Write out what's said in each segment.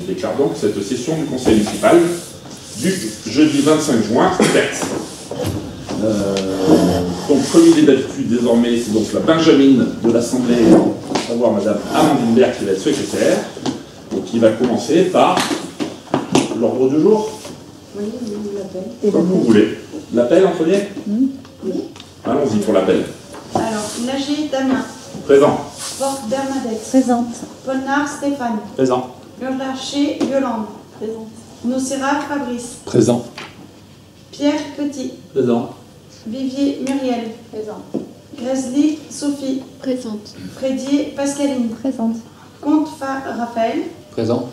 Je déclare donc cette session du conseil municipal du jeudi 25 juin ouverte. Donc, comme il est d'habitude désormais, c'est donc la Benjamine de l'Assemblée, à savoir Madame Amandine Berg qui va être secrétaire. Donc il va commencer par l'ordre du jour. Oui, l'appel. Comme vous voulez. L'appel en premier. Oui. Allons-y pour l'appel. Alors, Nager Damien. Présent. Porte Bernadette. Présente. Polnard Stéphane. Présent. Urlacher Yolande. Présente. Nocera Fabrice. Présent. Pierre Petit. Présent. Vivier Muriel. Présente. Gresley Sophie. Présente. Frédier Pascaline. Présente. Comte Raphaël. Présent.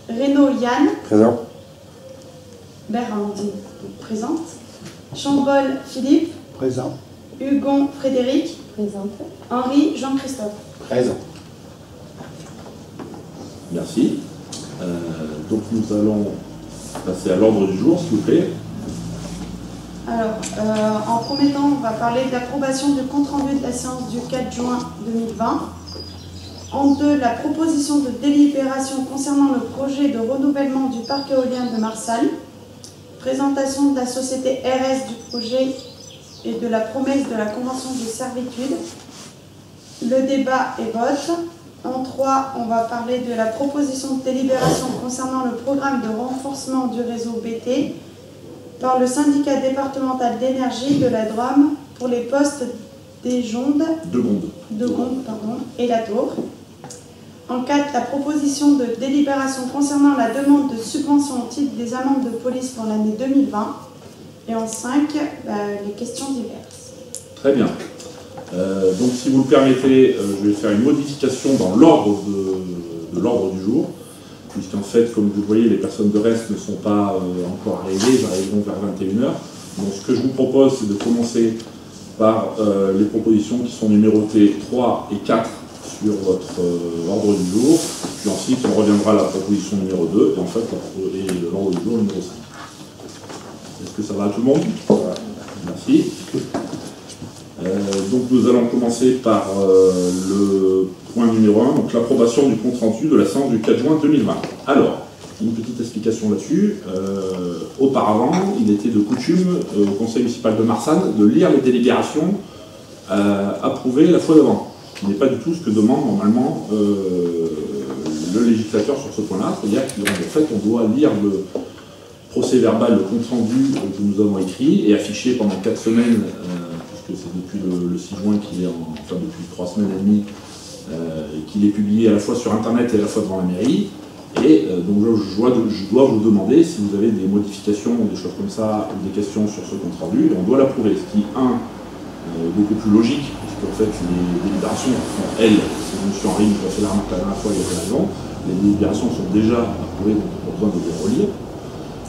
Reynaud Yann. Présent. Bérandine présente. Chambol Philippe. Présent. Hugon Frédéric. Présente. Henri Jean-Christophe. Présent. Merci. Donc nous allons passer à l'ordre du jour, s'il vous plaît. Alors, en premier temps, on va parler de l'approbation du compte-rendu de la séance du 4 juin 2020. En deux, la proposition de délibération concernant le projet de renouvellement du parc éolien de Marsal. Présentation de la société RS du projet et de la promesse de la convention de servitude. Le débat et vote. En trois, on va parler de la proposition de délibération concernant le programme de renforcement du réseau BT par le syndicat départemental d'énergie de la Drôme pour les postes des Jondes, De Gondes, et la Tour. En 4, la proposition de délibération concernant la demande de subvention au titre des amendes de police pour l'année 2020. Et en 5, les questions diverses. Très bien. Donc si vous le permettez, je vais faire une modification dans l'ordre de l'ordre du jour, puisqu'en fait, comme vous le voyez, les personnes de reste ne sont pas encore arrivées, elles arriveront vers 21 h. Donc ce que je vous propose, c'est de commencer par les propositions qui sont numérotées 3 et 4 sur votre ordre du jour, puis ensuite on reviendra à la proposition numéro 2, et en fait l'ordre du jour numéro 5. Est-ce que ça va à tout le monde? Merci. Donc nous allons commencer par le point numéro 1, donc l'approbation du compte-rendu de la séance du 4 juin 2020. Alors, une petite explication là-dessus. Auparavant, il était de coutume au conseil municipal de Marsanne de lire les délibérations approuvées la fois d'avant, ce qui n'est pas du tout ce que demande normalement le législateur sur ce point-là, c'est-à-dire qu'en fait on doit lire le procès verbal, le compte-rendu que nous avons écrit et affiché pendant 4 semaines, puisque c'est depuis le 6 juin qu'il est enfin depuis 3 semaines et demie, qu'il est publié à la fois sur internet et à la fois devant la mairie. Et donc je dois vous demander si vous avez des modifications ou des choses comme ça, ou des questions sur ce compte-rendu, et on doit l'approuver, ce qui, beaucoup plus logique, puisque en fait les délibérations sont, elles, c'est M. Henri qui a fait la remarque la dernière fois, il y avait raison, les délibérations sont déjà approuvées, donc on n'a pas besoin de les relire.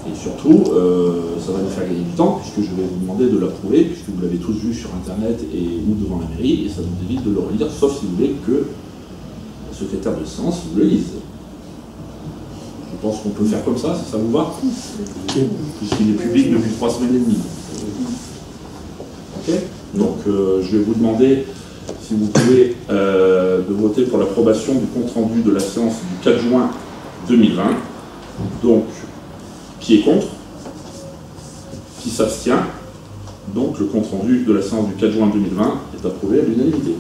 Et surtout, ça va nous faire gagner du temps, puisque je vais vous demander de l'approuver, puisque vous l'avez tous vu sur internet ou devant la mairie, et ça nous évite de le relire, sauf si vous voulez que le secrétaire de séance vous le lise. Je pense qu'on peut faire comme ça, si ça vous va, puisqu'il est public depuis 3 semaines et demie. Ok. Donc je vais vous demander si vous pouvez de voter pour l'approbation du compte-rendu de la séance du 4 juin 2020. Donc, qui est contre? Qui s'abstient? Donc le compte-rendu de la séance du 4 juin 2020 est approuvé à l'unanimité.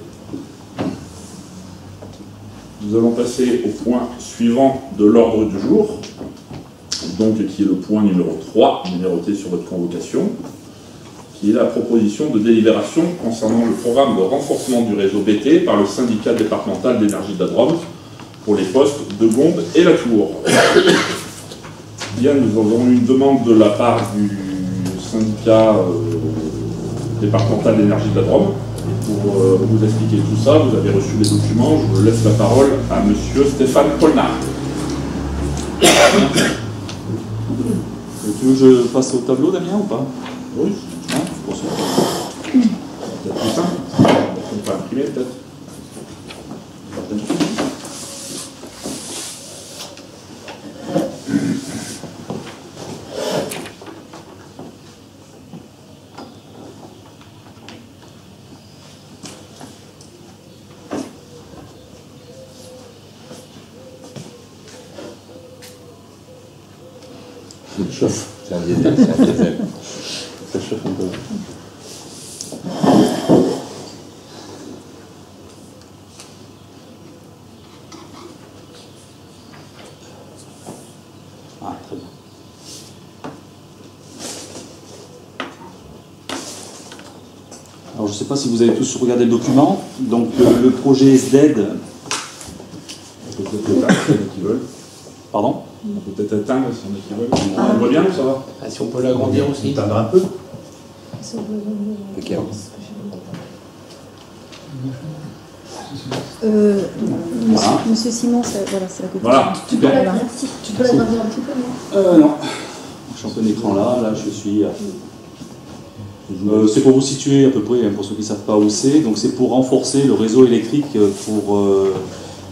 Nous allons passer au point suivant de l'ordre du jour, donc qui est le point numéro 3, numéroté sur votre convocation, qui est la proposition de délibération concernant le programme de renforcement du réseau BT par le syndicat départemental d'énergie de la Drôme pour les postes de Gondes et la Tour. Bien, nous avons eu une demande de la part du syndicat départemental d'énergie de la Drôme. Pour vous expliquer tout ça, vous avez reçu les documents. Je laisse la parole à monsieur Stéphane Polnard. Tu veux que je passe au tableau, Damien, ou pas? Oui. Hein, pour ça. Peut-être plus simple. On peut imprimer peut-être. Il chauffe. C'est un diesel, c'est un diesel. Ça chauffe un peu. Ah, très bien. Alors, je ne sais pas si vous avez tous regardé le document. Donc, le projet SDED. On peut peut-être éteindre si on a qui veulent. Pardon? On peut peut-être éteindre si on a qui veulent. On voit bien ou ça va? Ah, si on peut l'agrandir aussi. Éteindre un peu. Monsieur Simon, voilà, c'est la copie. Voilà. Tu peux l'agrandir un petit peu, non? Non. Je suis en plein écran là je suis. C'est pour vous situer à peu près, pour ceux qui ne savent pas où c'est. Donc c'est pour renforcer le réseau électrique pour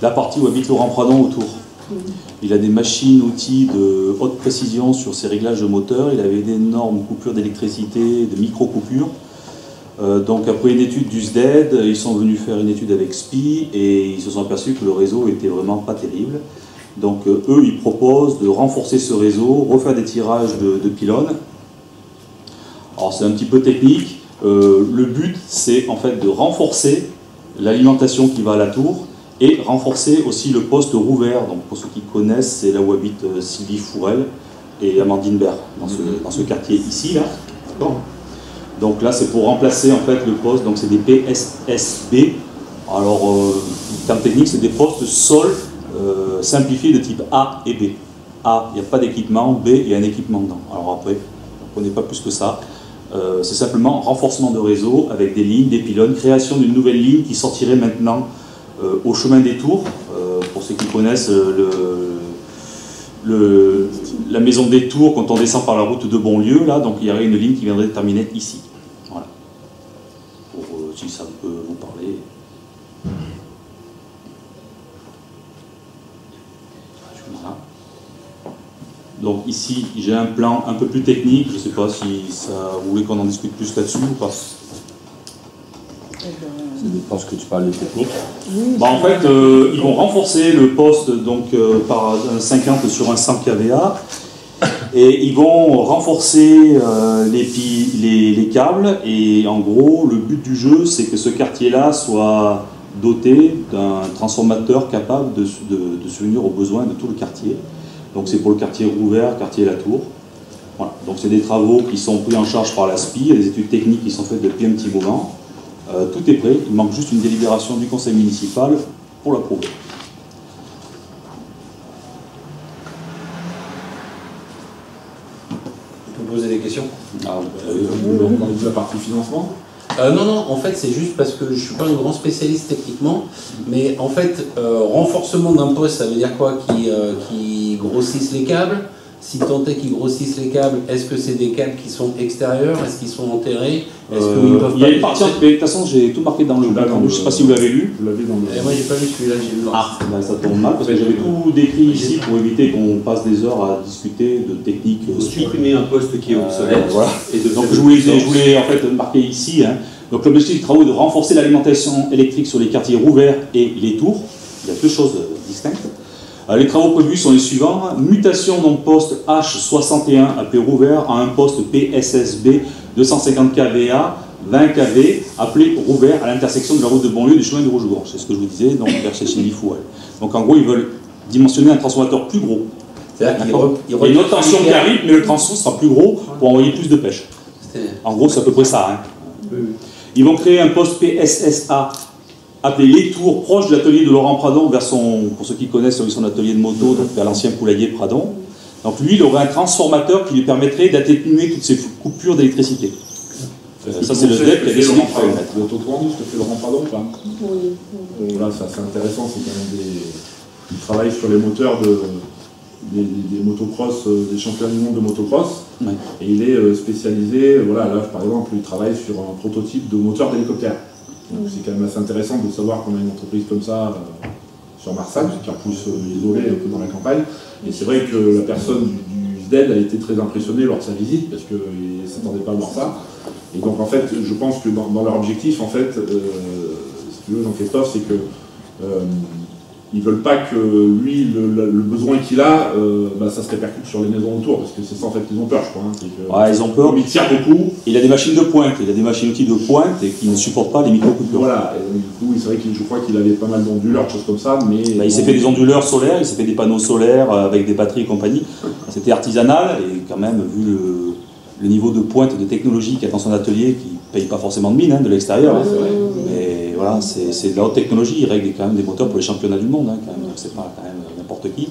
la partie où habite Laurent Pradon autour. Il a des machines, outils de haute précision sur ses réglages de moteur. Il avait d'énormes coupures d'électricité, de micro-coupures. Donc après une étude du SDED, ils sont venus faire une étude avec SPI et ils se sont aperçus que le réseau était vraiment pas terrible. Donc eux, ils proposent de renforcer ce réseau, refaire des tirages de pylônes. Alors c'est un petit peu technique. Le but, c'est en fait de renforcer l'alimentation qui va à la tour et renforcer aussi le poste Rouvert. Donc pour ceux qui connaissent, c'est là où habitent Sylvie Fourel et Amandine Bert, dans ce quartier ici, là. Donc là, c'est pour remplacer en fait le poste, donc c'est des PSSB. Alors, en termes techniques, c'est des postes sol simplifiés de type A et B. A, il n'y a pas d'équipement, B, il y a un équipement dedans. Alors après, on n'est pas plus que ça. C'est simplement renforcement de réseau avec des lignes, des pylônes, création d'une nouvelle ligne qui sortirait maintenant au chemin des Tours. Pour ceux qui connaissent la maison des Tours, quand on descend par la route de Bonlieu, là, donc il y aurait une ligne qui viendrait terminer ici. Voilà. Pour, si ça peut vous parler. Voilà. Donc ici, j'ai un plan un peu plus technique. Je ne sais pas si vous voulez qu'on en discute plus là-dessus ou pas. Ça dépend ce que tu parles de technique. En fait, ils vont renforcer le poste donc, par un 50 sur un 100 kVA et ils vont renforcer les câbles et en gros, le but du jeu, c'est que ce quartier-là soit doté d'un transformateur capable de subvenir aux besoins de tout le quartier. Donc c'est pour le quartier Rouvert, quartier La Tour. Voilà. Donc c'est des travaux qui sont pris en charge par la SPI, il y a des études techniques qui sont faites depuis un petit moment. Tout est prêt, il manque juste une délibération du conseil municipal pour l'approuver. Je peux poser des questions? On la partie financement. Non, en fait, c'est juste parce que je ne suis pas un grand spécialiste techniquement, mais en fait, renforcement d'un poste, ça veut dire quoi? Qui grossissent les câbles? Si tant est qu'ils grossissent les câbles, est-ce que c'est des câbles qui sont extérieurs? Est-ce qu'ils sont enterrés? Il y a une partie, de toute façon, j'ai tout marqué dans le document. Je ne sais pas si vous l'avez lu. Vous l'avez dans le... Moi, j'ai pas lu celui-là, j'ai lu le reste. Ben, ça tombe mal parce que j'avais tout décrit ici pour éviter qu'on passe des heures à discuter de techniques. Supprimer un poste qui est obsolète. Voilà. Et de Donc je voulais en fait marquer ici. Hein. Donc l'objectif du travail est de renforcer l'alimentation électrique sur les quartiers Rouvert et les Tours. Il y a deux choses distinctes. Les travaux prévus sont les suivants. Mutation d'un poste H61 appelé Rouvert à un poste PSSB 250 kVA 20 kV appelé Rouvert à l'intersection de la route de Bonlieu et du chemin de Rougegourde. C'est ce que je vous disais, donc vers chez Sylvie Fourel. Donc en gros, ils veulent dimensionner un transformateur plus gros. C'est-à-dire qu'il il y a une autre tension qui arrive, mais le transfo sera plus gros pour envoyer plus de pêche. En gros, c'est à peu près ça. Hein. Ils vont créer un poste PSSA appelé Les Tours, proche de l'atelier de Laurent Pradon, vers pour ceux qui connaissent, son atelier de moto, donc vers l'ancien poulailler Pradon. Donc lui, il aurait un transformateur qui lui permettrait d'atténuer toutes ces coupures d'électricité. Ça, c'est le SDED qui a décidé de faire une lettre. Vous êtes au courant de ce que fait Laurent Pradon ou pas? Oui. Là, c'est assez intéressant, c'est quand même il travaille sur les moteurs des motocross, des championnats du monde de motocross. Ouais. Et il est spécialisé, voilà, là par exemple, il travaille sur un prototype de moteur d'hélicoptère. Donc c'est quand même assez intéressant de savoir qu'on a une entreprise comme ça sur Marsac, qui est en plus isolée un peu dans la campagne. Et c'est vrai que la personne du SDED a été très impressionnée lors de sa visite, parce qu'il ne s'attendait pas à voir ça. Et donc en fait, je pense que dans leur objectif, en fait, si tu veux, Jean-Christophe, c'est que Ils veulent pas que lui, le besoin qu'il a, ça se répercute sur les maisons autour, parce que c'est ça en fait qu'ils ont peur, je crois. Hein, ouais, ils ont peur. Ils tirent beaucoup. Il a des machines de pointe, il a des machines-outils de pointe et qui ne supportent pas les micro-coupures. Voilà, et du coup, c'est vrai que je crois qu'il avait pas mal d'onduleurs, de choses comme ça, mais... Il s'est fait des onduleurs solaires, il s'est fait des panneaux solaires avec des batteries et compagnie. C'était artisanal, et quand même, vu le niveau de pointe et de technologie qu'il y a dans son atelier, qui ne paye pas forcément de mine de l'extérieur, hein, mais voilà, c'est de la haute technologie, il règle quand même des moteurs pour les championnats du monde, hein, quand même, donc c'est pas quand même n'importe qui.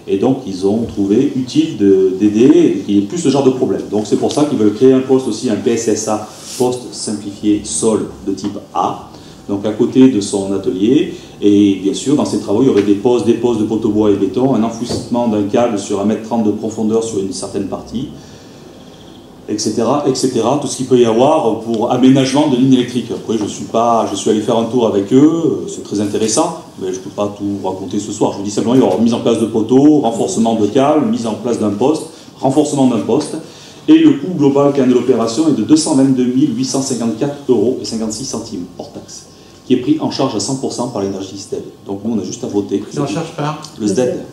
Et donc ils ont trouvé utile d'aider, il y a plus ce genre de problème. Donc c'est pour ça qu'ils veulent créer un poste aussi, un PSSA, poste simplifié sol de type A, donc à côté de son atelier. Et bien sûr, dans ces travaux, il y aurait des postes de poteaux bois et béton, un enfouissement d'un câble sur 1,30 m de profondeur sur une certaine partie, etc., etc., tout ce qu'il peut y avoir pour aménagement de lignes électriques. Après, je suis allé faire un tour avec eux, c'est très intéressant, mais je ne peux pas tout raconter ce soir. Je vous dis simplement, il y aura mise en place de poteaux, renforcement de câbles, mise en place d'un poste, renforcement d'un poste, et le coût global quand même de l'opération est de 222 854,56 € hors taxe, qui est pris en charge à 100% par l'énergie SDED. Donc nous, on a juste à voter. Pris en charge par le SDED.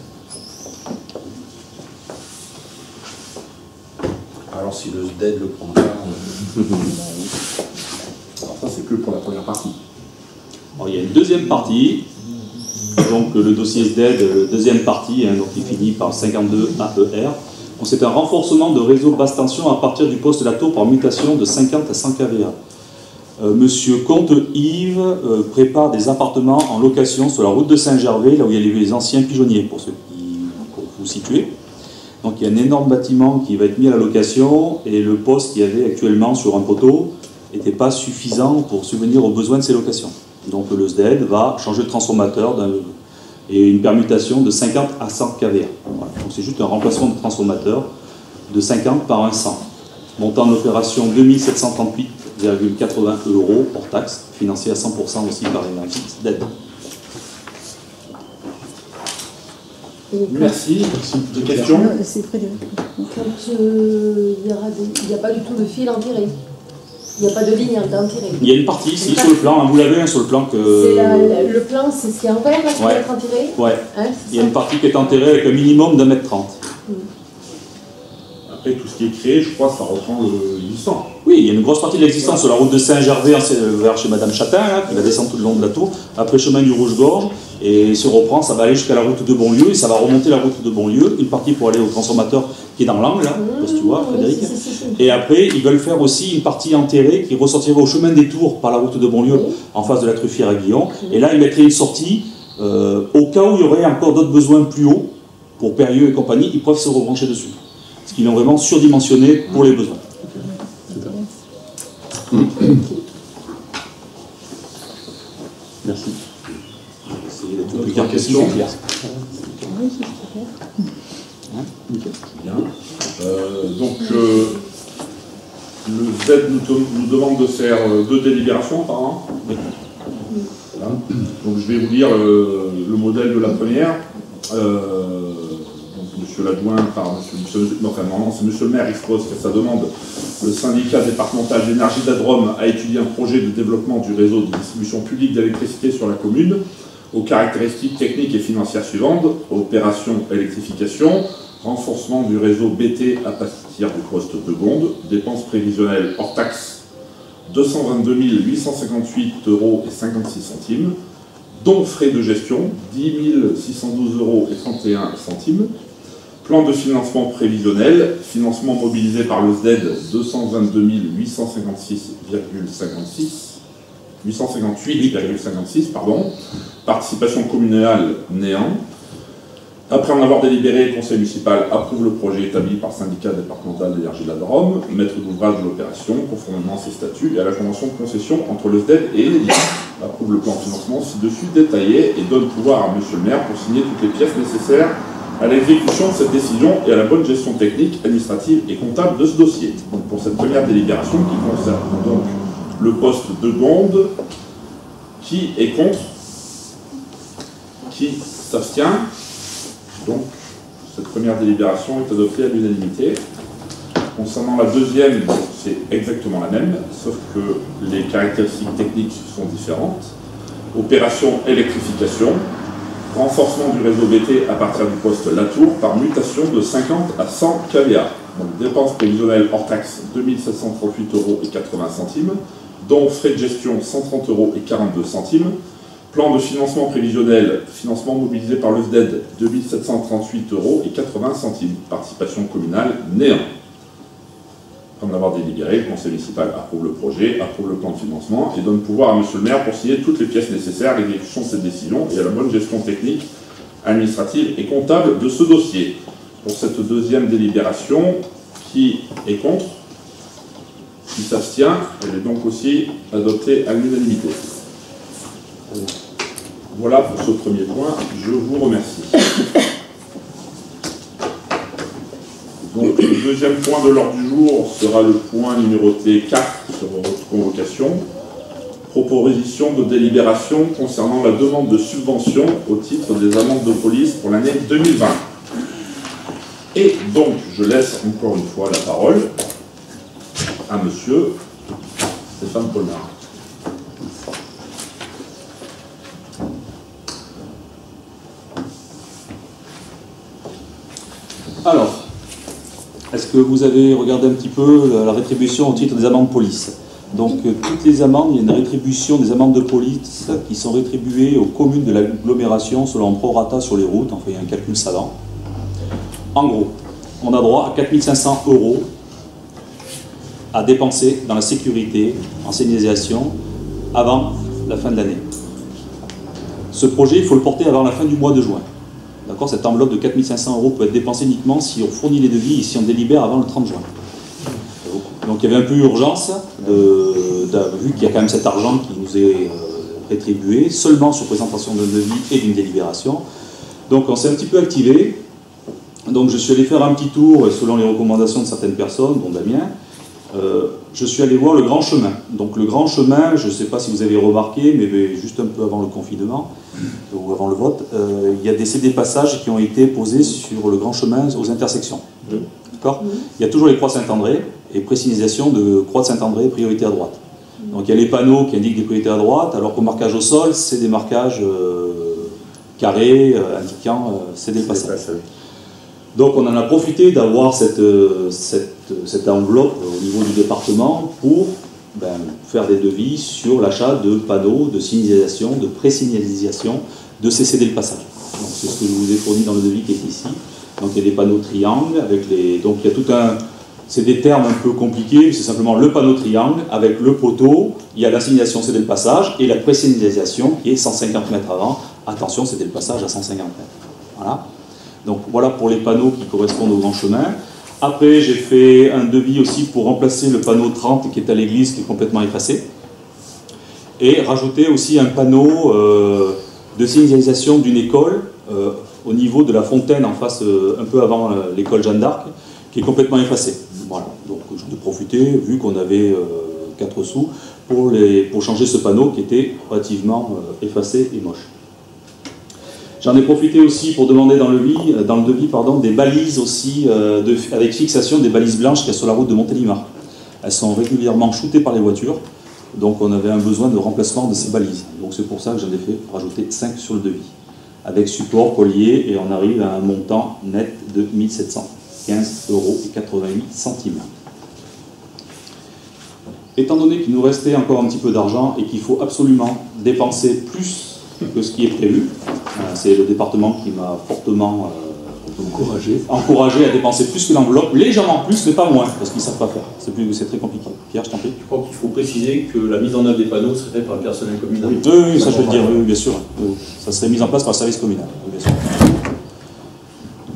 Alors si le SDED le prend pas... Alors ça, c'est que pour la première partie. Alors, il y a une deuxième partie, donc le dossier SDED, deuxième partie, hein, donc il finit par 52 AER. C'est un renforcement de réseau basse tension à partir du poste de la tour par mutation de 50 à 100 kVA. Monsieur Comte Yves prépare des appartements en location sur la route de Saint-Gervais, là où il y a les anciens pigeonniers, pour vous situer. Donc il y a un énorme bâtiment qui va être mis à la location et le poste qu'il y avait actuellement sur un poteau n'était pas suffisant pour subvenir aux besoins de ces locations. Donc le SDED va changer de transformateur et une permutation de 50 à 100 kVA. Voilà. Donc c'est juste un remplacement de transformateur de 50 par un 100. Montant de l'opération 2738,80 € hors taxe, financé à 100% aussi par l'énergie SDED. Merci. Des questions? C'est Frédéric. Quand il n'y a pas du tout de fil en tiré. Il n'y a pas de ligne d'entiré. Il y a une partie ici sur le plan, hein, vous l'avez sur le plan que... Le plan, c'est ce qui est en vert qui va être entiré. Ouais. Hein, il y a une partie qui est enterrée avec un minimum d'1,30 m. Après, tout ce qui est créé, je crois, ça reprend l'existant. Oui, il y a une grosse partie de l'existence sur la route de Saint-Gervais vers chez Madame Chatin, là, qui va descendre tout le long de la tour, après chemin du Rouge-Gorge, et si on reprend, ça va aller jusqu'à la route de Bonlieu, et ça va remonter la route de Bonlieu, une partie pour aller au transformateur qui est dans l'angle, là, parce que tu vois, Frédéric. Et après, ils veulent faire aussi une partie enterrée qui ressortira au chemin des Tours par la route de Bonlieu, en face de la Truffière à Guillon, et là, ils mettraient une sortie, au cas où il y aurait encore d'autres besoins plus hauts, pour Périeux et compagnie, ils peuvent se rebrancher dessus. Parce qu'ils l'ont vraiment surdimensionné pour les besoins. Merci. Essayez d'être plus clair que si c'est clair. Bien. Donc, le Z nous demande de faire 2 délibérations par an. Voilà. Donc, je vais vous lire le modèle de la première. Monsieur l'adjoint, c'est monsieur le maire expose qu'à sa demande, le syndicat départemental d'énergie de la Drôme a étudié un projet de développement du réseau de distribution publique d'électricité sur la commune, aux caractéristiques techniques et financières suivantes: opération électrification, renforcement du réseau BT à partir du poste de Gondes, dépenses prévisionnelles hors taxe 222 858,56 €, dont frais de gestion 10 612,31 €, plan de financement prévisionnel, financement mobilisé par le SDED 222 858,56 €, participation communale néant. Après en avoir délibéré, le conseil municipal approuve le projet établi par le syndicat départemental d'énergie de la Drôme, maître d'ouvrage de l'opération, conformément à ses statuts et à la convention de concession entre le SDED et l'État. Approuve le plan de financement ci-dessus détaillé et donne pouvoir à monsieur le maire pour signer toutes les pièces nécessaires à l'exécution de cette décision et à la bonne gestion technique, administrative et comptable de ce dossier. Donc pour cette première délibération qui concerne donc le poste de Gondes, qui est contre, qui s'abstient. Donc cette première délibération est adoptée à l'unanimité. Concernant la deuxième, c'est exactement la même, sauf que les caractéristiques techniques sont différentes. Opération électrification, renforcement du réseau BT à partir du poste Latour par mutation de 50 à 100 kVA. Donc dépenses prévisionnelles hors taxe 2738,80 €, dont frais de gestion 130,42 €, plan de financement prévisionnel, financement mobilisé par le SDED 2738,80 €, participation communale néant. Après l'avoir délibéré, le conseil municipal approuve le projet, approuve le plan de financement et donne pouvoir à monsieur le maire pour signer toutes les pièces nécessaires à l'exécution de cette décision et à la bonne gestion technique, administrative et comptable de ce dossier. Pour cette deuxième délibération, qui est contre? Qui s'abstient? Elle est donc aussi adoptée à l'unanimité. Voilà pour ce premier point, je vous remercie. Donc le deuxième point de l'ordre du jour sera le point numéroté 4 sur votre convocation. Proposition de délibération concernant la demande de subvention au titre des amendes de police pour l'année 2020. Et donc je laisse encore une fois la parole à monsieur Stéphane Polnard. Alors, est-ce que vous avez regardé un petit peu la rétribution au titre des amendes de police? Donc, toutes les amendes, il y a une rétribution des amendes de police qui sont rétribuées aux communes de l'agglomération selon un prorata sur les routes. Enfin, il y a un calcul savant. En gros, on a droit à 4 500 € à dépenser dans la sécurité, en signalisation, avant la fin de l'année. Ce projet, il faut le porter avant la fin du mois de juin. D'accord, cette enveloppe de 4 500 € peut être dépensée uniquement si on fournit les devis et si on délibère avant le 30 juin. Donc il y avait un peu urgence, vu qu'il y a quand même cet argent qui nous est rétribué, seulement sur présentation d'un devis et d'une délibération. Donc on s'est un petit peu activé. Donc je suis allé faire un petit tour selon les recommandations de certaines personnes, dont Damien. Je suis allé voir le Grand Chemin. Donc le Grand Chemin, je ne sais pas si vous avez remarqué, mais juste un peu avant le confinement, ou avant le vote, il y a des passages qui ont été posés sur le Grand Chemin aux intersections. D'accord ? Il y a toujours les croix Saint-André et précision de croix de Saint-André, priorité à droite. Donc il y a les panneaux qui indiquent des priorités à droite, alors qu'au marquage au sol, c'est des marquages carrés indiquant c'est des passages. Donc on en a profité d'avoir cette enveloppe au niveau du département pour faire des devis sur l'achat de panneaux de signalisation, de pré-signalisation, de CCD le passage. Donc c'est ce que je vous ai fourni dans le devis qui est ici. Donc il y a des panneaux triangles avec les. Donc il y a tout un. C'est des termes un peu compliqués, c'est simplement le panneau triangle avec le poteau, il y a la signalisation céder le passage et la pré-signalisation qui est 150 mètres avant. Attention, c'était le passage à 150 mètres. Voilà. Donc voilà pour les panneaux qui correspondent au Grand Chemin. Après, j'ai fait un devis aussi pour remplacer le panneau 30 qui est à l'église, qui est complètement effacé. Et rajouter aussi un panneau de signalisation d'une école au niveau de la fontaine en face, un peu avant l'école Jeanne d'Arc, qui est complètement effacé. Voilà. Donc je vais profiter, vu qu'on avait 4 sous, pour changer ce panneau qui était relativement effacé et moche. J'en ai profité aussi pour demander dans le devis des balises aussi, avec fixation des balises blanches qu'il y a sur la route de Montélimar. Elles sont régulièrement shootées par les voitures, donc on avait un besoin de remplacement de ces balises. Donc c'est pour ça que j'en ai fait rajouter 5 sur le devis, avec support, collier, et on arrive à un montant net de 1 715,88 €. Étant donné qu'il nous restait encore un petit peu d'argent et qu'il faut absolument dépenser plus que ce qui est prévu, c'est le département qui m'a fortement encouragé à dépenser plus que l'enveloppe, légèrement plus, mais pas moins, parce qu'ils ne savent pas faire. C'est très compliqué. Pierre, je t'en prie. Je crois qu'il faut préciser que la mise en œuvre des panneaux serait faite par le personnel communal. Oui, ça je vais le dire, oui, bien sûr. Ça serait mis en place par le service communal, bien sûr.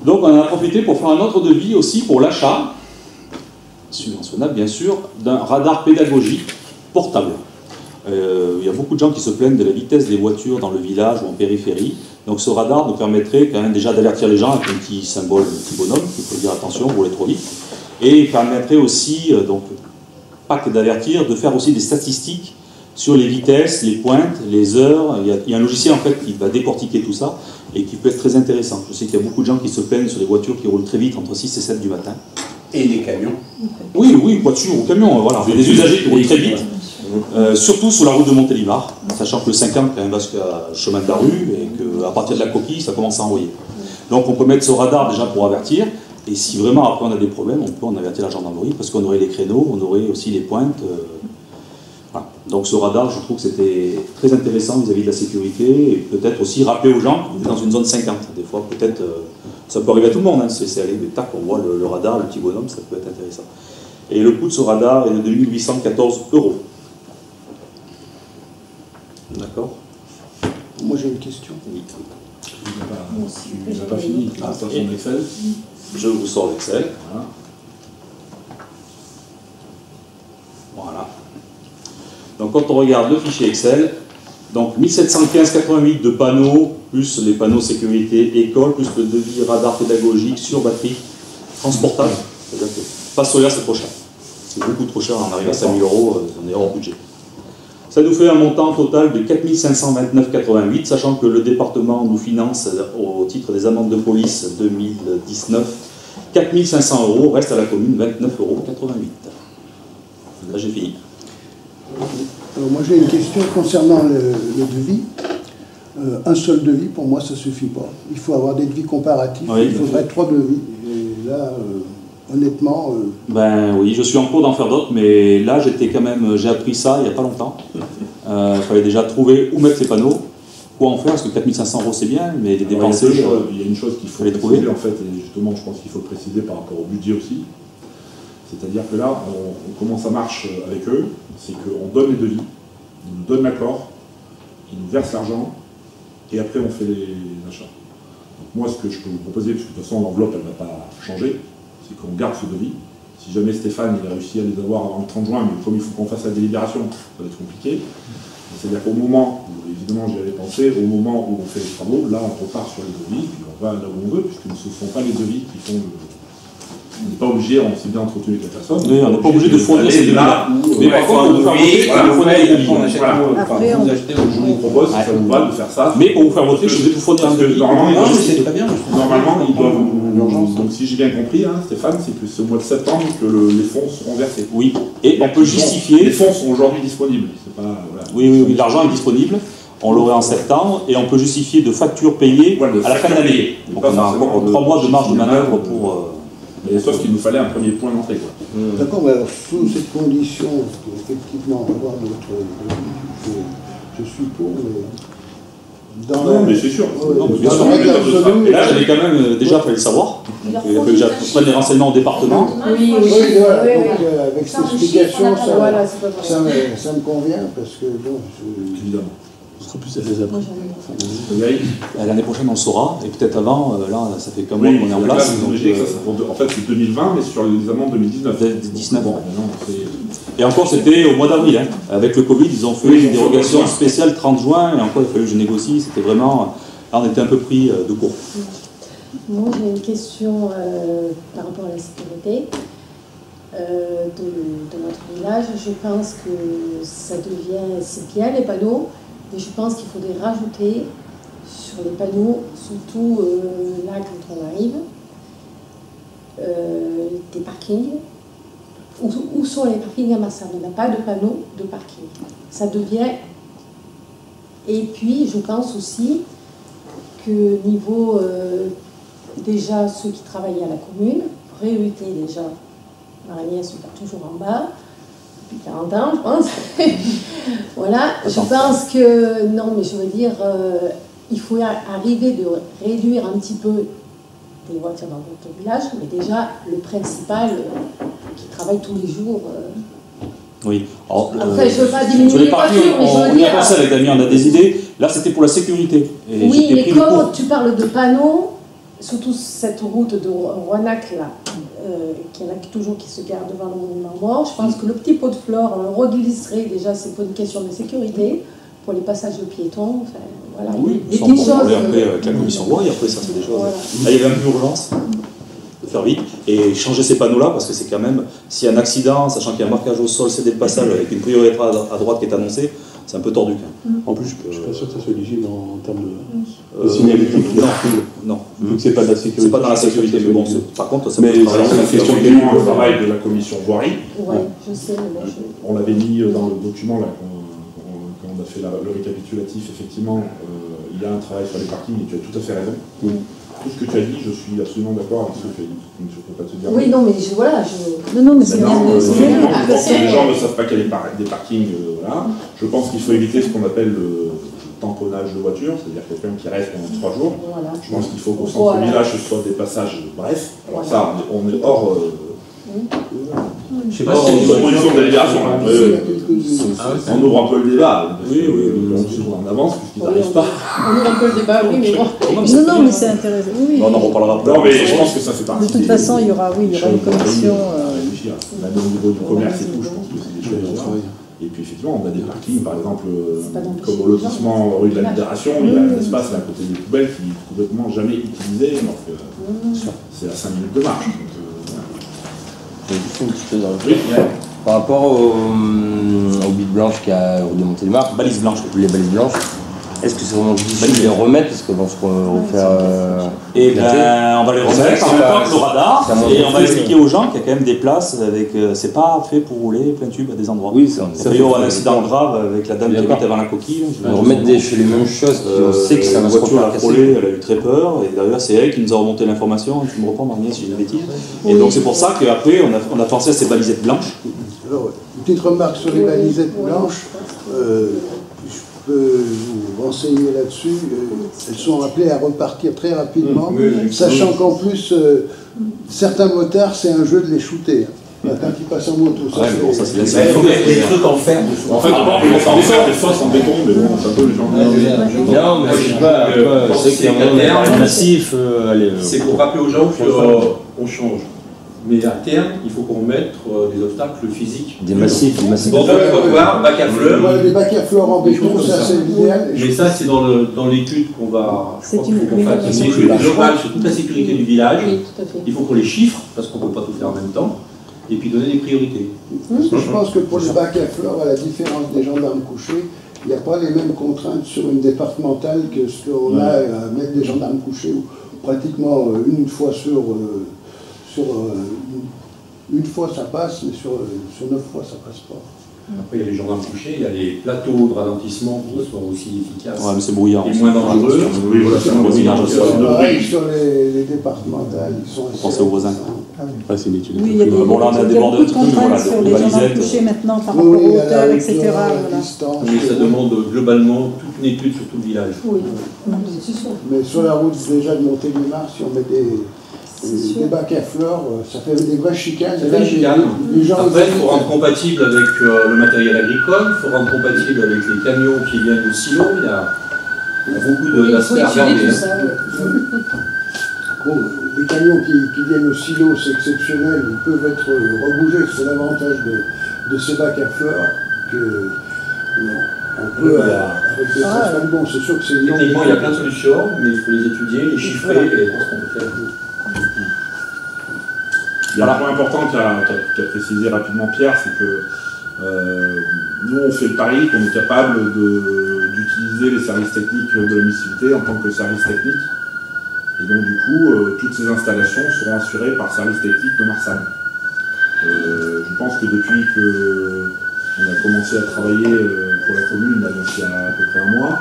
Donc on en a profité pour faire un autre devis aussi pour l'achat, subventionnable bien sûr, d'un radar pédagogique portable. Il y a beaucoup de gens qui se plaignent de la vitesse des voitures dans le village ou en périphérie. Donc ce radar nous permettrait quand même déjà d'avertir les gens avec un petit symbole, un petit bonhomme, qui peut dire attention, vous roulez trop vite. Et il permettrait aussi, donc pas que d'avertir, de faire aussi des statistiques sur les vitesses, les pointes, les heures. Il y a un logiciel en fait qui va décortiquer tout ça et qui peut être très intéressant. Je sais qu'il y a beaucoup de gens qui se plaignent sur les voitures qui roulent très vite entre 6 et 7 du matin. Et des camions. Oui, oui, voiture ou camion, voilà. Il y a des usagers qui roulent très vite, surtout sur la route de Montélimar, sachant que le 50 quand même va jusqu'à chemin de la rue et qu'à partir de la coquille, ça commence à envoyer. Donc on peut mettre ce radar déjà pour avertir, et si vraiment après on a des problèmes, on peut en avertir la gendarmerie, parce qu'on aurait les créneaux, on aurait aussi les pointes. Voilà. Donc ce radar, je trouve que c'était très intéressant vis-à-vis de la sécurité, et peut-être aussi rappeler aux gens qu'on est dans une zone 50. Des fois, peut-être, ça peut arriver à tout le monde, hein, c'est aller, mais tac, on voit le radar, le petit bonhomme, ça peut être intéressant. Et le coût de ce radar est de 2814 €. D'accord. Moi j'ai une question. Oui. Tu n'as pas fini, tu passes son Excel. Je vous sors l'Excel. Voilà. Voilà. Donc quand on regarde le fichier Excel, donc 1715,88 de panneaux, plus les panneaux sécurité école, plus le devis radar pédagogique sur batterie transportable. C'est-à-dire que face solaire, c'est trop cher. C'est beaucoup trop cher, on arrive à 5 000 €, on est hors budget. Ça nous fait un montant total de 4 529,88, sachant que le département nous finance au titre des amendes de police 2019 4 500 €, reste à la commune 29,88 €. Là j'ai fini. Alors moi j'ai une question concernant le devis. Un seul devis, pour moi, ça ne suffit pas. Il faut avoir des devis comparatifs, oui, il faudrait 3 devis. Et là, honnêtement... Ben oui, je suis en cours d'en faire d'autres, mais là j'ai appris ça il n'y a pas longtemps. Il fallait déjà trouver où mettre ces panneaux, quoi en faire, parce que 4 500 € c'est bien, mais les dépenser... Il y a une chose qu'il faut préciser, en fait, et justement je pense qu'il faut le préciser par rapport au budget aussi. C'est-à-dire que là, comment ça marche avec eux, c'est qu'on donne les devis, ils nous donnent l'accord, ils nous versent l'argent, et après on fait les achats. Donc moi, ce que je peux vous proposer, parce que de toute façon l'enveloppe elle ne va pas changer, c'est qu'on garde ce devis. Si jamais Stéphane il a réussi à les avoir avant le 30 juin, mais comme il faut qu'on fasse la délibération, ça va être compliqué. C'est-à-dire qu'au moment, où, évidemment j'y avais pensé, au moment où on fait les travaux, là on repart sur les devis, puis on va là où on veut, puisque ce ne sont pas les devis qui font le... On n'est pas obligé, on s'est bien entretenu avec la personne. Oui, on n'est pas obligé de fournir ces devis-là. Mais par contre, on peut faire voter, vous achetez, je vous propose, si ça vous va, de faire ça. Mais pour vous faire voter, je vais vous fournir un devis. Normalement, c'est très bien. Normalement, ils doivent. Donc, si j'ai bien compris, hein, Stéphane, c'est que c'est au mois de septembre que les fonds seront versés. Oui, et on peut justifier. Les fonds sont aujourd'hui disponibles. Pas, voilà. Oui, l'argent est disponible. On l'aurait en septembre et on peut justifier de factures payées à la fin de l'année. Donc on a encore 3 mois de marge de manœuvre pour... sauf qu'il nous fallait un premier point d'entrée. D'accord, mais alors, sous cette condition, effectivement, avoir notre devis, je suis pour, mais... Non, mais c'est sûr. Bien sûr, et là, j'avais quand même déjà fallu le savoir. Il a fallu que je prenne les renseignements au département. Oui, voilà. Donc, avec cette explication, ça me convient, parce que, bon, évidemment. Ce sera plus efficace. L'année prochaine, on le saura, et peut-être avant, là, ça fait qu'un mois qu'on est en place. En fait, c'est 2020, mais sur les amendes 2019. 19 ans. Et encore, c'était au mois d'avril. Hein. Avec le Covid, ils ont fait une dérogation spéciale 30 juin, et encore, il a fallu que je négocie. C'était vraiment... Là, on était un peu pris de court. Moi, j'ai une question par rapport à la sécurité de notre village. Je pense que ça devient... C'est bien, les panneaux, mais je pense qu'il faudrait rajouter sur les panneaux, surtout là, quand on arrive, des parkings. Où sont les parkings à Massard? On n'a pas de panneaux de parking. Ça devient... Et puis, je pense aussi que niveau, déjà, ceux qui travaillent à la commune, priorité déjà, Marie sont toujours en bas, depuis 40 ans, je pense. Voilà, je pense que, non, mais je veux dire, il faut arriver de réduire un petit peu des voitures dans notre village, mais déjà, le principal, qui travaille tous les jours... Oui. Alors, après, je ne veux pas diminuer les parkings, voitures, mais je veux on y dire... a pensé avec Damien, on a des idées. Là, c'était pour la sécurité. Et oui, mais comme tu parles de panneaux, surtout cette route de Rouanac, là, qu'il y en a toujours qui se gardent devant le monument mort, je pense que le petit pot de fleurs, on le reglisserait déjà, c'est pas une question de sécurité, pour les passages de piétons, enfin, voilà. Oui, des petites choses. Après, avec la commission loi, et après, ça, c'est des choses... Voilà. Là, il y avait un peu d'urgence de faire vite, et changer ces panneaux-là, parce que c'est quand même, s'il y a un accident, sachant qu'il y a un marquage au sol, c'est des passages avec une priorité à droite qui est annoncée, c'est un peu tordu. En plus, je suis pas sûr que ça soit éligible en termes de signalétique. Non. Vu que c'est pas de la sécurité. C'est pas dans la sécurité, mais bon, par contre, ça Mais peut Alors, c'est question effectivement un travail de la commission voirie. Oui, je sais, mais moi, On l'avait mis dans le document là, quand on a fait le récapitulatif. Effectivement, il y a un travail sur les parkings et tu as tout à fait raison. Tout ce que tu as dit, je suis absolument d'accord avec ce que tu as dit. Donc, je ne peux pas te dire. Oui, non, mais voilà, Non, mais c'est bien. Je pense que les gens ne savent pas qu'il y a des parkings. Voilà. Je pense qu'il faut éviter ce qu'on appelle le tamponnage de voitures, c'est-à-dire quelqu'un qui reste pendant 3 jours. Voilà. Je pense qu'il faut qu'au centre-village, ce soit des passages brefs. Voilà. Ça, on est hors. Je sais pas si une proposition de délibération. On ouvre un peu le débat. Oui. On avance puisqu'ils n'arrivent pas. On ouvre un peu le débat, oui, mais bon. Non, mais c'est intéressant. Oui. On en reparlera plus. Non, mais je pense que ça fait partie. De toute façon, il y aura une commission. Même au niveau du commerce et tout, je pense que c'est des choses à voir. Et puis effectivement, on a des parkings, par exemple, comme au lotissement rue de la Libération, il y a un espace à côté des poubelles qui est complètement jamais utilisé, alors que c'est à 5 minutes de marche. J'ai juste une petite chose à rajouter. Oui, Par rapport au bit blanche qui a redémonté les marques, Balise blanche. les balises blanches, est-ce que c'est vraiment difficile de les remettre parce que bon, se refaire. Et ben, on va les remettre en même temps que le radar et on va expliquer aux gens qu'il y a quand même des places avec. C'est pas fait pour rouler plein tube à des endroits. Oui, ça. Il y a eu un accident grave avec la dame qui habite avant la coquille. Remettre les mêmes choses, on sait que ça va la se voiture a refaire frôlé, casser. elle a eu très peur et d'ailleurs c'est elle qui nous a remonté l'information. Tu me reprends Agnès si j'ai une bêtise. Et donc c'est pour ça qu'après on a pensé à ces balisettes blanches. Alors, une petite remarque sur les balisettes blanches. Je peux vous renseigner là-dessus. Elles sont appelées à repartir très rapidement, sachant qu'en plus, certains motards, c'est un jeu de les shooter. Quand ils passent en moto, ça, c'est il faut mettre des trucs en fer. en fait, on fait des fosses en béton, mais bon, ça peut les gens. Non, mais je sais pas, c'est qu'il y a un massif. C'est pour rappeler aux gens qu'on change. Mais à terme, il faut qu'on mette des obstacles physiques. Des massifs. Bordure de trottoir, bac à fleurs. Les bacs à fleurs en béton, ça c'est l'idéal. Mais ça, c'est dans l'étude qu'on va. Je crois qu'il faut qu'on fasse une étude globale sur toute la sécurité du village. Oui, tout à fait. Il faut qu'on les chiffre, parce qu'on ne peut pas tout faire en même temps. Et puis donner des priorités. Parce que je pense que pour les bacs à fleurs, à la différence des gendarmes couchés, il n'y a pas les mêmes contraintes sur une départementale que ce qu'on a à mettre des gendarmes couchés, où pratiquement une fois une fois ça passe, mais sur 9 fois ça passe pas. Après, il y a les gendarmes couchés, il y a les plateaux de ralentissement qui sont aussi efficaces. Ouais, mais c'est brouillard. Et moins dangereux. Oui, voilà, c'est un voisinage aussi. Pareil, sur les départementales, ils sont assez... Pensez aux voisins. C'est une étude. Oui, il y a Bon, là, on a débordé un petit peu, mais voilà, sur les les gendarmes balisettes. couchés maintenant par rapport aux hauteurs, etc. Voilà. Mais ça demande globalement toute une étude sur tout le village. Oui, c'est sûr. Mais sur la route déjà de Montélimar, si on met des bacs à fleurs, ça fait des vraies chicanes. C'est des chicanes. Les gens, Après, il faut rendre compatible avec le matériel agricole, il faut rendre compatible avec les camions qui viennent au silo. Il y a beaucoup d'aspects à regarder. Bon, les camions qui viennent au silo, c'est exceptionnel, ils peuvent être rebougés. C'est l'avantage de ces bacs à fleurs que on peut, avec des transferts, bon, c'est sûr que c'est Techniquement, il y a plein de solutions, mais il faut les étudier, les chiffrer et voir ce qu'on peut faire. Il y a un point important qu'a précisé rapidement Pierre, c'est que nous on fait le pari qu'on est capable d'utiliser les services techniques de la municipalité en tant que service technique. Et donc du coup, toutes ces installations seront assurées par service technique de Marsanne. Je pense que depuis qu'on a commencé à travailler pour la commune, là, donc il y a à peu près un mois,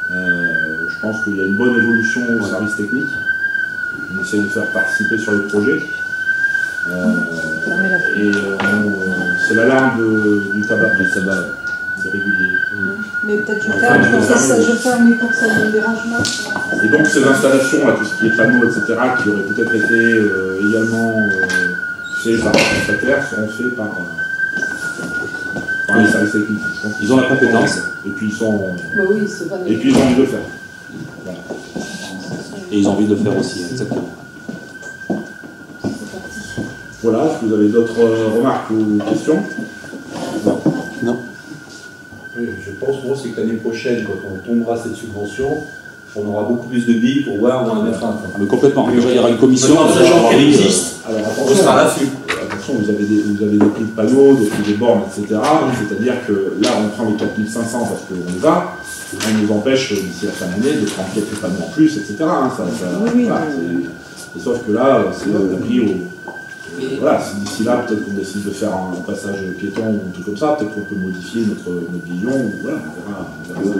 je pense qu'il y a une bonne évolution au service technique. On essaie de faire participer sur les projets. C'est l'alarme du tabac. C'est régulier. Mais peut-être je ferme pour ça le dérangement. Et donc ces installations, là, tout ce qui est panneaux, etc., qui auraient peut-être été également faits par les prestataires, seront faits par les services techniques. Ils ont la compétence. Et puis ils sont. Bah oui, c'est pas Et puis ils ont envie de le faire. Voilà. Et ils ont envie de le faire aussi, exactement. Voilà, est-ce que vous avez d'autres remarques ou questions? Non. Oui, je pense, moi, c'est que l'année prochaine, quand on tombera cette subvention, on aura beaucoup plus de billes pour voir où on en mettra un. Mais complètement. Déjà, il y aura une commission. Sachant qu'elle existe, on sera à l'affût. façon, vous avez des prix de panneaux, des prix de bornes, etc. C'est-à-dire que là, on prend les 4500 parce qu'on les a, on nous empêche d'ici la fin de l'année de prendre quelques panneaux en plus, etc. Voilà, sauf que là, c'est on a pris au. Voilà, si d'ici là, peut-être qu'on décide de faire un passage piéton ou un truc comme ça, peut-être qu'on peut modifier notre vision, voilà, on verra.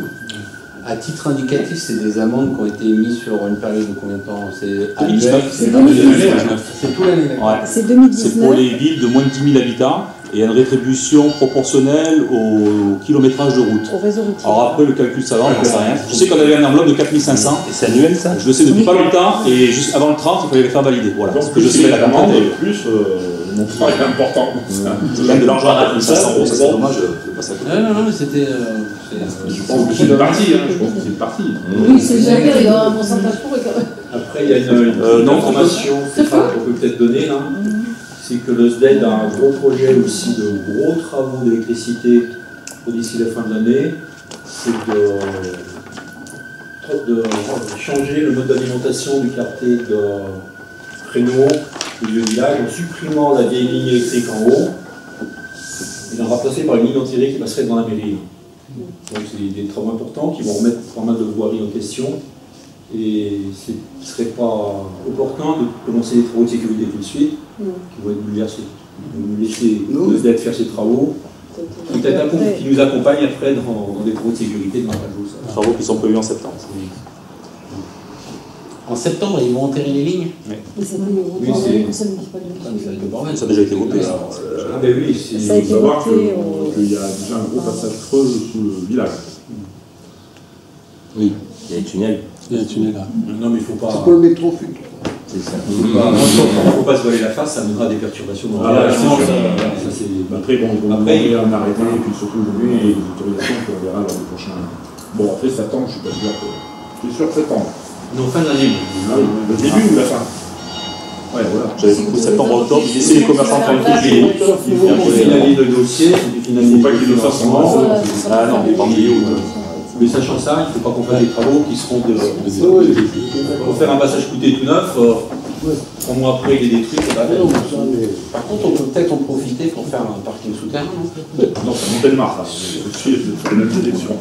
À titre indicatif, c'est des amendes qui ont été mises sur une période de combien de temps? C'est annuel. C'est tout l'année. Ouais. C'est 2019. C'est pour les villes de moins de 10 000 habitants et il y a une rétribution proportionnelle au kilométrage de route. Au réseau routier. Alors après, le calcul savant, j'en sais rien. Je sais qu'on avait une enveloppe de 4500. Et c'est annuel ça? Je le sais depuis pas longtemps et juste avant le 30, il fallait les faire valider. Voilà. Donc, ce que je sais, la amende, plus mon travail est important. C'est quand même de l'argent à 4500 €, ça c'est dommage. Non, mais c'était. Je pense que c'est une partie. Je pense que c'est une partie. Oui, c'est jamais, il y a un pourcentage pour quand même. Après, il y a une information qu'on peut peut-être donner là. C'est que le SDED a un gros projet aussi de gros travaux d'électricité d'ici la fin de l'année. C'est de changer le mode d'alimentation du quartier de Prénoz, du vieux village, en supprimant la vieille ligne électrique en haut et la remplacer par une ligne entière qui passerait devant la mairie. Donc c'est des travaux importants qui vont remettre pas mal de voiries en question. Et ce ne serait pas opportun de commencer les travaux de sécurité tout de suite, qui vont être bouleversés. Nous laisser le SDED faire ses travaux, peut-être qui nous accompagne après dans des travaux de sécurité de marquage au sol. Travaux qui sont prévus en septembre. En septembre, ils vont enterrer les lignes. Mais c'est pas le ça ne dit pas de Ça a déjà été voté. Oui, ça a été savoir voté. qu'il y a déjà un gros passage creux sous le village. Oui, il y a des tunnels. Il y a un tunnel là. Non, mais il ne faut pas. C'est pour le métro futur. C'est ça. Il ne faut pas se voiler la face, ça amènera des perturbations dans le village. Après, bon, il y a un arrêté, et puis surtout aujourd'hui, les autorisations qu'on verra lors du prochain. Bon, après septembre, je suis pas sûr que. Je suis sûr que septembre. Non, fin d'année. Ah oui, le début ou la fin? Ouais, voilà. J'avais compris septembre-octobre, ils essaient les commerçants tranquilles. On finalise le dossier, Il ne faut pas qu'il le fasse en mars. Ah non, mais pas en milieu. Mais sachant ça, il ne faut pas qu'on fasse des travaux qui seront de. Pour faire un passage coûté tout neuf, 3 mois après il est détruit, ça va. Par contre, on peut peut-être en profiter pour faire un parking souterrain. Non, c'est monté le mars, là. Je suis sur les mêmes élections.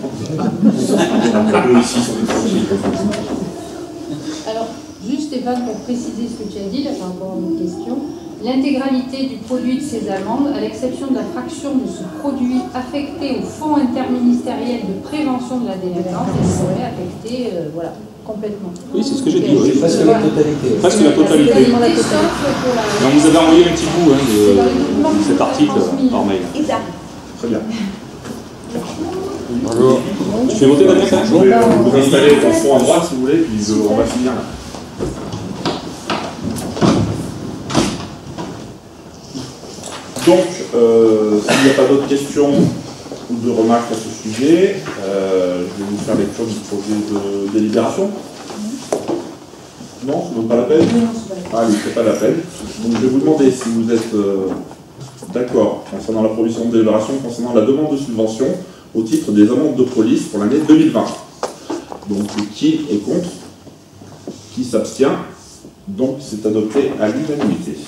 Ici, sur les projets. Alors, juste Stéphane, pour préciser ce que tu as dit là, par rapport à notre question, l'intégralité du produit de ces amendes, à l'exception de la fraction de ce produit affecté au fonds interministériel de prévention de la délinquance, elle serait affectée voilà, complètement. Oui, c'est ce que j'ai dit. Oui. Presque la totalité. Presque la totalité. Donc vous avez envoyé un petit bout de cet article par mail. Exact. Très bien. Bonjour. Tu fais voter Damien quand Vous vous installez au fond à droite si vous voulez, puis on va finir là. Donc, s'il n'y a pas d'autres questions ou de remarques à ce sujet, je vais vous faire lecture du projet de délibération. Non, ça ne vaut pas la peine? Allez, c'est pas la peine. Donc, je vais vous demander si vous êtes d'accord concernant la provision de délibération concernant la demande de subvention au titre des amendes de police pour l'année 2020. Donc, qui est contre? Qui s'abstient? Donc, c'est adopté à l'unanimité.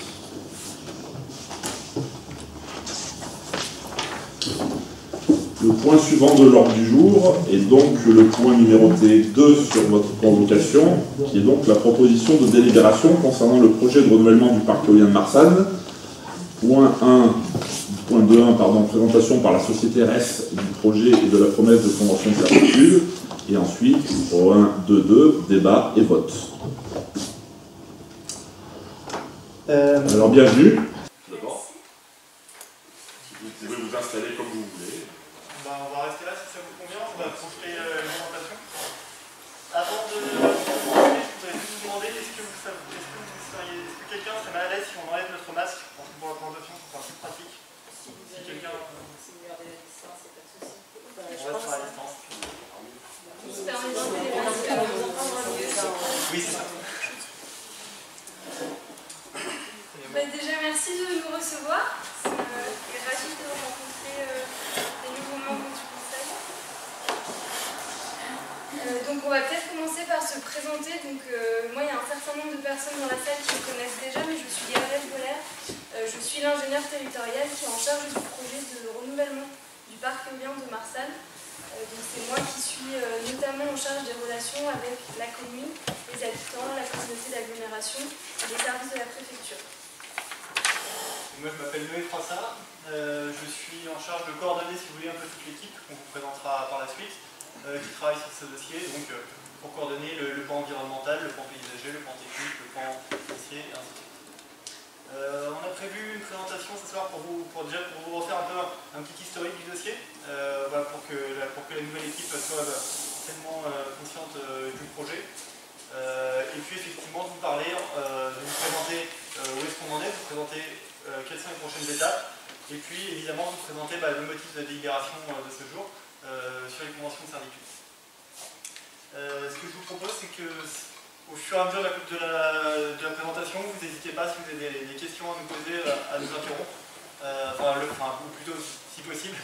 Le point suivant de l'ordre du jour est donc le point numéroté 2 sur votre convocation, qui est donc la proposition de délibération concernant le projet de renouvellement du parc éolien de Marsanne. Point 2.1, présentation par la société RES du projet et de la promesse de convention de servitude. Et ensuite, point 2.2, débat et vote. Alors, bienvenue. D'abord, si vous pouvez vous installer comme vous voulez. On va rester là si ça vous convient, on va construire une présentation. Avant de commencer, je voudrais juste vous demander est-ce que quelqu'un serait mal à l'aise si on enlève notre masque pour la présentation, ce sera plus pratique. Si quelqu'un. Si vous gardez la distance, c'est pas de souci. On reste sur la distance. Oui, c'est ça. Déjà, merci de nous recevoir. Je suis ravie de rencontrer les nouveaux membres du conseil. Donc, on va peut-être commencer par se présenter. Donc, moi, il y a un certain nombre de personnes dans la salle qui me connaissent déjà, mais je suis Gabrielle Boller. Je suis l'ingénieure territoriale qui est en charge du projet de renouvellement du parc éolien de Marsal. Donc c'est moi qui suis notamment en charge des relations avec la commune, les habitants, la communauté d'agglomération et les services de la préfecture. Moi je m'appelle Noé Froissart, je suis en charge de coordonner si vous voulez un peu toute l'équipe qu'on vous présentera par la suite, qui travaille sur ce dossier, donc pour coordonner le plan environnemental, le plan paysager, le plan technique, le plan financier et ainsi de suite. On a prévu une présentation ce soir pour vous refaire un peu un petit historique du dossier, voilà, pour que la nouvelle équipe soit pleinement consciente du projet. Et puis effectivement de vous parler, de vous présenter où est-ce qu'on en est, de vous présenter quelles sont les prochaines étapes, et puis évidemment de vous présenter le motif de la délibération de ce jour sur les conventions de servitude. Ce que je vous propose, c'est que au fur et à mesure de la présentation, vous n'hésitez pas, si vous avez des questions à nous poser, à nous interrompre, ou plutôt, si possible,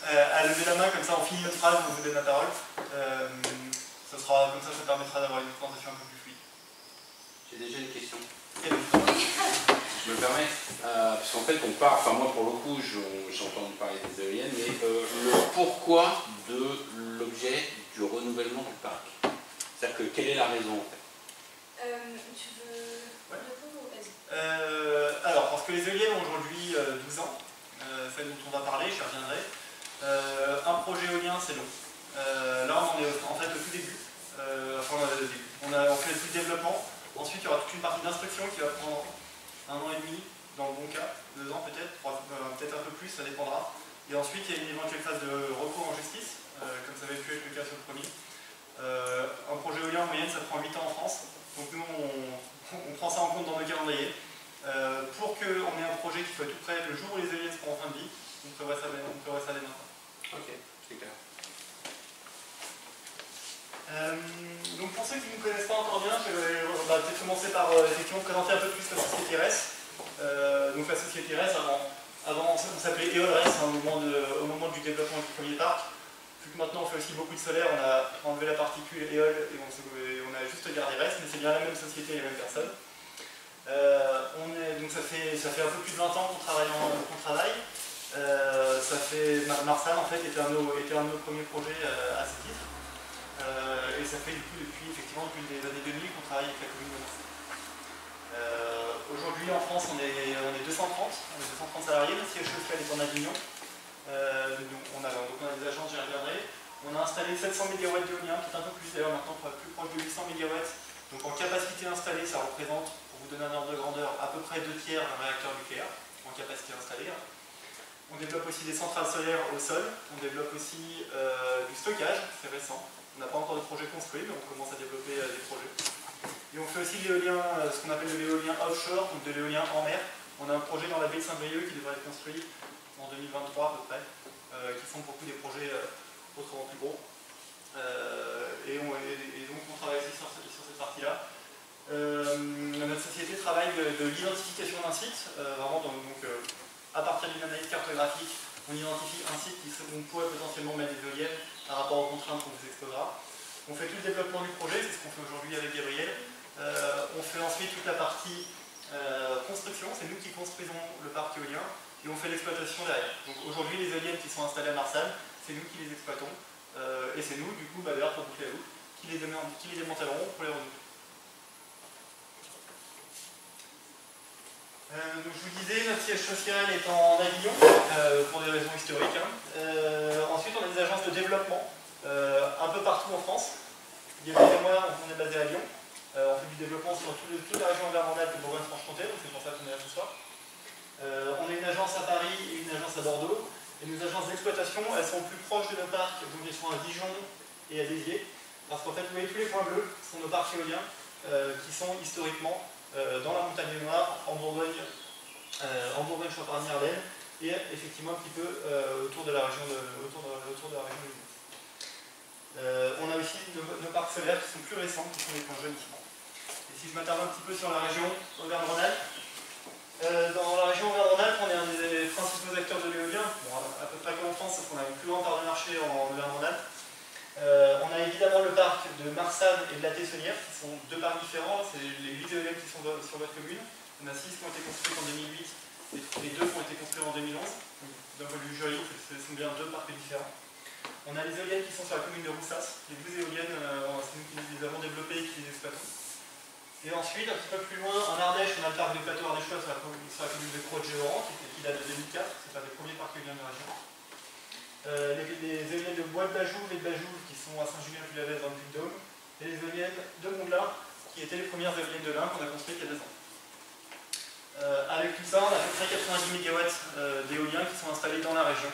à lever la main, comme ça on finit notre phrase, on vous donne la parole. Comme ça, ça permettra d'avoir une présentation un peu plus fluide. J'ai déjà une question. Je me permets, parce qu'en fait on part, enfin moi pour le coup j'ai entendu parler des éoliennes, mais le pourquoi de l'objet du renouvellement du parc. C'est-à-dire que quelle est la raison en fait? Tu veux répondre ou vas-y? Alors, parce que les éoliennes ont aujourd'hui 12 ans, celle dont on va parler, j'y reviendrai. Un projet éolien, c'est long. Là, on en est en fait au tout début. On fait tout le développement. Ensuite, il y aura toute une partie d'instruction qui va prendre 1 an et demi, dans le bon cas, 2 ans peut-être, peut-être un peu plus, ça dépendra. Et ensuite, il y a une éventuelle phase de recours en justice, comme ça avait pu être le cas sur le premier. Un projet éolien en moyenne, ça prend 8 ans en France. Donc nous, on prend ça en compte dans nos calendriers. Pour qu'on ait un projet qui soit tout prêt le jour où les éoliennes seront en fin de vie, on prévoit ça dès maintenant. Ok, c'est clair. Donc pour ceux qui ne nous connaissent pas encore bien, je vais peut-être commencer par effectivement présenter un peu plus la société RES. Donc la société RES, avant on s'appelait EOLRES au moment du développement du premier parc. Vu que maintenant on fait aussi beaucoup de solaire, on a enlevé la particule EOL et on a juste gardé RES, mais c'est bien la même société et les mêmes personnes. Donc ça fait un peu plus de 20 ans qu'on travaille. Marsal en fait était un de nos premiers projets à ce titre. Et ça fait du coup depuis les années 2000 qu'on travaille avec la commune de Marsal. Aujourd'hui en France on est 230 salariés, notre siège social est en Avignon. On a des agences, j'y reviendrai. On a installé 700 MW d'éolien, peut-être un peu plus d'ailleurs maintenant, pour être plus proche de 800 MW. Donc en capacité installée, ça représente, pour vous donner un ordre de grandeur, à peu près 2/3 d'un réacteur nucléaire en capacité installée. On développe aussi des centrales solaires au sol, on développe aussi du stockage, c'est récent. On n'a pas encore de projet construit, mais on commence à développer des projets. Et on fait aussi de l'éolien, ce qu'on appelle de l'éolien offshore, donc de l'éolien en mer. On a un projet dans la baie de Saint-Brieuc qui devrait être construit en 2023 à peu près, qui sont pour le coup des projets autrement plus gros. Et donc on travaille aussi sur cette partie-là. Notre société travaille de l'identification d'un site, vraiment à partir d'une analyse cartographique, on identifie un site où on pourrait potentiellement mettre des éoliennes par rapport aux contraintes qu'on vous exposera. On fait tout le développement du projet, c'est ce qu'on fait aujourd'hui avec Gabriel. On fait ensuite toute la partie construction, c'est nous qui construisons le parc éolien et on fait l'exploitation derrière. Donc aujourd'hui les éoliennes qui sont installées à Marsal, c'est nous qui les exploitons et c'est nous du coup, d'ailleurs pour boucler la boucle, qui les démantellerons pour les renouveler. Donc je vous disais, notre siège social est en Avignon, pour des raisons historiques. Ensuite, on a des agences de développement un peu partout en France. Gabriel et moi, on est basé à Lyon. On fait du développement sur toute la région environnante de Bourgogne-Franche-Comté, donc c'est pour ça qu'on est là ce soir. On a une agence à Paris et une agence à Bordeaux. Et nos agences d'exploitation, elles sont plus proches de nos parcs, donc elles sont à Dijon et à Béziers. Parce qu'en fait, vous voyez tous les points bleus, ce sont nos parcs éoliens qui sont historiquement dans la montagne noire, en Bourgogne, Champagne-Ardenne, et effectivement un petit peu autour de la région de Lyon. On a aussi nos parcs solaires qui sont plus récents, qui sont les points jaunes ici. Et si je m'attarde un petit peu sur la région Auvergne-Rhône-Alpes, dans la région Auvergne-Rhône-Alpes, on est un des principaux acteurs de l'éolien, à peu près comme en France, sauf qu'on a une plus grande part de marché en Auvergne-Rhône-Alpes. On a évidemment le parc de Marsanne et de la Tessonnière, qui sont deux parcs différents, c'est les 8 éoliennes qui sont sur votre commune. On a 6 qui ont été construites en 2008 et 3 les deux ont été construits en 2011. D'un point de vue juridique, ce sont bien deux parcs différents. On a les éoliennes qui sont sur la commune de Roussas. Les 12 éoliennes, c'est nous qui les avons développées et qui les exploitons. Et ensuite, un petit peu plus loin, en Ardèche, on a le parc du plateau ardéchois sur la commune de Croix-de-Géoran, qui date de 2004. C'est un des premiers parcs éoliens de la région. Les éoliennes de Bois de Bajouve et de Bajouve, qui sont à Saint-Julien-du-Lavez dans le Puy-de-Dôme. Et les éoliennes de Montblat, qui étaient les premières éoliennes de l'Ain qu'on a construites il y a 2 ans. Avec tout ça, on a à peu près 90 MW d'éoliens qui sont installés dans la région,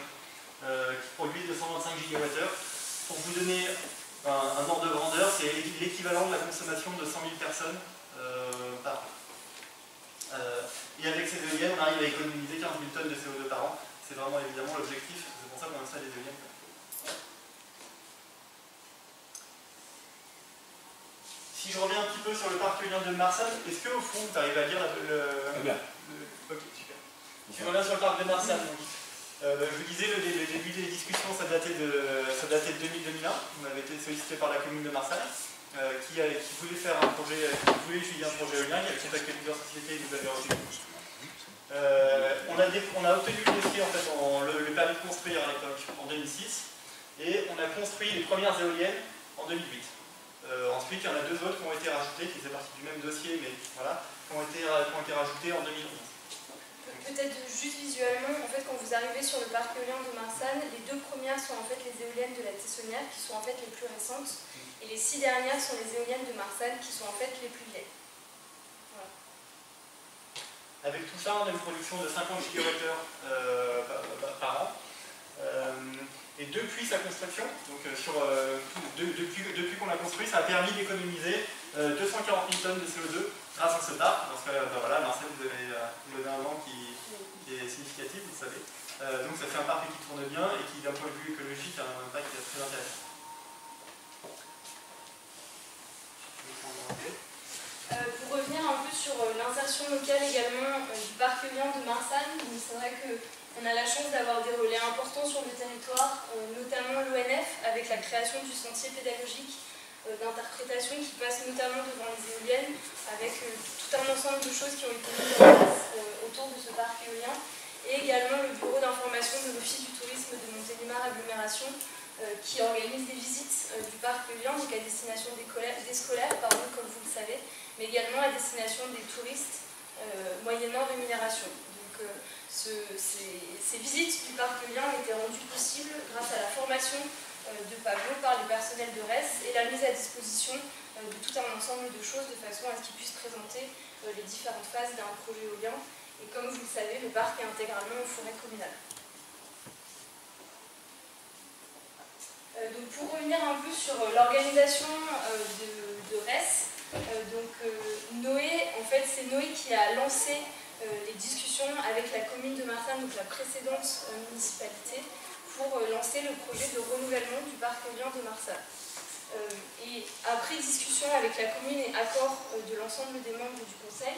qui produisent 225 GWh. Pour vous donner un ordre de grandeur, c'est l'équivalent de la consommation de 100 000 personnes par an. Et avec ces éoliennes, on arrive à économiser 15 000 tonnes de CO2 par an. C'est vraiment évidemment l'objectif, c'est pour ça qu'on installe des éoliennes. Si je reviens un petit peu sur le parc éolien de Marsal, est-ce qu'au fond, vous arrivez à lire Ok, super. Si je reviens sur le parc de Marsal, je vous disais, le début des discussions, ça datait de 2000-2001. On avait été sollicité par la commune de Marsal, qui voulait faire un projet, qui voulait étudier un projet éolien, qui avait contacté plusieurs sociétés et nous avait reçus. On a obtenu le dossier, en fait, le permis de construire à l'époque, en 2006, et on a construit les premières éoliennes en 2008. Ensuite, il y en a 2 autres qui ont été rajoutées, qui faisaient partie du même dossier, mais voilà, qui ont été rajoutées en 2011. Peut-être juste visuellement, en fait, quand vous arrivez sur le parc éolien de Marsanne, les 2 premières sont en fait les éoliennes de la Tessonnière, qui sont en fait les plus récentes, et les 6 dernières sont les éoliennes de Marsanne, qui sont en fait les plus vieilles. Voilà. Avec tout ça, on a une production de 50 GWh par an. Et depuis sa construction, donc depuis qu'on l'a construit, ça a permis d'économiser 240 000 tonnes de CO2 grâce à ce parc. Dans ce cas, voilà, Marcel, vous avez un nom qui est significatif, vous le savez. Donc ça fait un parc qui tourne bien et qui, d'un point de vue écologique, a un impact très intéressant. Pour revenir un peu sur l'insertion locale également du parc éolien de Marsanne, c'est vrai qu'on a la chance d'avoir des relais importants sur le territoire, notamment l'ONF, avec la création du sentier pédagogique d'interprétation qui passe notamment devant les éoliennes, avec tout un ensemble de choses qui ont été mises en place autour de ce parc éolien, et également le bureau d'information de l'Office du tourisme de Montélimar Agglomération, qui organise des visites du parc éolien, donc à destination des scolaires, comme vous le savez, mais également à destination des touristes, moyennant rémunération. Donc ces visites du parc éolien ont été rendues possibles grâce à la formation de Pablo par les personnels de RES et la mise à disposition de tout un ensemble de choses de façon à ce qu'ils puissent présenter les différentes phases d'un projet éolien. Et comme vous le savez, le parc est intégralement en forêt communale. Donc pour revenir un peu sur l'organisation de RES, Noé, en fait c'est Noé qui a lancé les discussions avec la commune de Marsanne, donc la précédente municipalité, pour lancer le projet de renouvellement du parc éolien de Marsanne. Et après discussion avec la commune et accord de l'ensemble des membres du conseil,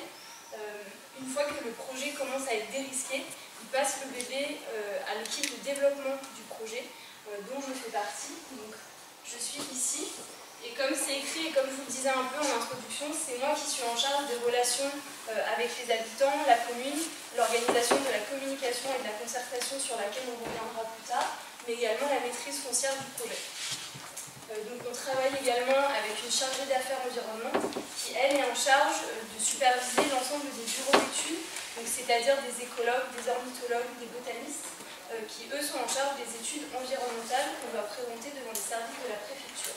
une fois que le projet commence à être dérisqué, il passe le bébé à l'équipe de développement du projet, dont je fais partie. Donc, je suis ici, et comme c'est écrit et comme je vous le disais un peu en introduction, c'est moi qui suis en charge des relations avec les habitants, la commune, l'organisation de la communication et de la concertation sur laquelle on reviendra plus tard, mais également la maîtrise foncière du projet. Donc on travaille également avec une chargée d'affaires environnement qui, elle, est en charge de superviser l'ensemble des bureaux d'études, c'est-à-dire des écologues, des ornithologues, des botanistes, qui, eux, sont en charge des études environnementales qu'on va présenter devant les services de la préfecture.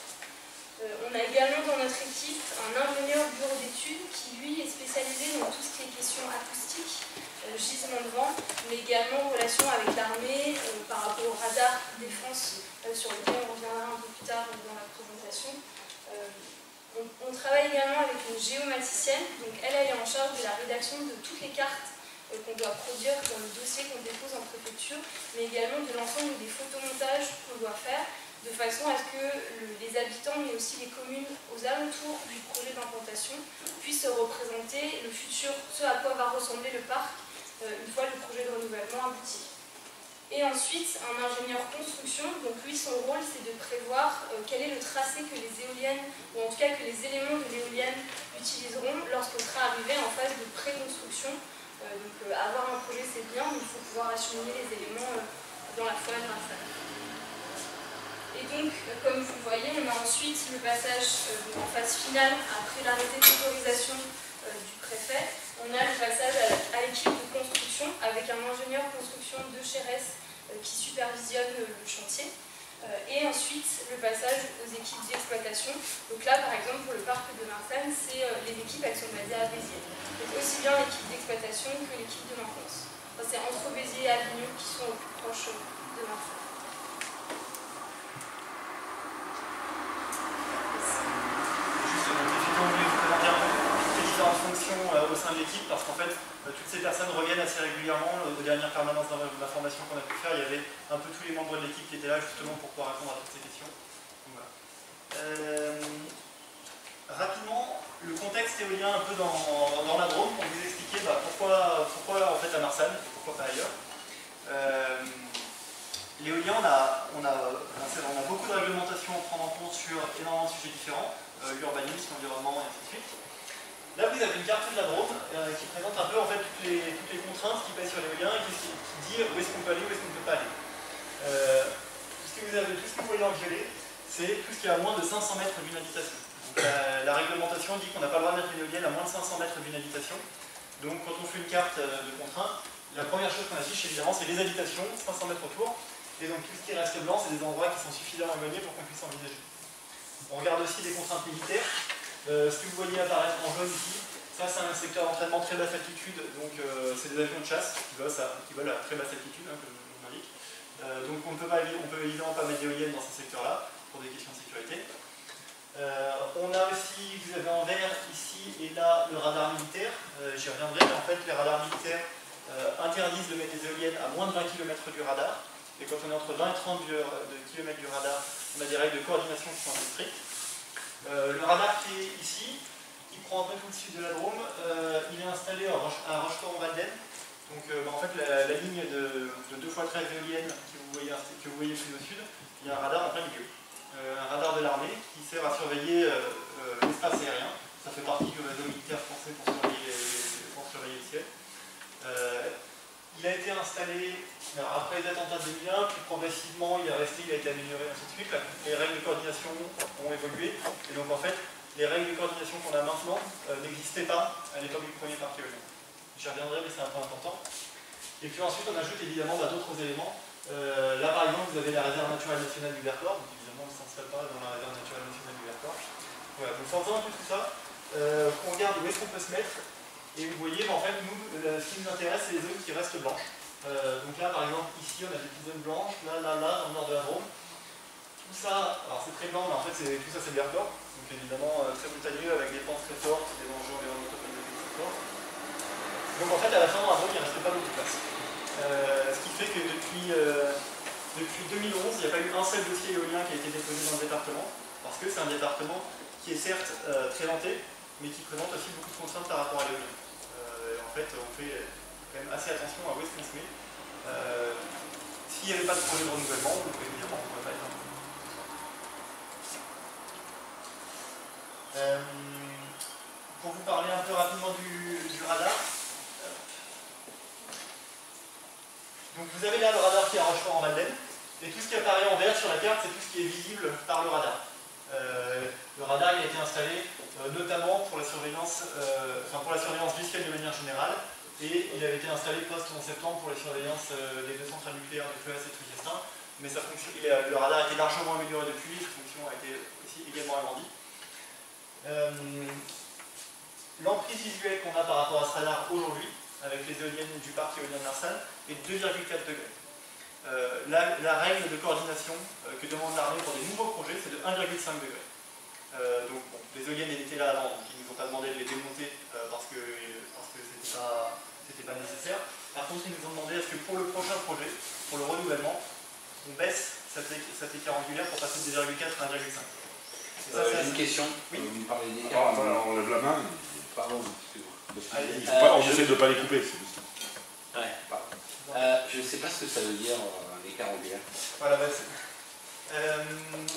On a également dans notre équipe un ingénieur bureau d'études qui, lui, est spécialisé dans tout ce qui est questions acoustiques, gisement de vent, mais également en relation avec l'armée par rapport au radar défense sur lequel on reviendra un peu plus tard dans la présentation. On travaille également avec une géomaticienne, donc elle est en charge de la rédaction de toutes les cartes qu'on doit produire dans le dossier qu'on dépose en préfecture, mais également de l'ensemble des photomontages qu'on doit faire, de façon à ce que les habitants, mais aussi les communes aux alentours du projet d'implantation, puissent représenter le futur, ce à quoi va ressembler le parc une fois le projet de renouvellement abouti. Et ensuite, un ingénieur construction, donc lui, son rôle, c'est de prévoir quel est le tracé que les éoliennes, ou en tout cas que les éléments de l'éolienne utiliseront lorsqu'on sera arrivé en phase de pré-construction. Donc avoir un projet c'est bien, mais il faut pouvoir acheminer les éléments dans la forêt de Marsanne. Et donc, comme vous le voyez, on a ensuite le passage en phase finale, après l'arrêté d'autorisation du préfet, on a le passage à l'équipe de construction avec un ingénieur construction de Chérès qui supervisionne le chantier. Et ensuite, le passage aux équipes d'exploitation. Donc là, par exemple, pour le parc de Marsanne, les équipes, elles sont basées à Béziers. Donc aussi bien l'équipe d'exploitation que l'équipe de maintenance. Enfin, c'est entre Béziers et Avignon qui sont au plus proches de Marsanne. Fonctions au sein de l'équipe parce qu'en fait toutes ces personnes reviennent assez régulièrement. Aux dernières permanences d'information qu'on a pu faire, il y avait un peu tous les membres de l'équipe qui étaient là justement pour pouvoir répondre à toutes ces questions. Donc, voilà. Rapidement, le contexte éolien un peu dans la Drôme pour vous expliquer pourquoi en fait à Marsanne et pourquoi pas ailleurs. L'éolien, on a beaucoup de réglementations à prendre en compte sur énormément de sujets différents, l'urbanisme, l'environnement et ainsi de suite. Là, vous avez une carte de la Drôme qui présente un peu en fait toutes les contraintes qui pèsent sur l'éolien et qui dit où est-ce qu'on peut aller, où est-ce qu'on ne peut pas aller. Tout ce que vous voyez en violet, c'est tout ce qui est à moins de 500 mètres d'une habitation. Donc, la réglementation dit qu'on n'a pas le droit de mettre une éolienne à moins de 500 mètres d'une habitation. Donc quand on fait une carte de contraintes, la première chose qu'on affiche évidemment c'est les habitations, 500 mètres autour. Et donc tout ce qui reste blanc, c'est des endroits qui sont suffisamment éloignés pour qu'on puisse envisager. On regarde aussi des contraintes militaires. Ce que vous voyez apparaître en jaune ici, ça c'est un secteur d'entraînement très basse altitude, donc c'est des avions de chasse qui volent à très basse altitude, hein, comme je l'indique. Donc on peut évidemment pas mettre d'éoliennes dans ces secteurs-là, pour des questions de sécurité. On a aussi, vous avez en vert ici et là le radar militaire, j'y reviendrai, mais en fait les radars militaires interdisent de mettre des éoliennes à moins de 20 km du radar, et quand on est entre 20 et 30 km du radar, on a des règles de coordination qui sont assez strictes. Le radar qui est ici, qui prend un peu tout le sud de la Drôme, il est installé à Rochefort-en-Valdaine. Donc en fait la ligne de 2x13 éoliennes que vous voyez plus au sud, il y a un radar en plein milieu. Un radar de l'armée qui sert à surveiller l'espace aérien. Ça fait partie du réseau militaire français pour surveiller le ciel. Il a été installé après les attentats de 2001, puis progressivement il a été amélioré, ainsi de suite. Les règles de coordination ont évolué, et donc en fait, les règles de coordination qu'on a maintenant n'existaient pas à l'époque du premier parc éolien. J'y reviendrai, mais c'est un peu important. Et puis ensuite, on ajoute évidemment d'autres éléments. Là par exemple, vous avez la réserve naturelle nationale du Vercors, donc évidemment, on ne s'installe pas dans la réserve naturelle nationale du Vercors. Voilà, donc en faisant un peu tout ça, on regarde où est-ce qu'on peut se mettre. Et vous voyez, en fait, nous, ce qui nous intéresse, c'est les zones qui restent blanches. Donc là, par exemple, ici, on a des petites zones blanches, là, dans le nord de la Drôme. Tout ça, alors c'est très blanc, mais en fait, tout ça, c'est le Vercors. Donc évidemment, très montagneux, avec des pentes très fortes, des enjeux environnementaux très forts. Donc en fait, à la fin, dans la Drôme, il ne restait pas beaucoup de place. Ce qui fait que depuis 2011, il n'y a pas eu un seul dossier éolien qui a été déposé dans le département, parce que c'est un département qui est certes très vanté, mais qui présente aussi beaucoup de contraintes par rapport à l'éolien. En fait, on fait quand même assez attention à où est-ce qu'on se met. S'il n'y avait pas de projet de renouvellement, évidemment, on ne pourrait pas être pour vous parler un peu rapidement du radar. Donc vous avez là le radar qui est à Rochefort-en-Valdaine, et tout ce qui apparaît en vert sur la carte, c'est tout ce qui est visible par le radar. Le radar il a été installé notamment pour la surveillance, du ciel de manière générale, et il avait été installé post-11 septembre pour la surveillance des deux centrales nucléaires de Fleuès et Trigestin, mais ça fonctionne, le radar a été largement amélioré depuis, sa fonction a été aussi également agrandie. L'emprise visuelle qu'on a par rapport à ce radar aujourd'hui, avec les éoliennes du parc éolien de Marsanne, est de 2,4 degrés. La règle de coordination que demande l'armée pour des nouveaux projets, c'est de 1,5 degrés. Donc bon, les éoliennes étaient là avant, donc ils ne nous ont pas demandé de les démonter parce que c'était pas nécessaire. Par contre, ils nous ont demandé est-ce que pour le prochain projet, pour le renouvellement, on baisse cet écart angulaire pour passer de 2,4 à 1,5. J'ai une question. Oui. Vous parlez d'écart. On lève la main. Pardon. On essaie de ne pas les couper. Ouais, pardon. Je ne sais pas ce que ça veut dire un écart angulaire. Voilà,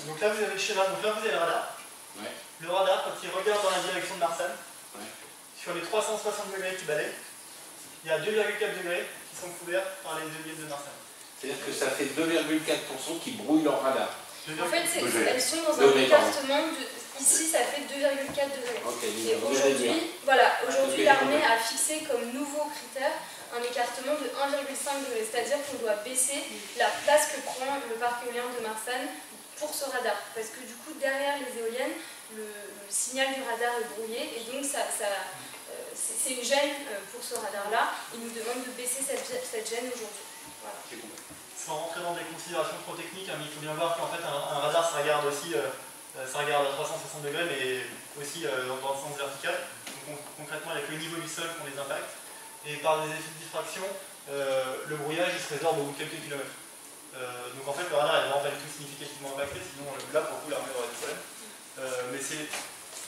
donc là vous avez le schéma, donc là vous avez le radar. Ouais. Le radar, quand il regarde dans la direction de Marsanne, ouais, sur les 360 degrés qu'il balaye, il y a 2,4 degrés qui sont couverts par les éoliennes de Marsanne. C'est-à-dire que ça fait 2,4% qui brouillent leur radar. En fait, elles sont dans un écartement de... Ici, ça fait 2,4 degrés. Okay, et aujourd'hui, voilà, aujourd'hui l'armée a fixé comme nouveau critère un écartement de 1,5 degré. C'est-à-dire qu'on doit baisser la place que prend le parc éolien de Marsanne pour ce radar. Parce que du coup, derrière les éoliennes, le signal du radar est brouillé. Et donc, c'est une gêne pour ce radar-là. Il nous demande de baisser cette gêne aujourd'hui. Voilà. Sans rentrer dans des considérations trop techniques, hein, mais il faut bien voir qu'en fait, un radar, ça regarde aussi... ça regarde à 360 degrés, mais aussi dans le sens vertical. Donc, concrètement, il n'y a que le niveau du sol qu'on les impacte. Et par des effets de diffraction, le brouillage il se résorbe au bout de quelques kilomètres. Donc en fait, le radar n'est vraiment pas du tout significativement impacté, sinon là, pour le coup, l'armée aurait des problèmes. Mais c'est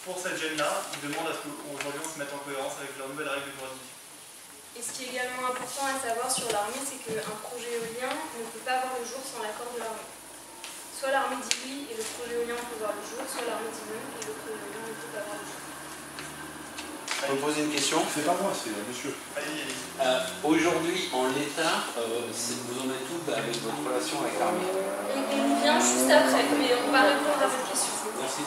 pour cette gêne-là, ils demandent à ce qu'aujourd'hui on se mette en cohérence avec leurs nouvelles règles de juridiction. Et ce qui est également important à savoir sur l'armée, c'est qu'un projet éolien ne peut pas voir le jour sans l'accord de l'armée. Soit l'armée dit oui et le projet éolien peut voir le jour, soit l'armée dit non et le projet éolien ne peut pas voir le jour. Je peux poser une question? C'est pas moi, c'est monsieur. Aujourd'hui, en l'état, vous en êtes où avec votre relation avec l'armée? On vient juste après, mais on va répondre à votre question. Merci.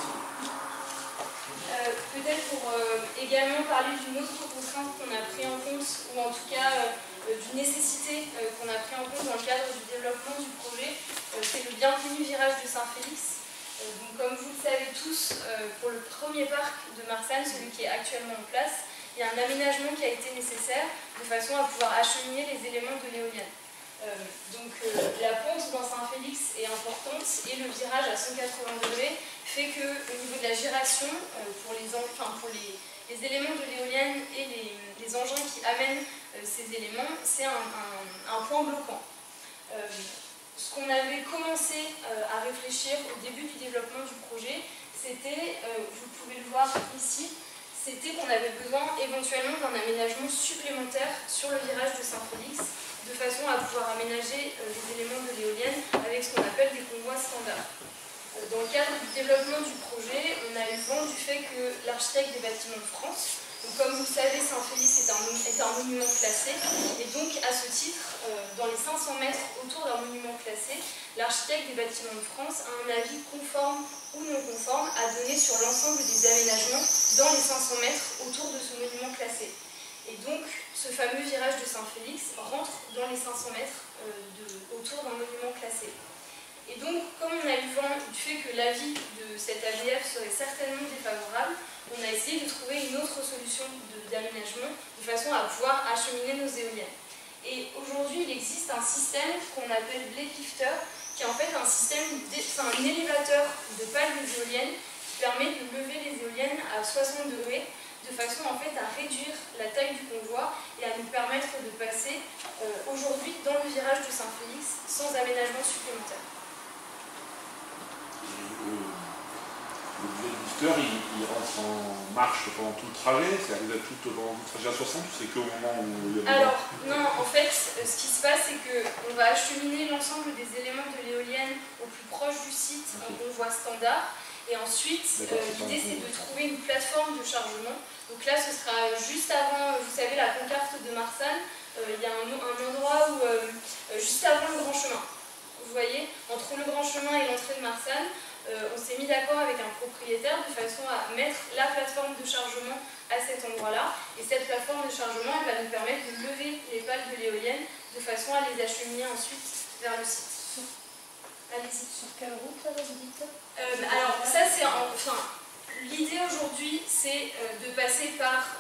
Peut-être pour également parler d'une autre contrainte qu'on a pris en compte, ou en tout cas d'une nécessité qu'on a pris en compte dans le cadre du développement du projet, c'est le bienvenu virage de Saint-Félix. Donc comme vous le savez tous, pour le premier parc de Marsanne, celui qui est actuellement en place, il y a un aménagement qui a été nécessaire de façon à pouvoir acheminer les éléments de l'éolienne. Donc la pente dans Saint-Félix est importante et le virage à 180 degrés fait qu'au niveau de la giration, pour les éléments de l'éolienne et les engins qui amènent ces éléments, c'est un point bloquant. Ce qu'on avait commencé à réfléchir au début du développement du projet, c'était, vous pouvez le voir ici, c'était qu'on avait besoin éventuellement d'un aménagement supplémentaire sur le virage de Saint-Félix, de façon à pouvoir aménager les éléments de l'éolienne avec ce qu'on appelle des convois standards. Dans le cadre du développement du projet, on a eu vent du fait que l'architecte des bâtiments de France, donc comme vous le savez, Saint-Félix est un monument classé, et donc à ce titre, dans les 500 mètres autour d'un monument classé, l'architecte des bâtiments de France a un avis conforme ou non conforme à donner sur l'ensemble des aménagements dans les 500 mètres autour de ce monument classé. Et donc, ce fameux virage de Saint-Félix rentre dans les 500 mètres autour d'un monument classé. Et donc, comme on a eu vent du fait que l'avis de cet AVF serait certainement défavorable, on a essayé de trouver une autre solution d'aménagement de façon à pouvoir acheminer nos éoliennes. Et aujourd'hui, il existe un système qu'on appelle blade lifter, qui est en fait un élévateur de pales d'éoliennes qui permet de lever les éoliennes à 60 degrés de façon en fait à réduire la taille du convoi et à nous permettre de passer aujourd'hui dans le virage de Saint-Félix sans aménagement supplémentaire. Le lifter, il rentre en marche pendant tout le trajet, c'est-à-dire que vous êtes tout pendant tout le trajet à 60, c'est qu'au moment où il y a... Alors, non, en fait, ce qui se passe, c'est qu'on va acheminer l'ensemble des éléments de l'éolienne au plus proche du site en convoi standard. Et ensuite, l'idée c'est de trouver une plateforme de chargement. Donc là, ce sera juste avant, vous savez, la concarte de Marsanne, il y a un endroit où, juste avant le grand chemin. Vous voyez, entre le grand chemin et l'entrée de Marsanne, on s'est mis d'accord avec un propriétaire de façon à mettre la plateforme de chargement à cet endroit-là. Et cette plateforme de chargement, elle va nous permettre de lever les pales de l'éolienne de façon à les acheminer ensuite vers le site. Allez-y. Sur quelle route, là, vous dites? Alors, ça, c'est... L'idée aujourd'hui, c'est de passer par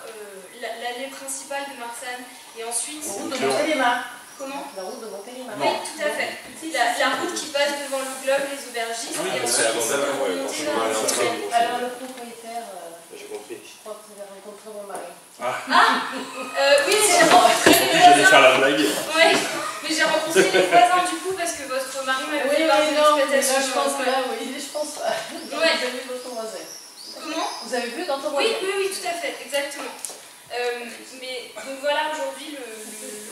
l'allée principale de Marsanne et ensuite... Comment? La route de Montélimar. Oui, tout à fait. La route qui passe devant le globe, les aubergistes, et ensuite alors le propriétaire, j'ai compris. je crois que vous avez rencontré mon mari. Oui, j'ai rencontré les voisins. J'allais faire la blague. Oui, mais j'ai rencontré les voisins du coup parce que votre mari m'avait fait part de l'exploitation. Je pense que là, oui, je pense pas. Vous avez vu votre voisin. Comment? Vous avez vu dans ton voisin? Oui, tout à fait, exactement. Mais donc voilà aujourd'hui le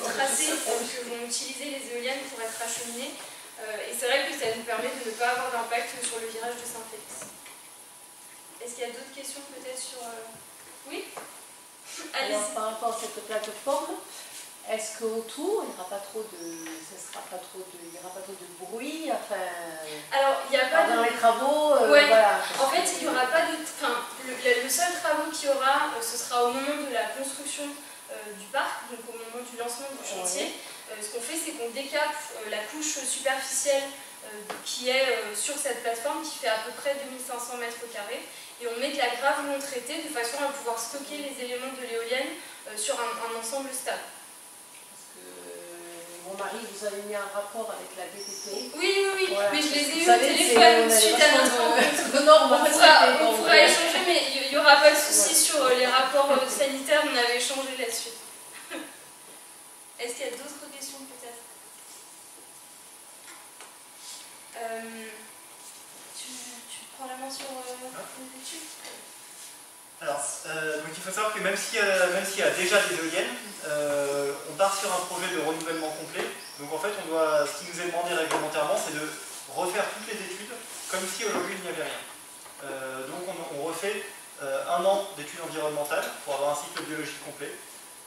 tracé que vont utiliser les éoliennes pour être acheminées. Et c'est vrai que ça nous permet de ne pas avoir d'impact sur le virage de Saint-Félix. Est-ce qu'il y a d'autres questions peut-être sur... Oui? Alors par rapport à cette plateforme, est-ce qu'autour, il n'y aura pas trop de, il y aura pas trop de bruit, enfin, alors il n'y a pas dans les travaux, ouais. voilà. En fait, il n'y aura pas de, enfin, le seul travaux qu'il y aura, ce sera au moment de la construction du parc, donc au moment du lancement du chantier. Ce qu'on fait, c'est qu'on décape la couche superficielle qui est sur cette plateforme, qui fait à peu près 2500 mètres carrés, et on met de la grave non traitée de façon à pouvoir stocker les éléments de l'éolienne sur un ensemble stable. Mon mari vous avez mis un rapport avec la DTP. Oui, voilà. Mais je les ai eu au téléphone suite à notre rencontre. On pourra échanger, mais il n'y aura pas de souci sur les rapports sanitaires, on avait échangé là-dessus. Est-ce qu'il y a d'autres questions peut-être? Tu prends la main sur les études? Alors, donc il faut savoir que même s'il y a déjà des éoliennes, on part sur un projet de renouvellement complet. Donc en fait, ce qui nous est demandé réglementairement, c'est de refaire toutes les études comme si aujourd'hui il n'y avait rien. Donc on refait 1 an d'études environnementales pour avoir un cycle biologique complet.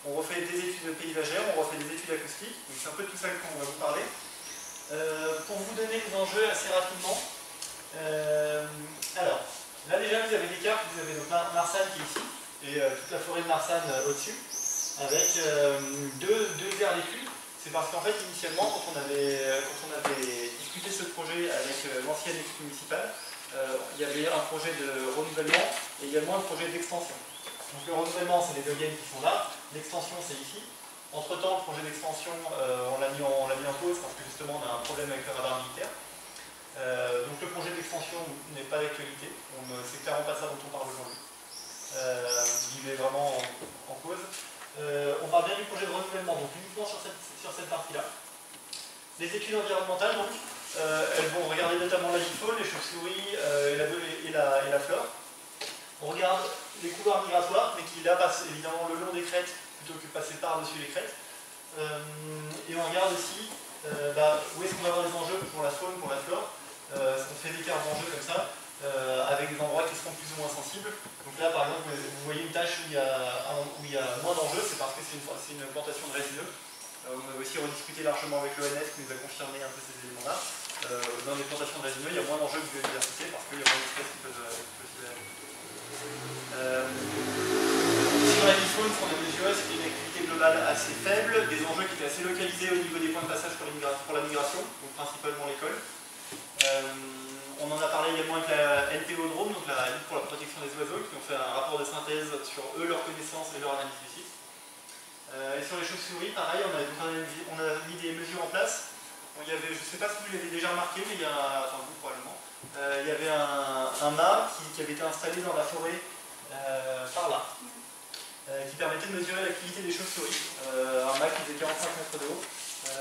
On refait des études paysagères, on refait des études acoustiques. Donc c'est un peu tout ça qu'on va vous parler. Pour vous donner les enjeux assez rapidement, alors, là déjà vous avez des cartes, vous avez donc Marsanne qui est ici, et toute la forêt de Marsanne au-dessus, avec deux aires d'études. C'est parce qu'en fait initialement quand on avait discuté ce projet avec l'ancienne équipe municipale, il y avait un projet de renouvellement et également un projet d'extension. Donc le renouvellement c'est les éoliennes qui sont là, l'extension c'est ici. Entre temps le projet d'extension on l'a mis en pause parce que justement on a un problème avec le radar militaire. Donc le projet d'extension n'est pas d'actualité, c'est clairement pas ça dont on parle aujourd'hui. Il est vraiment en cause. On parle bien du projet de renouvellement, donc uniquement sur cette partie-là. Les études environnementales, donc, elles vont regarder notamment la vie faune, les chauves-souris et la flore. On regarde les couloirs migratoires, mais qui là passent évidemment le long des crêtes plutôt que passer par-dessus les crêtes. Et on regarde aussi où est-ce qu'on va avoir des enjeux pour la faune, pour la flore. On fait des cartes d'enjeux comme ça, avec des endroits qui seront plus ou moins sensibles. Donc là, par exemple, vous voyez une tâche où il y a moins d'enjeux, c'est parce que c'est une plantation de résineux. On a aussi rediscuté largement avec l'ONS qui nous a confirmé un peu ces éléments-là. Dans les plantations de résineux, il y a moins d'enjeux de biodiversité parce qu'il y a moins d'espèces qui peuvent se développer. Sur la vie faune, ce qu'on a mesuré, c'est une activité globale assez faible, des enjeux qui étaient assez localisés au niveau des points de passage pour la migration, donc principalement l'école. On en a parlé également avec la LPO-Drone, donc la Ligue pour la protection des oiseaux, qui ont fait un rapport de synthèse sur eux, leurs connaissances et leur analyse du site. Et sur les chauves-souris, pareil, on a mis des mesures en place. Bon, je ne sais pas si vous l'avez déjà remarqué, mais enfin vous probablement, il y avait un mât qui avait été installé dans la forêt par là, qui permettait de mesurer l'activité des chauves-souris. Un mât qui faisait 45 mètres de haut.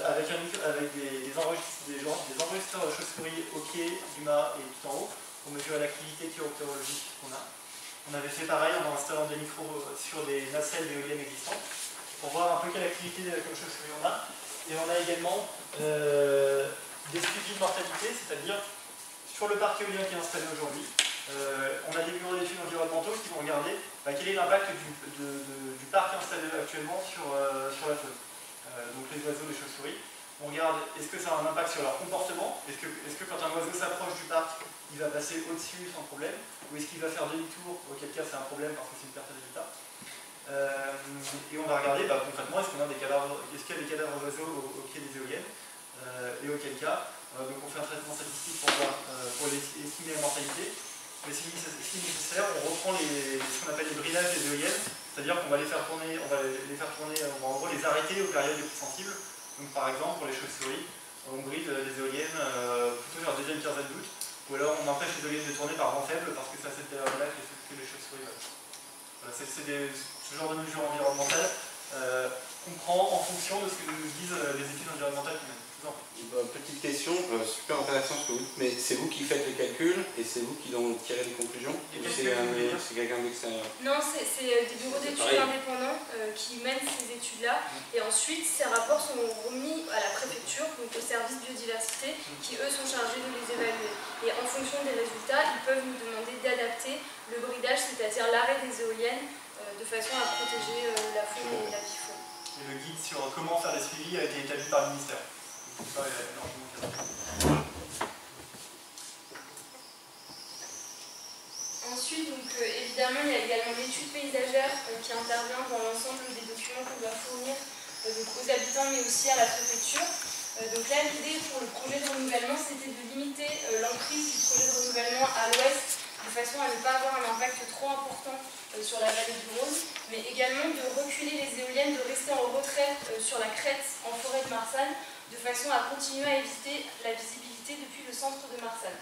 Avec des enregistreurs de chauves-souris au pied du mât et tout en haut pour mesurer l'activité chiroptérologique qu'on a. On avait fait pareil en installant des micros sur des nacelles d'éoliennes existantes pour voir un peu quelle activité comme chauve-souris on a. Et on a également des suivis de mortalité, c'est-à-dire sur le parc éolien qui est installé aujourd'hui, on a des bureaux d'études environnementaux qui vont regarder quel est l'impact du parc installé actuellement sur la faune. Donc les oiseaux, les chauves-souris. On regarde est-ce que ça a un impact sur leur comportement, est-ce que quand un oiseau s'approche du parc, il va passer au-dessus sans problème, ou est-ce qu'il va faire demi-tour, auquel cas c'est un problème parce que c'est une perte d'habitat. Et on va regarder concrètement est-ce qu'il y a des cadavres d'oiseaux au pied des éoliennes, et auquel cas, donc on fait un traitement statistique pour estimer la mortalité. Mais si nécessaire, on reprend ce qu'on appelle les bridages des éoliennes, c'est-à-dire qu'on va les faire tourner, on va en gros les arrêter aux périodes les plus sensibles. Donc par exemple pour les chauves-souris, on bride les éoliennes plutôt vers la deuxième quinzaine d'août, ou alors on empêche les éoliennes de tourner par vent faible parce que c'est à cette période-là que les chauves-souris veulent. Voilà, c'est ce genre de mesures environnementales qu'on prend en fonction de ce que nous disent les études environnementales qui mènent. Petite question, super intéressant ce que vous dites, mais c'est vous qui faites les calculs et c'est vous qui donc tirez les conclusions ou c'est quelqu'un d'extérieur? Non, c'est des bureaux d'études indépendants qui mènent ces études-là et ensuite ces rapports sont remis à la préfecture, donc au service biodiversité, qui eux sont chargés de les évaluer. Et en fonction des résultats, ils peuvent nous demander d'adapter le bridage, c'est-à-dire l'arrêt des éoliennes, de façon à protéger la faune et la vie faune. Et le guide sur comment faire des suivis a été établi par le ministère. Donc, tout ça est largement cadré. Ensuite, donc, évidemment, il y a également l'étude paysagère qui intervient dans l'ensemble des documents qu'on doit fournir donc aux habitants, mais aussi à la préfecture. Donc là, l'idée pour le projet de renouvellement, c'était de limiter l'emprise du projet de renouvellement à l'ouest, de façon à ne pas avoir un impact trop important sur la vallée du Rhône, mais également de reculer les éoliennes, de rester en retrait sur la crête en forêt de Marsanne, de façon à continuer à éviter la visibilité depuis le centre de Marsanne.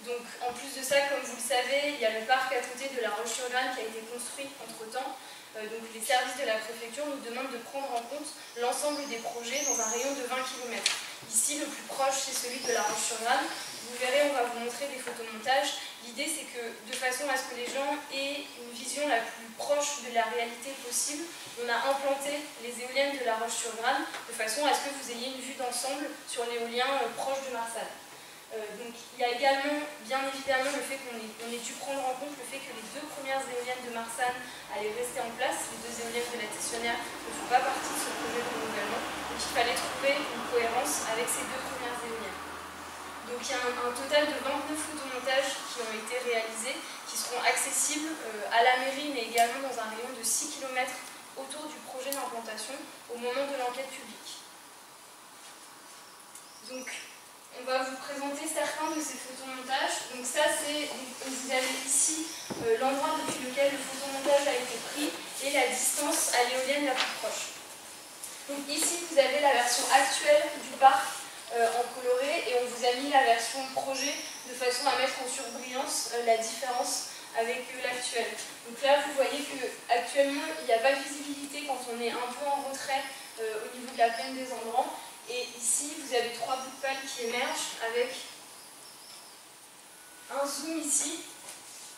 Donc en plus de ça, comme vous le savez, il y a le parc à côté de la Roche-sur-Glane qui a été construit entre-temps. Donc les services de la préfecture nous demandent de prendre en compte l'ensemble des projets dans un rayon de 20 km. Ici, le plus proche, c'est celui de la Roche-sur-Glane. Vous verrez, on va vous montrer des photomontages. L'idée, c'est que de façon à ce que les gens aient une vision la plus proche de la réalité possible, on a implanté les éoliennes de la Roche-sur-Glane de façon à ce que vous ayez une vue d'ensemble sur l'éolien proche de Marsanne. Donc il y a également, bien évidemment, le fait qu'on ait dû prendre en compte le fait que les 2 premières éoliennes de Marsanne allaient rester en place. Les 2 éoliennes de la Tessonnière ne font pas partie de ce projet de renouvellement. Donc il fallait trouver une cohérence avec ces 2 premières éoliennes. Donc il y a un total de 29 photomontages qui ont été réalisés, qui seront accessibles à la mairie, mais également dans un rayon de 6 km autour du projet d'implantation au moment de l'enquête publique. Donc, on va vous présenter certains de ces photomontages. Donc ça, c'est, vous avez ici l'endroit depuis lequel le photomontage a été pris et la distance à l'éolienne la plus proche. Donc ici, vous avez la version actuelle du parc en coloré et on vous a mis la version projet de façon à mettre en surbrillance la différence avec l'actuelle. Donc là, vous voyez qu'actuellement, il n'y a pas de visibilité quand on est un peu en retrait au niveau de la plaine des Endrants. Et ici, vous avez 3 bouts de pales qui émergent avec un zoom ici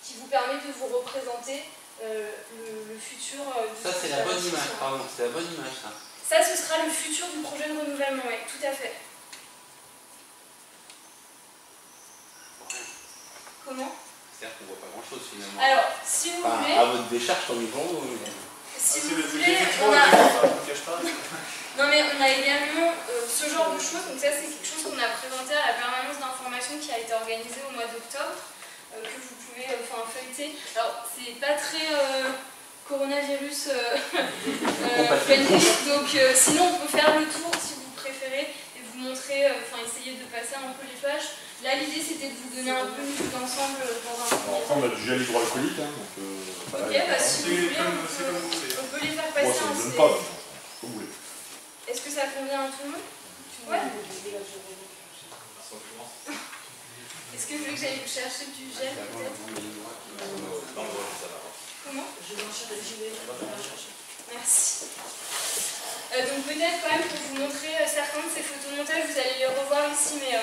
qui vous permet de vous représenter le futur. Ça, c'est la bonne image, pardon, c'est la bonne image, ça. Ça, ce sera le futur du projet de renouvellement, oui, tout à fait. Comment? C'est-à-dire qu'on ne voit pas grand-chose finalement. Alors, si vous voulez. À votre décharge, tant mieux pour vous. Si vous voulez, on a. Non, mais on a également ce genre de choses. Donc, ça, c'est quelque chose qu'on a présenté à la permanence d'information qui a été organisée au mois d'octobre, que vous pouvez feuilleter. Alors, c'est pas très coronavirus friendly. Donc, sinon, on peut faire le tour si vous préférez et vous montrer, essayer de passer un peu les pages. Là, l'idée, c'était de vous donner un peu une vue d'ensemble dans un premier temps. Après, on a du gel hydroalcoolique. Hein, donc, ok, si vous voulez, on peut les faire passer. Moi, ça ne me donne pas, comme vous voulez. Est-ce que ça convient à tout le monde? Ouais. Est-ce que vous voulez que j'aille vous chercher du gel, peut-être? Comment? Merci. Donc peut-être quand même pour vous montrer certains de ces photomontages, vous allez les revoir ici, mais...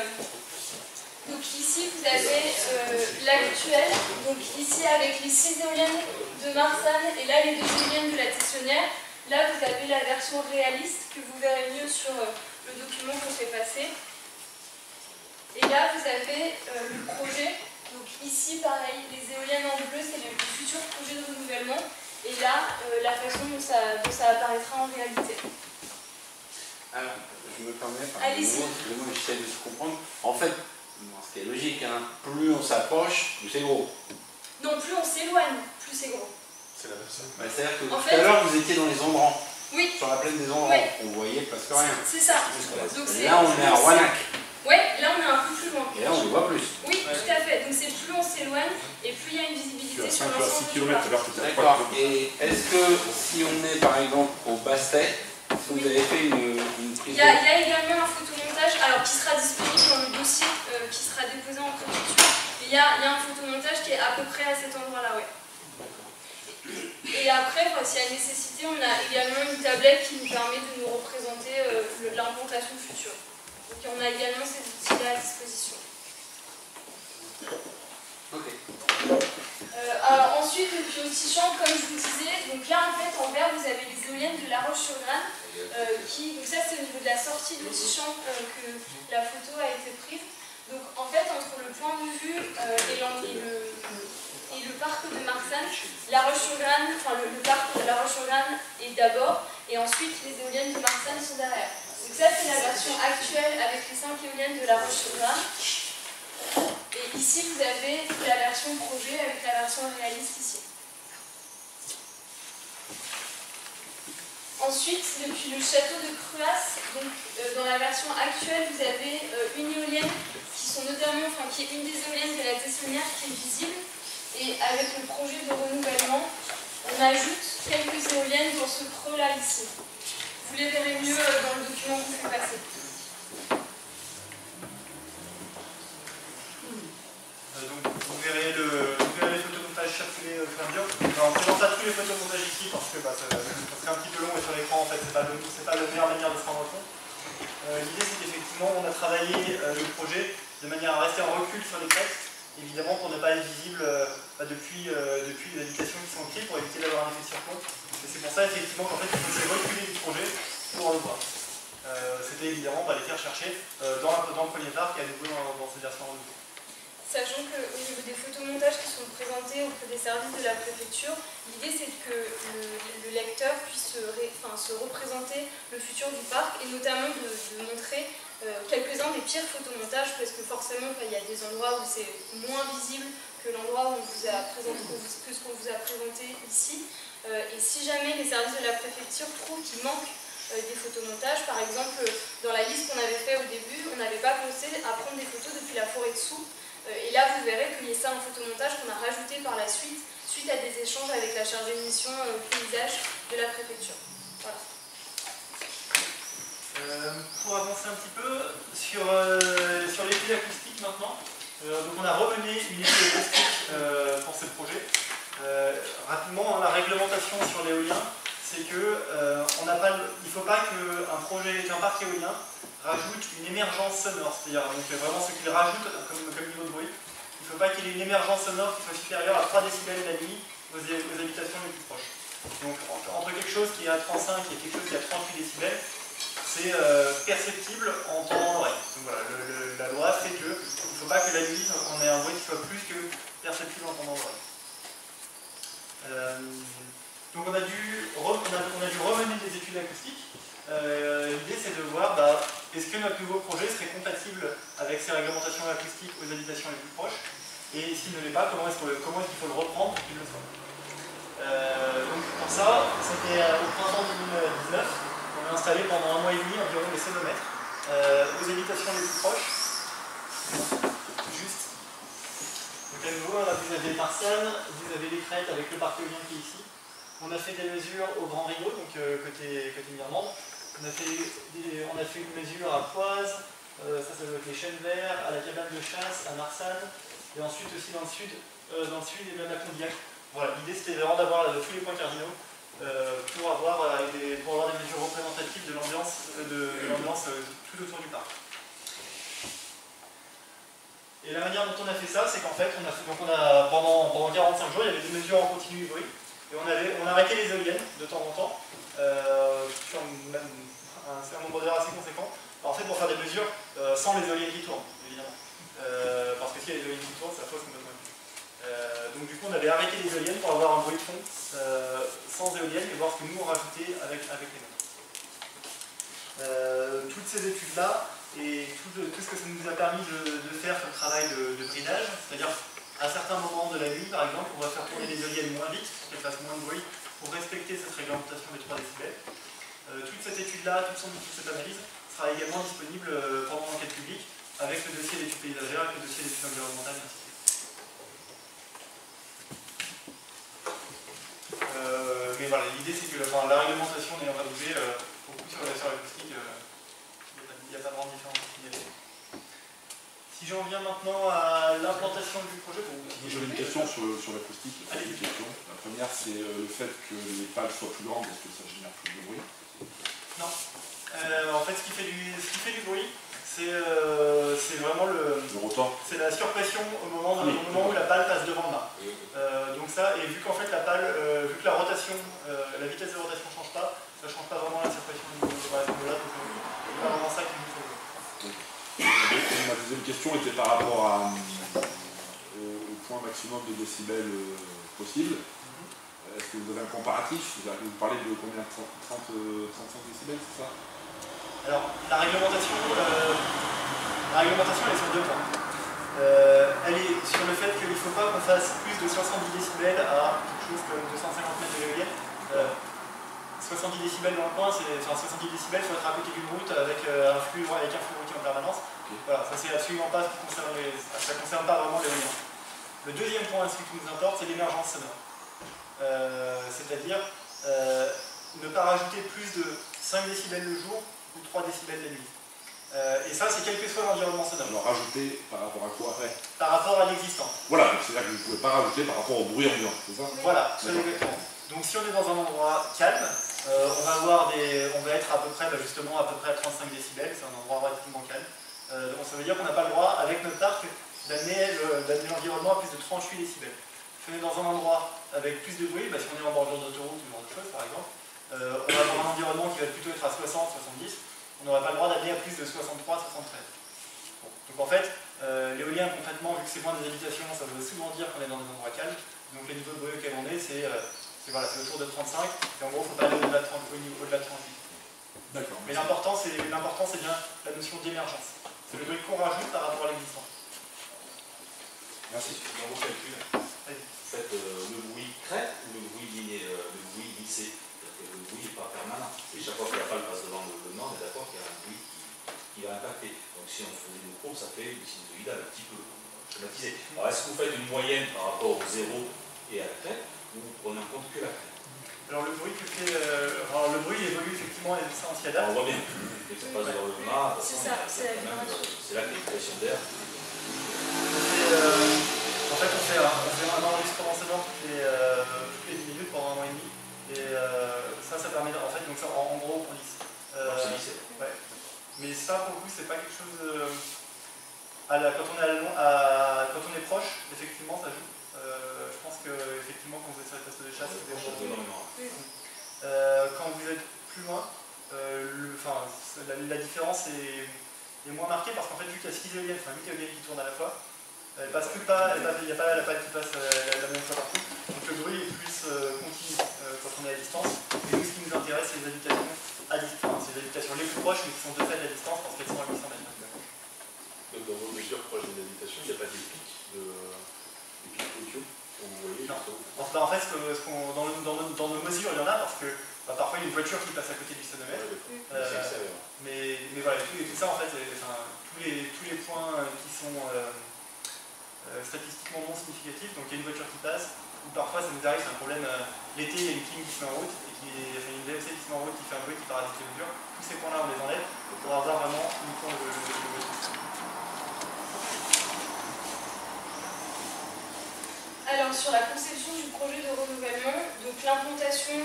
Donc ici vous avez l'actuel, donc ici avec les 6 éoliennes de Marsanne et là les 2 éoliennes de la Tessonnière. Là vous avez la version réaliste que vous verrez mieux sur le document qu'on fait passer. Et là vous avez le projet, donc ici pareil, les éoliennes en bleu c'est le futur projet de renouvellement et là la façon dont ça apparaîtra en réalité. Alors je me permets, excusez-moi, j'essaie de se comprendre. En fait, ce qui est logique, hein, plus on s'approche, plus c'est gros. Non, plus on s'éloigne, plus c'est gros. C'est la version. C'est-à-dire que tout à l'heure, vous étiez dans les Endrants. Oui. Sur la plaine des Endrants. Oui. On voyait presque rien. C'est ça. Donc là, on est à Rouanac. Oui, là, on est un peu plus loin. Et là, on le voit plus. Oui, tout à fait. Donc c'est plus on s'éloigne et plus il y a une visibilité sur l'ensemble du parc. D'accord. Et est-ce que si on est par exemple au Bastet, si vous avez fait une prise il y a également un photomontage alors, qui sera disponible dans le dossier qui sera déposé en préfecture. Il y a un photomontage qui est à peu près à cet endroit-là, oui. Et après, s'il y a nécessité, on a également une tablette qui nous permet de nous représenter l'implantation future. Donc on a également ces outils-là à disposition. Ok. Alors ensuite, le petit champ, comme je vous disais, donc là en fait en vert vous avez les éoliennes de la Roche-sur-Glane donc ça c'est au niveau de la sortie de petit champ que la photo a été prise. Donc en fait entre le point de vue et le parc de Marsanne, la Roche-sur-Glane, le parc de la Roche-sur-Glane est d'abord Et ensuite, les éoliennes de Marsanne sont derrière. Donc ça, c'est la version actuelle avec les 5 éoliennes de la Roche-sur-Yon. Et ici, vous avez la version projet avec la version réaliste ici. Ensuite, depuis le château de Cruas, donc, dans la version actuelle, vous avez une éolienne qui est une des éoliennes de la Tessonnière qui est visible. Et avec le projet de renouvellement, on ajoute quelques éoliennes dans ce creux-là ici. Vous les verrez mieux dans le document que vous passez. Donc vous verrez les photomontages chapelés au fur et à mesure. On ne présente pas tous les photomontages ici parce que ça serait un petit peu long et sur l'écran en fait c'est pas la meilleure manière de se rendre compte. L'idée c'est qu'effectivement on a travaillé le projet de manière à rester en recul sur les textes, évidemment pour ne pas être visible depuis les indications qui sont écrites pour éviter d'avoir un effet surplomb. Et c'est pour ça effectivement qu'en fait il faut se reculer du projet pour le voir. C'était évidemment les faire chercher dans le premier parc et à nouveau dans cette version renouvelée. Sachant qu'au niveau des photomontages qui sont présentés auprès des services de la préfecture, l'idée c'est que le lecteur puisse se représenter le futur du parc et notamment de montrer quelques-uns des pires photomontages parce que forcément il y a des endroits où c'est moins visible que l'endroit où on vous a présenté, que ce qu'on vous a présenté ici. Et si jamais les services de la préfecture trouvent qu'il manque des photomontages, par exemple dans la liste qu'on avait fait au début, on n'avait pas pensé à prendre des photos depuis la forêt de Soux. Et là, vous verrez qu'il y a ça un photomontage qu'on a rajouté par la suite à des échanges avec la chargée de mission paysage de la préfecture. Voilà. Pour avancer un petit peu sur l'étude acoustique maintenant, donc on a remené une étude acoustique pour ce projet. Rapidement, la réglementation sur l'éolien, c'est que il ne faut pas qu'un parc éolien rajoute une émergence sonore, c'est-à-dire vraiment ce qu'il rajoute comme niveau de bruit. Il ne faut pas qu'il y ait une émergence sonore qui soit supérieure à 3 décibels la nuit aux habitations les plus proches. Donc entre quelque chose qui est à 35 et quelque chose qui est à 38 décibels, c'est perceptible en temps dans l'oreille. Donc voilà, la loi fait qu'il ne faut pas que la nuit on ait un bruit qui soit plus que perceptible en temps dans l'oreille. Donc on a dû remener des études acoustiques. L'idée c'est de voir est-ce que notre nouveau projet serait compatible avec ces réglementations acoustiques aux habitations les plus proches, et s'il ne l'est pas, comment est-ce qu'il faut le reprendre pour qu'il le soit. Donc pour ça, c'était au printemps 2019, on a installé pendant 1 mois et demi environ les sonomètres aux habitations les plus proches. Juste. Donc à nouveau, là vous avez Marsanne, vous avez les crêtes avec le parc éolien qui est ici. On a fait des mesures au Grand Rigaud, donc côté Mirmande. On a fait une mesure à Poise, ça doit être les chênes verts, à la cabane de chasse, à Marsanne, et ensuite aussi dans le sud et même à Condillac. Voilà, l'idée c'était vraiment d'avoir tous les points cardinaux pour avoir des mesures représentatives de l'ambiance tout autour du parc. Et la manière dont on a fait ça, c'est qu'en fait, pendant 45 jours, il y avait des mesures en continu du bruit. Et on a arrêté les éoliennes de temps en temps, sur un nombre d'heures assez conséquent. Alors, en fait, pour faire des mesures sans les éoliennes qui tournent, évidemment. Parce que s'il y a des éoliennes qui tournent, ça fausse complètement. Donc du coup, on avait arrêté les éoliennes pour avoir un bruit de fond sans éoliennes et voir ce que nous on rajoutait avec les nôtres. Toutes ces études-là et tout ce que ça nous a permis de faire comme travail de bridage, c'est-à-dire à certains moments de la nuit, par exemple, on va faire tourner les éoliennes moins vite pour qu'elles fassent moins de bruit pour respecter cette réglementation des 3 décibels. Toute cette étude-là, toute cette analyse sera également disponible pendant l'enquête publique avec le dossier d'études paysagères, avec le dossier d'études environnementales, et ainsi de suite. Mais voilà, l'idée c'est que la réglementation n'ayant pas bougé, beaucoup sur l'acoustique, il n'y a pas de grande différence. Si j'en viens maintenant à l'implantation du projet... J'avais une question sur l'acoustique. La première, c'est le fait que les pales soient plus grandes, est-ce que ça génère plus de bruit? Non. En fait, ce qui fait du bruit, c'est vraiment c'est la surpression au moment où la pale passe devant le mât. Donc ça, et vu qu'en fait la pale, vu que la rotation, la vitesse de rotation ne change pas, ça ne change pas vraiment la surpression du là, donc c'est pas vraiment ça qui nous fait. Ma deuxième question était par rapport au point maximum de décibels possible. Est-ce que vous avez un comparatif? Vous parlez de combien? 35 décibels, c'est ça? Alors, la réglementation elle est sur 2 points. Elle est sur le fait qu'il ne faut pas qu'on fasse plus de 70 décibels à quelque chose comme 250 mètres de l'éolienne. 70 décibels dans le coin, enfin 70 décibels, il faut être à côté d'une route avec un flux routier en permanence. Voilà, ça c'est absolument pas ce qui concerne ça concerne pas vraiment l'éolien. Le deuxième point, ce qui nous importe, c'est l'émergence sonore. C'est-à-dire ne pas rajouter plus de 5 décibels le jour ou 3 décibels la nuit. Et ça, c'est quel que soit l'environnement sonore. Alors rajouter par rapport à quoi? Par rapport à l'existant. Voilà, c'est-à-dire que vous ne pouvez pas rajouter par rapport au bruit ambiant, c'est ça? Voilà, exactement. Donc si on est dans un endroit calme, on va être à peu près, justement, à peu près à 35 décibels, c'est un endroit relativement calme. Donc ça veut dire qu'on n'a pas le droit, avec notre parc, d'amener l'environnement à plus de 38 décibels. Si on est dans un endroit avec plus de bruit, si on est en bordure d'autoroute ou autre chose par exemple, on va avoir un environnement qui va plutôt être à 60, 70, on n'aura pas le droit d'amener à plus de 63, 73. Bon. Donc en fait, l'éolien concrètement, vu que c'est loin des habitations, ça veut souvent dire qu'on est dans des endroits calmes, donc le niveau de bruit auquel on est, c'est autour de 35, et en gros, il ne faut pas aller au-delà de 38. D'accord. Mais l'important, c'est bien la notion d'émergence. C'est le bruit qu'on rajoute par rapport à l'existant. Merci. Dans vos calculs, vous faites le bruit crête ou le bruit lissé? Le bruit n'est pas permanent. Et chaque fois que la balle passe devant le nord, on est d'accord qu'il y a un bruit qui va impacter. Donc si on faisait une courbe, ça fait une sinusoïdale un petit peu schématisé. Alors est-ce que vous faites une moyenne par rapport au zéro et à la crête, ou vous prenez en compte que la crête? Alors le bruit le bruit évolue effectivement et ça on s'y adapte. On voit bien. Et ça passe vers le mât, c'est la pression d'air. En fait, on fait un enregistrement sonore toutes les 10 minutes pendant 1 an et demi. Et ça permet, en fait, donc ça, en gros, on lisse. Ouais. Mais ça, pour le coup, c'est pas quelque chose. Quand on est proche, effectivement, ça joue. Je pense que effectivement, quand vous êtes sur les postes de chasse, c'est quand vous êtes plus loin, la différence est moins marquée parce qu'en fait, vu qu'il y a 6 éoliennes, 8 éoliennes qui tournent à la fois, il n'y a pas la palle qui passe la même fois partout. Donc le bruit est plus continu quand on est à distance. Et nous, ce qui nous intéresse, c'est les habitations à distance. C'est les habitations les plus proches, mais qui sont de fait à la distance parce qu'elles sont à 800 mètres. Donc dans vos mesures proches des habitations, il n'y a pas des pics audio que vous voyez? Non. En fait, dans nos mesures, il y en a parce que parfois il y a une voiture qui passe à côté du sonomètre. Mais voilà, tout ça, en fait, tous les points qui sont statistiquement non significatifs, donc il y a une voiture qui passe, ou parfois ça nous arrive, c'est un problème, l'été il y a une clim qui se met en route, une VMC qui se met en route, qui fait un bruit qui parasite les mesures, tous ces points là on les enlève pour avoir vraiment uniquement le bruit. Alors sur la conception du projet de renouvellement, donc l'implantation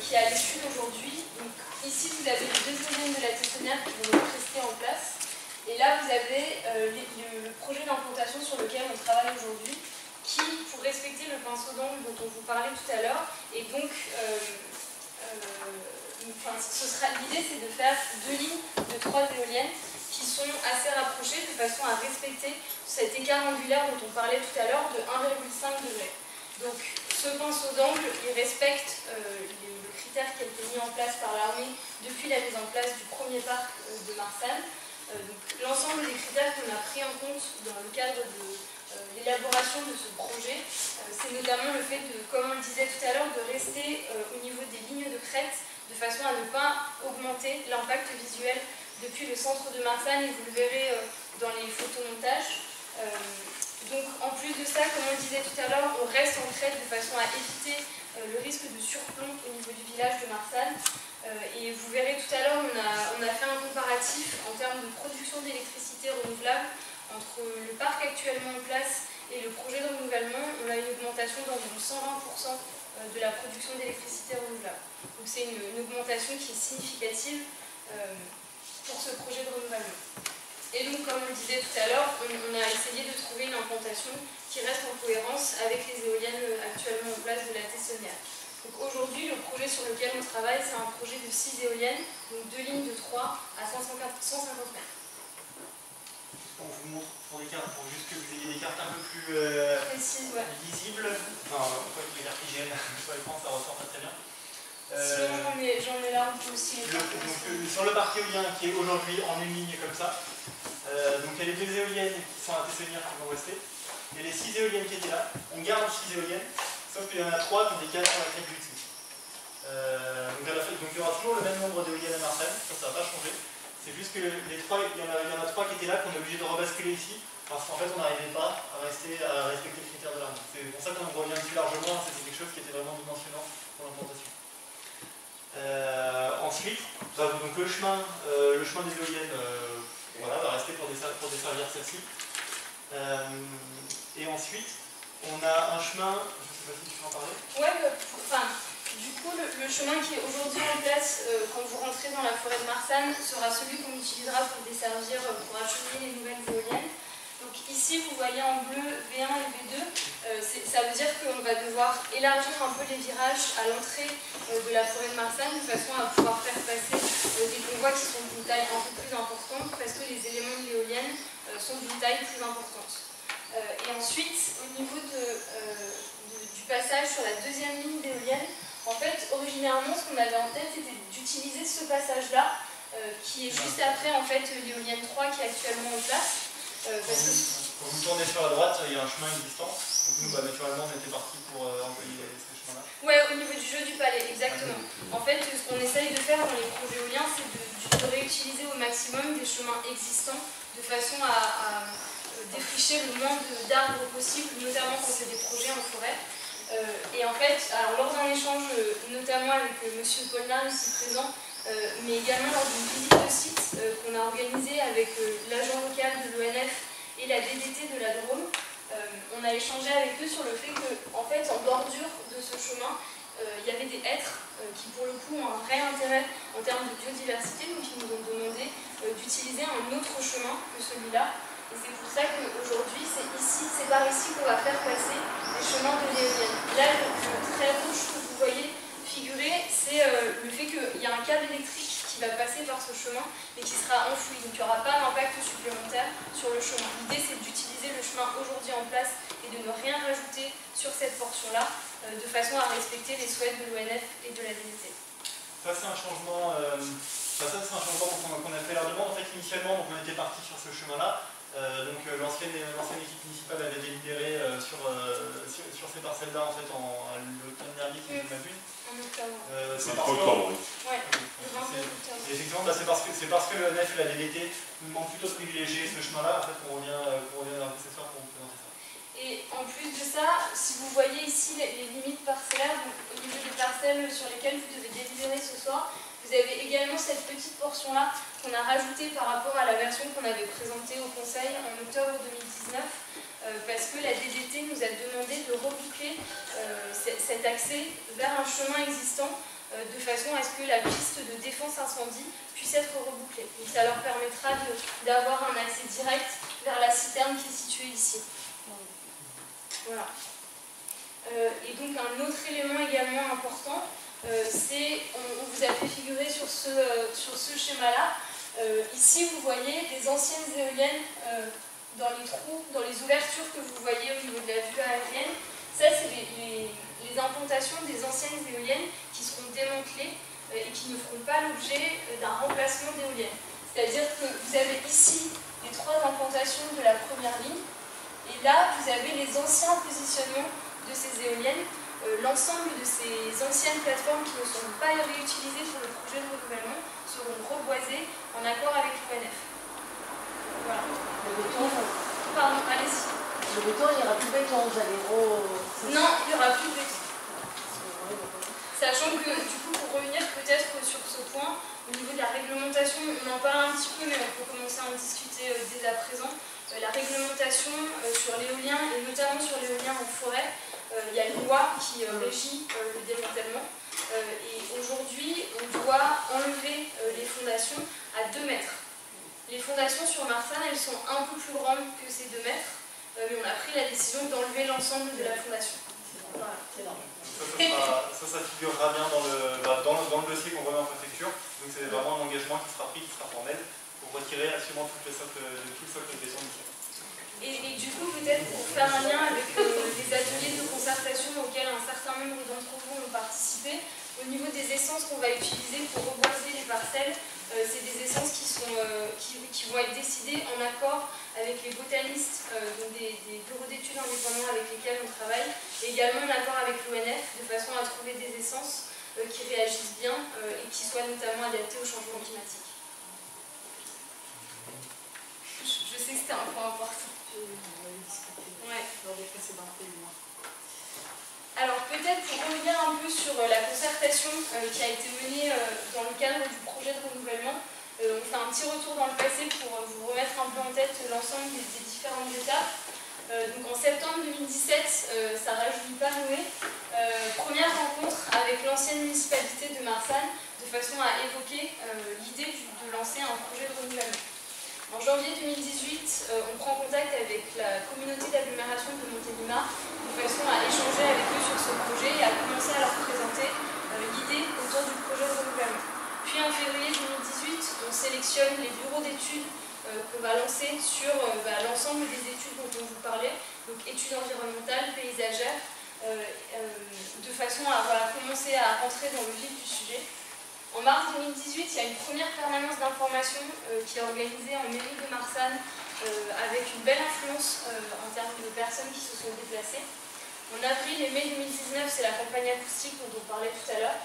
qui est à l'étude aujourd'hui, donc ici vous avez les 2 éoliennes de la Tessonnière qui vont rester en place. Et là, vous avez le projet d'implantation sur lequel on travaille aujourd'hui, qui, pour respecter le pinceau d'angle dont on vous parlait tout à l'heure, et donc, l'idée c'est de faire 2 lignes de 3 éoliennes qui sont assez rapprochées de façon à respecter cet écart angulaire dont on parlait tout à l'heure de 1,5 degré. Donc, ce pinceau d'angle, il respecte le critère qui a été mis en place par l'armée depuis la mise en place du premier parc de Marsanne. L'ensemble des critères qu'on a pris en compte dans le cadre de l'élaboration de ce projet, c'est notamment le fait de, comme on le disait tout à l'heure, de rester au niveau des lignes de crête de façon à ne pas augmenter l'impact visuel depuis le centre de Marsanne, et vous le verrez dans les photomontages. Donc en plus de ça, comme on le disait tout à l'heure, on reste en crête de façon à éviter le risque de surplomb au niveau du village de Marsanne. Et vous verrez tout à l'heure, on a fait un comparatif en termes de production d'électricité renouvelable entre le parc actuellement en place et le projet de renouvellement. On a une augmentation d'environ 120% de la production d'électricité renouvelable. Donc c'est une augmentation qui est significative pour ce projet de renouvellement. Et donc, comme on le disait tout à l'heure, on a essayé de trouver une implantation qui reste en cohérence avec les éoliennes actuellement en place de la Tessonnière. Donc aujourd'hui, le projet sur lequel on travaille, c'est un projet de 6 éoliennes, donc 2 lignes de 3 à 150 mètres. on vous montre pour des cartes, pour juste que vous ayez des cartes un peu plus lisibles. Enfin, quoi que les cartes hygiène sur l'écran, ça ressort pas très bien. Sinon, j'en ai là un peu aussi. Sur le parc éolien qui est aujourd'hui en une ligne comme ça, donc il y a les 2 éoliennes qui sont à Tessenir qui vont rester. Il y a les 6 éoliennes qui étaient là. On garde 6 éoliennes, sauf qu'il y en a 3 qui ont des cases sur la crête du dessus. Donc il y aura toujours le même nombre d'éoliennes à Marseille, ça ne va pas changer. C'est juste que les 3, il y en a 3 qui étaient là qu'on est obligé de rebasculer ici, parce qu'en fait on n'arrivait pas à respecter le critère de l'arme. C'est pour ça qu'on revient plus largement, c'est quelque chose qui était vraiment dimensionnant pour l'implantation. Ensuite, donc le chemin des éoliennes voilà, va rester pour desservir celle-ci. Et ensuite, on a un chemin, je ne sais pas si tu peux en parler. Ouais, du coup, le chemin qui est aujourd'hui en place quand vous rentrez dans la forêt de Marsanne sera celui qu'on utilisera pour desservir, pour acheminer les nouvelles éoliennes. Donc ici, vous voyez en bleu V1 et V2, ça veut dire qu'on va devoir élargir un peu les virages à l'entrée de la forêt de Marsanne de façon à pouvoir faire passer des convois qui sont d'une taille un peu plus importante parce que les éléments de l'éolienne sont d'une taille plus importante. Et ensuite, au niveau du passage sur la deuxième ligne d'éolienne, en fait, originairement, ce qu'on avait en tête, c'était d'utiliser ce passage-là, qui est juste après en fait l'éolienne 3 qui est actuellement en place. Quand vous tournez sur la droite, il y a un chemin existant. Donc nous, naturellement, on était parti pour employer ce chemin-là. Ouais, au niveau du jeu du palais, exactement. En fait, ce qu'on essaye de faire dans les projets éoliens, c'est de réutiliser au maximum des chemins existants de façon à défricher le moins d'arbres possible, notamment quand c'est des projets en forêt. Et en fait, alors, lors d'un échange, notamment avec M. Polnar ici présent, mais également lors d'une visite de site qu'on a organisée avec l'agent local de l'ONF et la DDT de la Drôme, on a échangé avec eux sur le fait qu'en fait, en bordure de ce chemin, il y avait des hêtres qui pour le coup ont un réel intérêt en termes de biodiversité, donc ils nous ont demandé d'utiliser un autre chemin que celui-là. Et c'est pour ça qu'aujourd'hui, c'est par ici qu'on va faire passer les chemins de l'éolienne. Là, le trait rouge que vous voyez figurer, c'est le fait qu'il y a un câble électrique qui va passer par ce chemin et qui sera enfoui. Donc il n'y aura pas d'impact supplémentaire sur le chemin. L'idée, c'est d'utiliser le chemin aujourd'hui en place et de ne rien rajouter sur cette portion-là, de façon à respecter les souhaits de l'ONF et de la DDT. Ça, c'est un changement qu'on a fait la demande. En fait, initialement, on était parti sur ce chemin-là. Donc l'ancienne équipe municipale avait délibéré sur ces parcelles-là en fait l'automne dernier, si je ne m'abuse. C'est parce que effectivement, c'est parce que le NF et la DDT nous demandent plutôt de privilégier ce chemin-là en fait qu'on revient dans ce soir pour vous présenter ça. Et en plus de ça, si vous voyez ici les limites parcellaires, donc au niveau des parcelles sur lesquelles vous devez délibérer ce soir, vous avez également cette petite portion-là qu'on a rajoutée par rapport à la version qu'on avait présentée au Conseil en octobre 2019, parce que la DDT nous a demandé de reboucler cet accès vers un chemin existant de façon à ce que la piste de défense incendie puisse être rebouclée. Donc ça leur permettra d'avoir un accès direct vers la citerne qui est située ici. Voilà. Et donc un autre élément également important, c'est, on vous a fait figurer sur ce schéma-là. Ici, vous voyez des anciennes éoliennes dans les trous, dans les ouvertures que vous voyez au niveau de la vue aérienne. Ça, c'est les implantations des anciennes éoliennes qui seront démantelées et qui ne feront pas l'objet d'un remplacement d'éoliennes. C'est-à-dire que vous avez ici les 3 implantations de la première ligne, et là, vous avez les anciens positionnements de ces éoliennes. L'ensemble de ces anciennes plateformes qui ne seront pas réutilisées pour le projet de renouvellement seront reboisées en accord avec l'ONF. Voilà. Le béton, pardon, allez-y. Le béton, il n'y aura plus de béton, vous allez Non, il n'y aura plus de béton. Sachant que, du coup, pour revenir peut-être sur ce point, au niveau de la réglementation, on en parle un petit peu, mais on peut commencer à en discuter dès à présent. La réglementation sur l'éolien, et notamment sur l'éolien en forêt, il y a une loi qui régit le démantèlement. Et aujourd'hui, on doit enlever les fondations à 2 mètres. Les fondations sur Marsanne, elles sont un peu plus grandes que ces 2 mètres, mais on a pris la décision d'enlever l'ensemble de la fondation. Voilà, c'est énorme. Ça figurera bien dans le dossier qu'on remet en préfecture. Donc c'est vraiment un engagement qui sera pris, qui sera formel, pour retirer tiré absolument tout le socle de question initial. Et du coup, peut-être pour faire un lien avec les ateliers de concertation auxquels un certain nombre d'entre vous ont participé, au niveau des essences qu'on va utiliser pour reboiser les parcelles, c'est des essences qui vont être décidées en accord avec les botanistes, donc des bureaux d'études indépendants avec lesquels on travaille, et également en accord avec l'ONF, de façon à trouver des essences qui réagissent bien et qui soient notamment adaptées au changement climatique. Je sais que c'était un point important. Ouais. Dans les précédentes réunions. Alors peut-être pour revenir un peu sur la concertation qui a été menée dans le cadre du projet de renouvellement, on fait un petit retour dans le passé pour vous remettre un peu en tête l'ensemble des différentes étapes. Donc en septembre 2017, ça rajeunit pas Noé, première rencontre avec l'ancienne municipalité de Marsanne de façon à évoquer l'idée de lancer un projet de renouvellement. En janvier 2018, on prend contact avec la communauté d'agglomération de Montélimar de façon à échanger avec eux sur ce projet et à commencer à leur présenter l'idée autour du projet de renouvellement. Puis en février 2018, on sélectionne les bureaux d'études qu'on va lancer sur l'ensemble des études dont on vous parlait, donc études environnementales, paysagères, de façon à commencer à rentrer dans le vif du sujet. En mars 2018, il y a une première permanence d'information qui est organisée en mairie de Marsanne avec une belle influence en termes de personnes qui se sont déplacées. En avril et mai 2019, c'est la campagne acoustique dont on parlait tout à l'heure.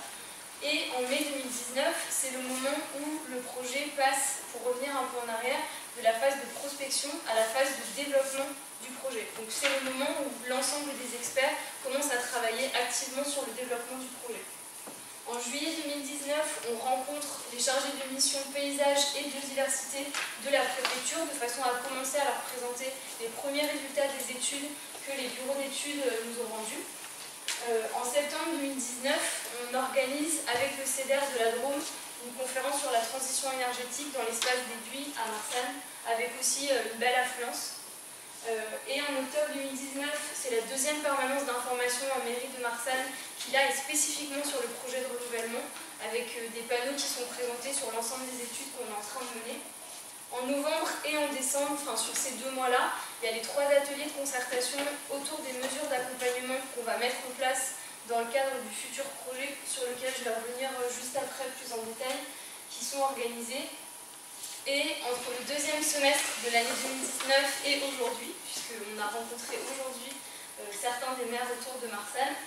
Et en mai 2019, c'est le moment où le projet passe, pour revenir un peu en arrière, de la phase de prospection à la phase de développement du projet. Donc c'est le moment où l'ensemble des experts commencent à travailler activement sur le développement du projet. En juillet 2019, on rencontre les chargés de mission paysage et biodiversité de la préfecture de façon à commencer à leur présenter les premiers résultats des études que les bureaux d'études nous ont rendus. En septembre 2019, on organise avec le CEDER de la Drôme une conférence sur la transition énergétique dans l'espace des Buis à Marsanne, avec aussi une belle affluence. Et en octobre 2019, c'est la deuxième permanence d'information en mairie de Marsanne qui là est spécifiquement sur le projet de renouvellement, avec des panneaux qui sont présentés sur l'ensemble des études qu'on est en train de mener. En novembre et en décembre, enfin sur ces 2 mois-là, il y a les 3 ateliers de concertation autour des mesures d'accompagnement qu'on va mettre en place dans le cadre du futur projet, sur lequel je vais revenir juste après plus en détail, qui sont organisés. Et entre le deuxième semestre de l'année 2019 et aujourd'hui, puisqu'on a rencontré aujourd'hui certains des maires autour de Marsanne,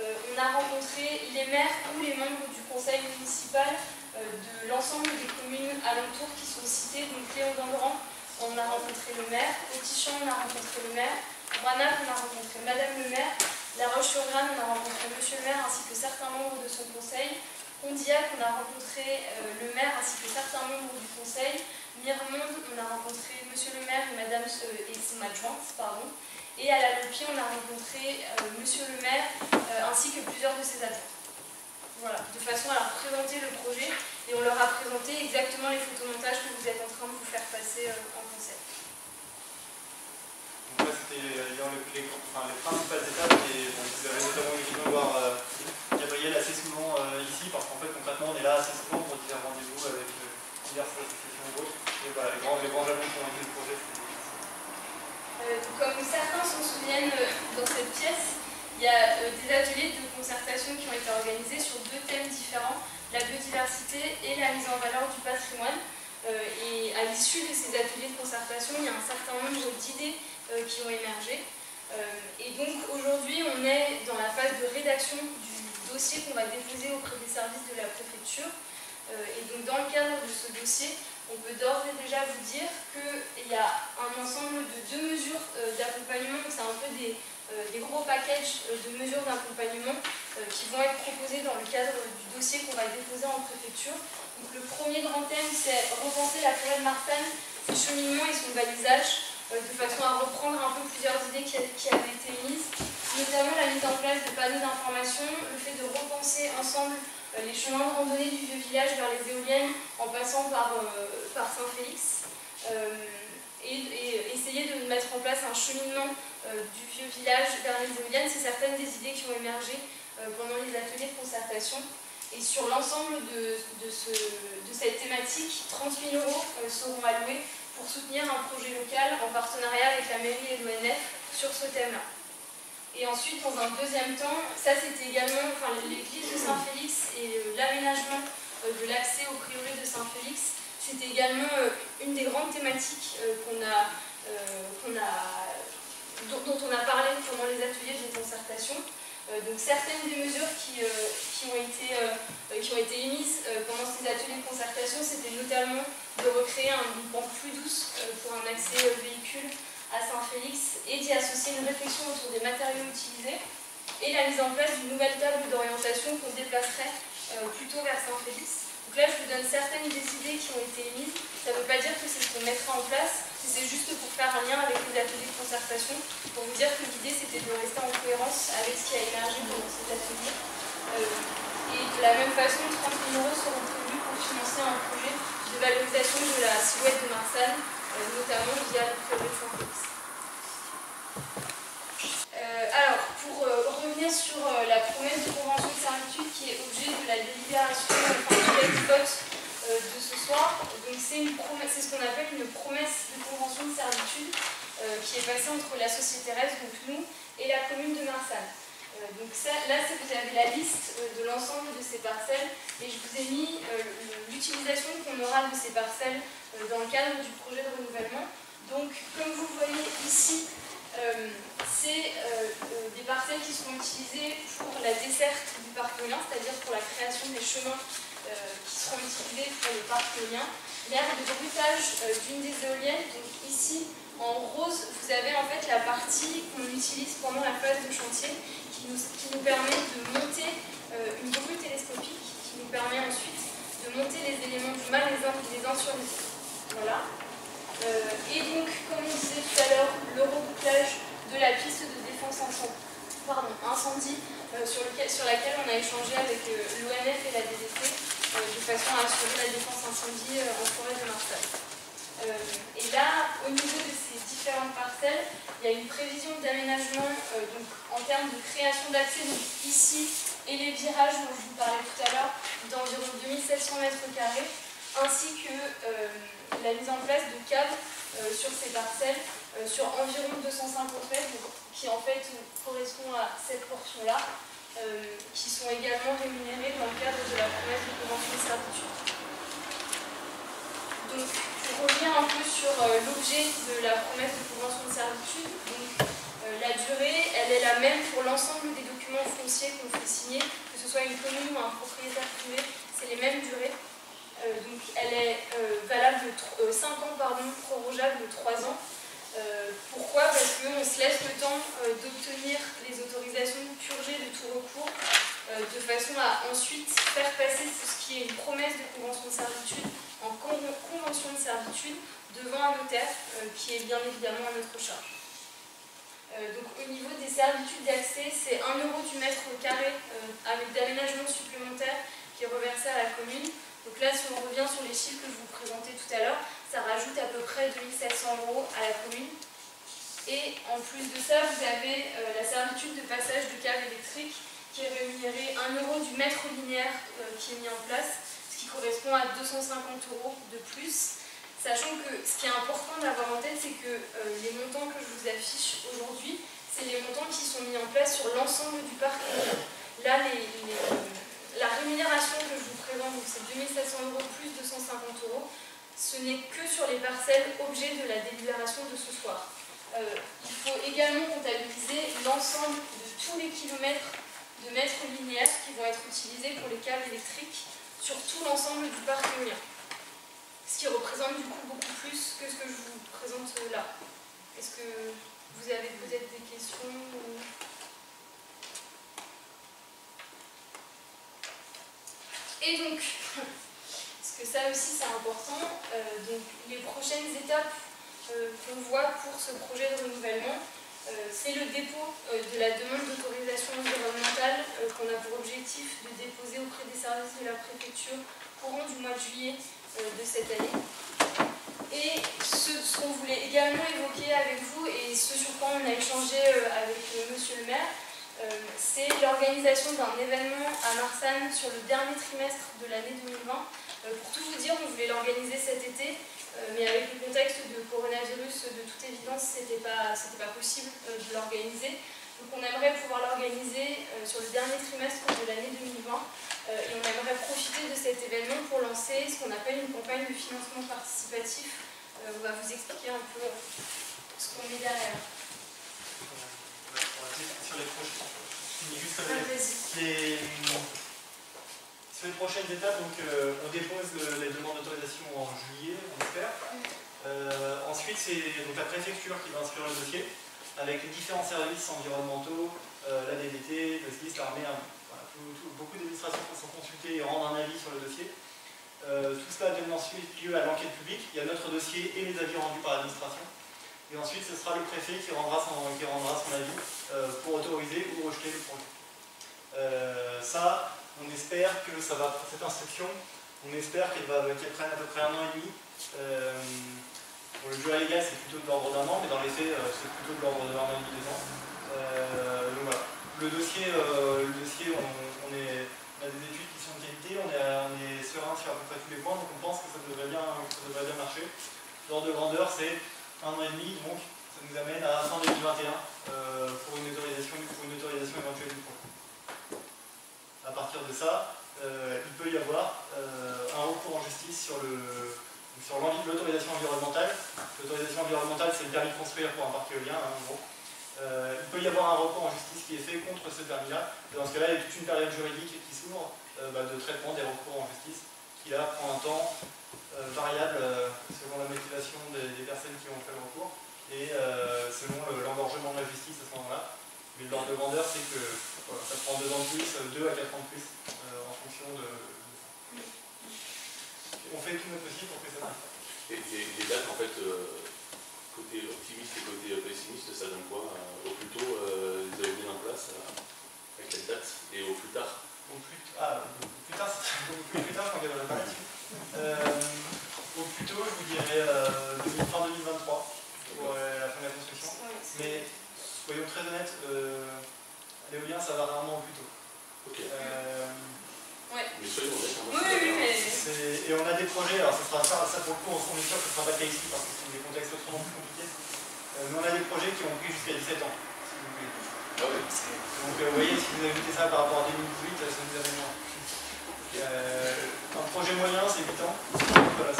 on a rencontré les maires ou les membres du conseil municipal de l'ensemble des communes alentours qui sont citées, donc Léon-d'Andran, on a rencontré le maire, Autichamp, on a rencontré le maire, Branac, on a rencontré Madame le maire, La Roche-sur-Grane, on a rencontré Monsieur le maire ainsi que certains membres de son conseil, Condillac, on a rencontré le maire ainsi que certains membres du conseil, Mirmonde, on a rencontré Monsieur le maire et Madame et son adjointe, pardon. Et à la Lopie, on a rencontré Monsieur le maire ainsi que plusieurs de ses adjoints. Voilà, de façon à leur présenter le projet et on leur a présenté exactement les photomontages que vous êtes en train de vous faire passer en concept. Donc là, c'était les principales étapes et bon, vous avez notamment eu l'occasion de voir Gabriel assez souvent ici parce qu'en fait, concrètement, on est là assez souvent pour divers rendez-vous avec diverses associations ou autres. Et voilà, les grands jalons qui ont été le projet. Comme certains s'en souviennent dans cette pièce, il y a des ateliers de concertation qui ont été organisés sur 2 thèmes différents, la biodiversité et la mise en valeur du patrimoine. Et à l'issue de ces ateliers de concertation, il y a un certain nombre d'idées qui ont émergé. Et donc aujourd'hui, on est dans la phase de rédaction du dossier qu'on va déposer auprès des services de la préfecture. Et donc dans le cadre de ce dossier, on peut d'ores et déjà vous dire qu'il y a un ensemble de 2 mesures d'accompagnement, c'est un peu des gros packages de mesures d'accompagnement qui vont être proposées dans le cadre du dossier qu'on va déposer en préfecture. Donc le premier grand thème, c'est repenser la forêt de Marsanne, ses cheminements et son balisage, de façon à reprendre un peu plusieurs idées qui avaient été mises, notamment la mise en place de panneaux d'information, le fait de repenser ensemble les chemins de randonnée du vieux village vers les éoliennes en passant par Saint-Félix et essayer de mettre en place un cheminement du vieux village vers les éoliennes. C'est certaines des idées qui ont émergé pendant les ateliers de concertation. Et sur l'ensemble de cette thématique, 30 000 € seront alloués pour soutenir un projet local en partenariat avec la mairie et l'ONF sur ce thème-là. Et ensuite, dans un deuxième temps, ça c'était également l'église de Saint-Félix et l'aménagement de l'accès au prieuré de Saint-Félix. C'était également une des grandes thématiques dont on a parlé pendant les ateliers de concertation. Donc certaines des mesures qui ont été émises pendant ces ateliers de concertation, c'était notamment de recréer une pente plus douce pour un accès véhicule à Saint-Félix et d'y associer une réflexion autour des matériaux utilisés et la mise en place d'une nouvelle table d'orientation qu'on déplacerait plutôt vers Saint-Félix. Donc là, je vous donne certaines des idées qui ont été émises. Ça ne veut pas dire que c'est ce qu'on mettra en place, c'est juste pour faire un lien avec les ateliers de concertation, pour vous dire que l'idée c'était de rester en cohérence avec ce qui a émergé pendant cet atelier. Et de la même façon, 30 000 € seront prévus pour financer un projet de valorisation de la silhouette de Marsanne, notamment via le prieuré de Saint-Félix. Alors, pour revenir sur la promesse de convention de servitude qui est objet de la délibération du vote de ce soir, donc c'est ce qu'on appelle une promesse de convention de servitude qui est passée entre la société RES, donc nous, et la commune de Marsanne. Donc ça, là, vous avez la liste de l'ensemble de ces parcelles et je vous ai mis l'utilisation qu'on aura de ces parcelles dans le cadre du projet de renouvellement. Donc, comme vous voyez ici, c'est des parcelles qui seront utilisées pour la desserte du parc éolien, c'est-à-dire pour la création des chemins qui seront utilisés pour le parc éolien. L'aire de bruitage d'une des éoliennes, donc ici en rose, vous avez en fait la partie qu'on utilise pendant la phase de chantier qui nous permet de monter une grue télescopique qui nous permet ensuite de monter les éléments du mât les uns sur les autres. Voilà. Et donc, comme on disait tout à l'heure, le rebouclage de la piste de défense incendie sur laquelle on a échangé avec l'ONF et la DDT de façon à assurer la défense incendie en forêt de Marsanne. Et là, au niveau de ces différentes parcelles, il y a une prévision d'aménagement en termes de création d'accès, donc ici, et les virages dont je vous parlais tout à l'heure, d'environ 2700 m², ainsi que la mise en place de caves sur ces parcelles sur environ 250 mètres, qui en fait correspond à cette portion-là, qui sont également rémunérées dans le cadre de la promesse de convention de servitude. Donc, pour revenir un peu sur l'objet de la promesse de convention de servitude, donc, la durée, elle est la même pour l'ensemble des documents fonciers qu'on fait signer, que ce soit une commune ou un propriétaire privé, c'est les mêmes durées. Donc elle est valable de 5 ans, prorogeable de 3 ans. Pourquoi? Parce qu'on se laisse le temps d'obtenir les autorisations purgées de tout recours, de façon à ensuite faire passer ce qui est une promesse de convention de servitude en convention de servitude devant un notaire, qui est bien évidemment à notre charge. Donc au niveau des servitudes d'accès, c'est 1 € du mètre carré avec d'aménagement supplémentaire qui est reversé à la commune. Donc là, si on revient sur les chiffres que je vous présentais tout à l'heure, ça rajoute à peu près 2700 € à la commune. Et en plus de ça, vous avez la servitude de passage de câbles électriques qui est rémunérée 1 € du mètre linéaire qui est mis en place, ce qui correspond à 250 € de plus. Sachant que ce qui est important d'avoir en tête, c'est que les montants que je vous affiche aujourd'hui, c'est les montants qui sont mis en place sur l'ensemble du parc. Là, la rémunération que je vous présente, c'est 2700 € plus 250 €, ce n'est que sur les parcelles objets de la délibération de ce soir. Il faut également comptabiliser l'ensemble de tous les kilomètres de mètres linéaires qui vont être utilisés pour les câbles électriques sur tout l'ensemble du parc éolien. Ce qui représente du coup beaucoup plus que ce que je vous présente là. Est-ce que vous avez peut-être des questions ou... Et donc, parce que ça aussi c'est important, donc les prochaines étapes qu'on voit pour ce projet de renouvellement, c'est le dépôt de la demande d'autorisation environnementale qu'on a pour objectif de déposer auprès des services de la préfecture courant du mois de juillet de cette année. Et ce qu'on voulait également évoquer avec vous, et ce sur quoi on a échangé avec monsieur le maire, c'est l'organisation d'un événement à Marsanne sur le dernier trimestre de l'année 2020. Pour tout vous dire, on voulait l'organiser cet été, mais avec le contexte de coronavirus, de toute évidence, c'était pas possible de l'organiser. Donc on aimerait pouvoir l'organiser sur le dernier trimestre de l'année 2020 et on aimerait profiter de cet événement pour lancer ce qu'on appelle une campagne de financement participatif. On va vous expliquer un peu ce qu'on met derrière. Sur les prochaines, sur les prochaines étapes, donc, on dépose les demandes d'autorisation en juillet, on espère. Ensuite, c'est donc la préfecture qui va inscrire le dossier avec les différents services environnementaux, la DDT, le SDIS, l'armée, voilà, beaucoup d'administrations qui sont consultées et rendent un avis sur le dossier. Tout cela donne ensuite lieu à l'enquête publique. Il y a notre dossier et les avis rendus par l'administration. Et ensuite, ce sera le préfet qui rendra son avis pour autoriser ou rejeter le projet. Ça, on espère que ça va, cette instruction, on espère qu'elle prenne à peu près 1 an et demi. Pour le durée légale, c'est plutôt de l'ordre d'1 an, mais dans les faits, c'est plutôt de l'ordre de 1 an et demi, 2 ans. Donc voilà. Le dossier, on a des études qui sont de qualité, on est serein sur à peu près tous les points, donc on pense que ça devrait bien marcher. L'ordre de grandeur, c'est 1 an et demi, donc ça nous amène à fin 2021 pour une autorisation éventuelle du projet. À partir de ça, il peut y avoir un recours en justice sur l'autorisation environnementale. L'autorisation environnementale, c'est le permis de construire pour un parc éolien, en gros. Il peut y avoir un recours en justice qui est fait contre ce permis-là. Dans ce cas-là, il y a toute une période juridique qui s'ouvre de traitement des recours en justice, qui là prend un temps variable selon la motivation des personnes qui ont fait le recours et selon l'engorgement de la justice à ce moment-là. Mais l'ordre de grandeur, c'est que voilà, ça prend 2 ans de plus, 2 à 4 ans de plus en fonction de ça. On fait tout notre possible pour que ça arrive. Et les dates, en fait, côté optimiste et côté pessimiste, ça donne quoi? Au plus tôt, vous avez mis en place avec les dates et au plus tard? Au plus tard, je m'en garderai pas là-dessus. Au plus tôt, je vous dirais fin 2023 pour la fin de la construction. Mais soyons très honnêtes, l'éolien, ça va rarement au plus tôt. Ok. Ouais. Mais soyons honnêtes. Et on a des projets, alors ça pour le coup, on est sûr que ce ne sera pas le cas ici parce que c'est des contextes autrement plus compliqués. Mais on a des projets qui ont pris jusqu'à 17 ans. Ah oui. Donc vous voyez, si vous ajoutez ça par rapport à 2018, ça nous amène loin. Un projet moyen, c'est 8 ans. Donc, voilà,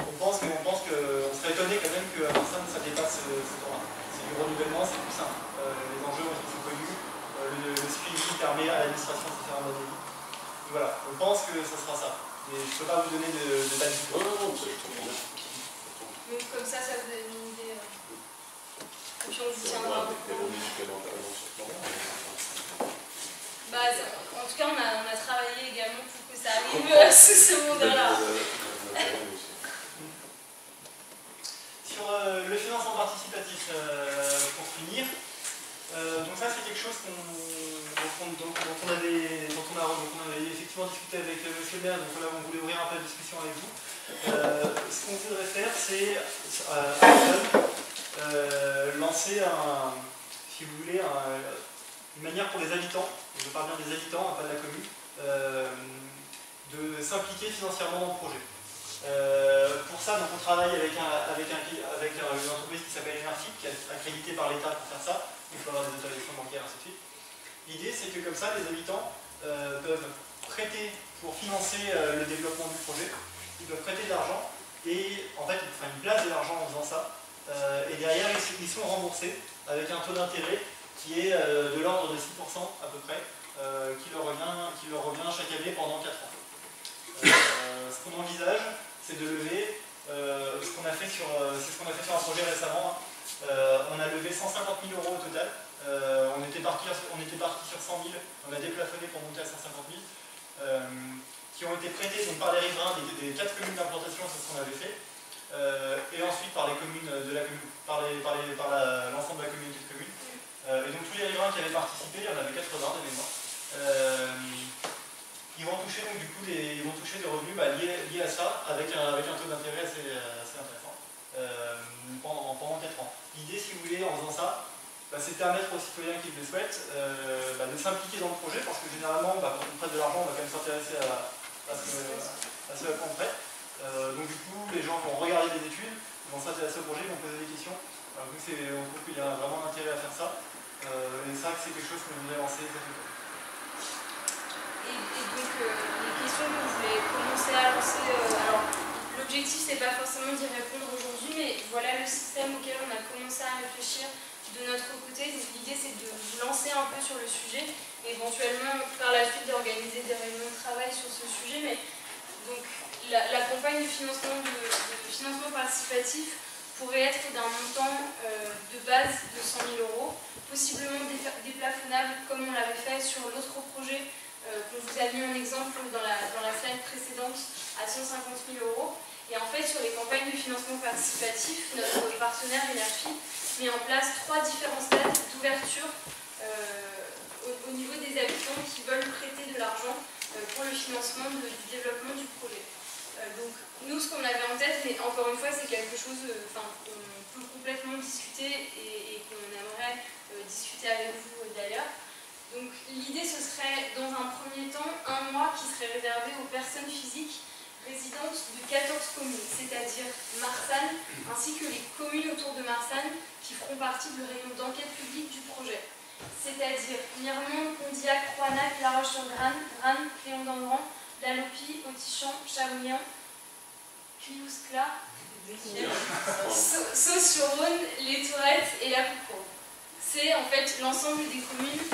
on pense qu'on serait étonné quand même qu'à Marsanne, ça dépasse ce temps-là. C'est du renouvellement, c'est plus simple. Les enjeux sont connus. Le suivi permet à l'administration de faire un bon avis. Voilà, on pense que ça sera ça. Mais je ne peux pas vous donner de date. Non, c'est trop bien. Donc comme ça vous donne une idée. Et puis on vous tiendra. En tout cas, on a travaillé également pour que ça arrive sous ce modèle-là. Sur le financement participatif, pour finir, donc ça c'est quelque chose dont on avait effectivement discuté avec M. le maire, donc là on voulait ouvrir un peu la discussion avec vous. Ce qu'on voudrait faire, c'est lancer si vous voulez, une manière pour les habitants, je parle bien des habitants, pas de la commune, de s'impliquer financièrement dans le projet. Pour ça, donc, on travaille avec une entreprise qui s'appelle Enertic, qui est accréditée par l'État pour faire ça. Il faut avoir des autorisations bancaires, ainsi de suite. L'idée, c'est que comme ça, les habitants peuvent prêter pour financer le développement du projet. Ils peuvent prêter de l'argent et en fait, ils placent de l'argent en faisant ça. Et derrière, ils sont remboursés avec un taux d'intérêt qui est de l'ordre de 6% à peu près, qui leur revient chaque année pendant 4 ans. Ce qu'on envisage, c'est de lever, c'est ce qu'on a fait sur un projet récemment. On a levé 150 000 € au total. On était parti sur 100 000, on a déplafonné pour monter à 150 000, qui ont été prêtés donc, par les riverains des 4 communes d'implantation, c'est ce qu'on avait fait, et ensuite par les communes de la commune, par l'ensemble de la communauté de communes. Et donc tous les riverains qui avaient participé, il y en avait 80 de mémoire, ils vont toucher donc du coup des revenus liés à ça, avec un taux d'intérêt assez intéressant pendant 4 ans. L'idée, si vous voulez, en faisant ça, c'est de permettre aux citoyens qui le souhaitent de s'impliquer dans le projet, parce que généralement, quand on prête de l'argent, on va quand même s'intéresser à ce à quoi on prête. Donc du coup, les gens vont regarder des études, ils vont s'intéresser au projet, ils vont poser des questions. Donc on trouve qu'il y a vraiment un intérêt à faire ça. Et c'est vrai que c'est quelque chose que nous voulons lancer. Et donc, les questions que vous voulez commencer à lancer, alors l'objectif c'est pas forcément d'y répondre aujourd'hui, mais voilà le système auquel on a commencé à réfléchir de notre côté. Donc l'idée c'est de vous lancer un peu sur le sujet, et éventuellement par la suite d'organiser des réunions de travail sur ce sujet. Mais donc la campagne de financement participatif pourrait être d'un montant de base de 100 000 €, possiblement déplafonnable comme on l'avait fait sur l'autre projet qu'on vous a mis en exemple dans la slide précédente à 150 000 €. Et en fait, sur les campagnes de financement participatif, notre partenaire Enerfi met en place 3 différents stades d'ouverture au niveau des habitants qui veulent prêter de l'argent pour le financement du développement du projet. Donc nous, ce qu'on avait en tête, mais encore une fois, c'est quelque chose qu'on peut complètement discuter et qu'on aimerait discuter avec vous d'ailleurs. Donc l'idée, ce serait dans un premier temps 1 mois qui serait réservé aux personnes physiques résidentes de 14 communes, c'est-à-dire Marsanne, ainsi que les communes autour de Marsanne qui feront partie du rayon d'enquête publique du projet. C'est-à-dire Miremont, Condillac, Croanac, La Roche-sur-Grane, Rannes, Cléon-d'Andran, Lalopi, Autichamp, Chavignan, Cliouscla, Sauce-sur-Rhône, Les Tourettes et La Poucroux. C'est en fait l'ensemble des communes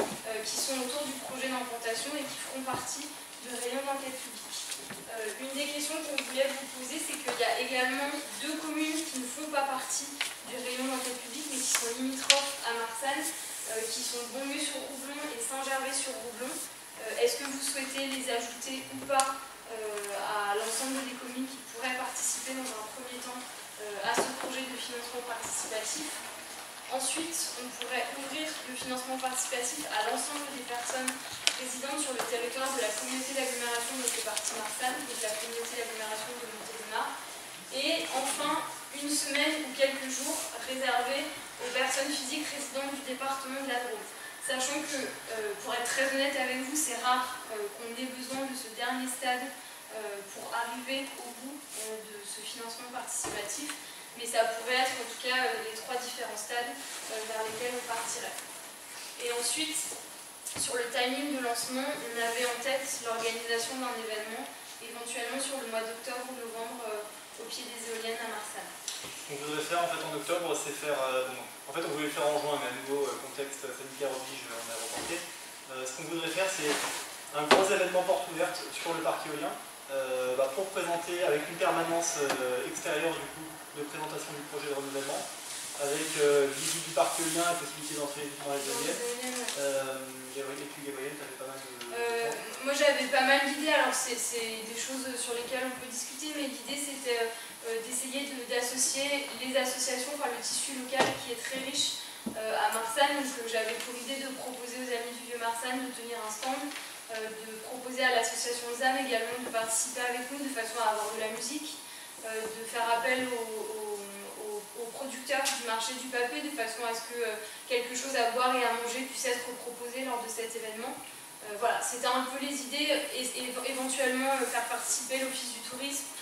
qui sont autour du projet d'implantation et qui feront partie du rayon d'enquête publique. Une des questions qu'on voulait vous poser, c'est qu'il y a également 2 communes qui ne font pas partie du rayon d'enquête publique, mais qui sont limitrophes à Marsanne, qui sont Bonlieu-sur-Roublon et Saint-Gervais-sur-Roublon. Est-ce que vous souhaitez les ajouter ou pas à l'ensemble des communes qui pourraient participer dans un premier temps à ce projet de financement participatif? Ensuite, on pourrait ouvrir le financement participatif à l'ensemble des personnes résidentes sur le territoire de la communauté d'agglomération de notre partie Marsanne, donc la communauté d'agglomération de Montélimar. Et enfin, une semaine ou quelques jours réservés aux personnes physiques résidentes du département de la Drôme. Sachant que, pour être très honnête avec vous, c'est rare qu'on ait besoin de ce dernier stade pour arriver au bout de ce financement participatif. Mais ça pourrait être en tout cas les 3 différents stades vers lesquels on partirait. Et ensuite, sur le timing de lancement, on avait en tête l'organisation d'un événement, éventuellement sur le mois d'octobre ou novembre, au pied des éoliennes à Marsanne. Ce qu'on voudrait faire en octobre, c'est faire... en fait, on voulait le faire en juin, mais à nouveau, contexte sanitaire oblige, on a reporté. Ce qu'on voudrait faire, c'est un gros événement porte ouverte sur le parc éolien, pour présenter avec une permanence extérieure du coup, de présentation du projet de renouvellement, avec visite du parc éolien et possibilité d'entrer dans les éoliennes. Et puis Gabriel, tu avais pas mal de... Moi j'avais pas mal d'idées, alors c'est des choses sur lesquelles on peut discuter, mais l'idée c'était d'essayer d'associer les associations, enfin le tissu local qui est très riche à Marsanne. Donc j'avais pour idée de proposer aux Amis du Vieux-Marsanne de tenir un stand, de proposer à l'association ZAM également de participer avec nous de façon à avoir de la musique, de faire appel aux producteurs du marché du papier de façon à ce que quelque chose à boire et à manger puisse être proposé lors de cet événement. Voilà, c'était un peu les idées et éventuellement faire participer l'Office du tourisme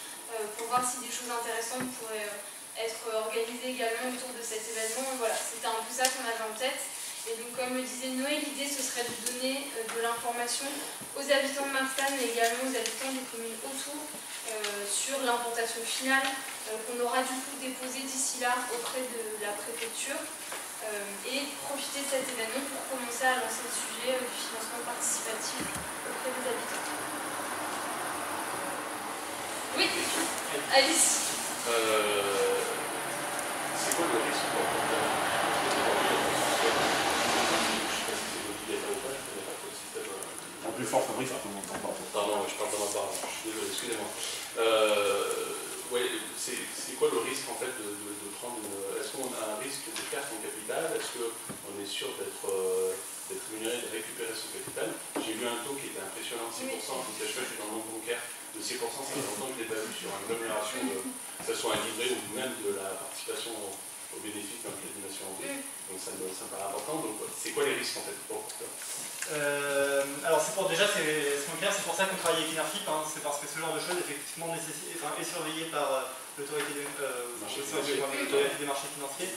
pour voir si des choses intéressantes pourraient être organisées également autour de cet événement. Voilà, c'était un peu ça qu'on avait en tête. Et donc, comme le disait Noé, l'idée ce serait de donner de l'information aux habitants de Marsanne mais également aux habitants des communes autour sur l'implantation finale qu'on aura du coup déposée d'ici là auprès de la préfecture et profiter de cet événement pour commencer à lancer le sujet du financement participatif auprès des habitants. Oui, Alice. C'est quoi le risque En plus fort, Fabrice, on n'entend pas. Pardon, je parle de ma part, je suis désolé, excusez-moi. C'est quoi le risque en fait de prendre Est-ce qu'on a un risque de perte en capital? Est-ce qu'on est sûr d'être rémunéré, de récupérer son capital? J'ai vu un taux qui était impressionnant, 6%, je suis dans le monde bancaire, de 6%, ça fait longtemps que je ne l'ai pas vu sur une rémunération, que ce soit un livret ou même de la participation aux bénéfices d'un d'animation en vie. Donc ça me paraît important. Donc, c'est quoi les risques en fait pour le porteur? Alors c'est pour déjà, c'est pour ça qu'on travaille avec Enerfip, hein, c'est parce que ce genre de choses effectivement est surveillé par l'autorité des marchés financiers.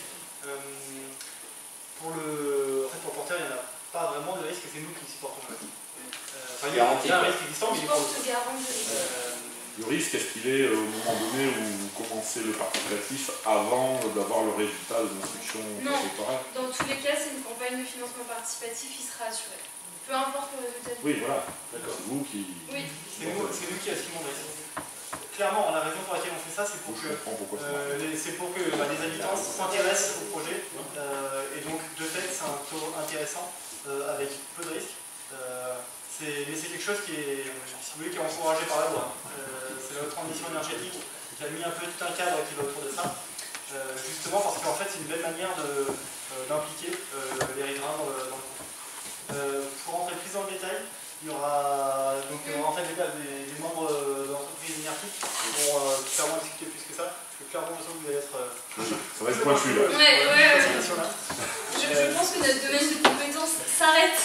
Pour le porteur, il n'y en a pas vraiment de risque, c'est nous qui supportons le risque. Il y a un risque existant, mais il faut... Le risque, est-ce qu'il est au moment donné où vous commencez le participatif avant d'avoir le résultat de l'instruction préfectorale? Dans tous les cas, c'est une campagne de financement participatif qui sera assurée. Peu importe le résultat. Oui, voilà. D'accord. C'est vous qui... Oui. C'est nous qui assumons le risque. Clairement, la raison pour laquelle on fait ça, c'est pour que les habitants s'intéressent au projet. Et donc, de fait, c'est un taux intéressant avec peu de risques. Mais c'est quelque chose qui est, si vous voulez, qui est encouragé par la loi. C'est notre transition énergétique qui a mis un peu tout un cadre qui va autour de ça. Justement parce qu'en fait, c'est une belle manière d'impliquer les riverains dans le projet. Pour rentrer plus dans le détail, il y aura donc en fait des membres de l'entreprise Enerfip qui vont clairement discuter plus que ça. Parce que clairement, je sens que vous allez être... ça va être pointu là. Je pense que notre domaine de compétence s'arrête.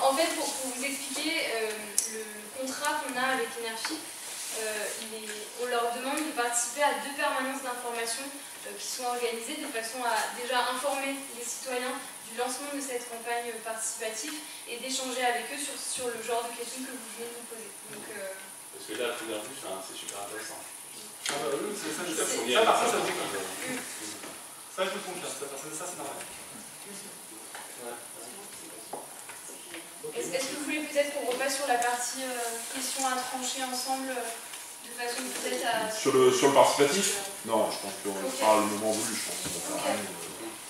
En fait, pour vous expliquer, le contrat qu'on a avec Enerfip, on leur demande de participer à 2 permanences d'information qui sont organisées de façon à déjà informer les citoyens du lancement de cette campagne participative et d'échanger avec eux sur le genre de questions que vous venez de nous poser. Donc, parce que là, tout d'un coup, c'est super intéressant. Ça, par contre, ça vous confirme. Ça, je vous confirme. Ça, c'est normal. Est-ce que vous voulez peut-être qu'on repasse sur la partie questions à trancher ensemble de façon peut-être à... Sur le participatif? Non, je pense qu'on fera le moment voulu, je pense.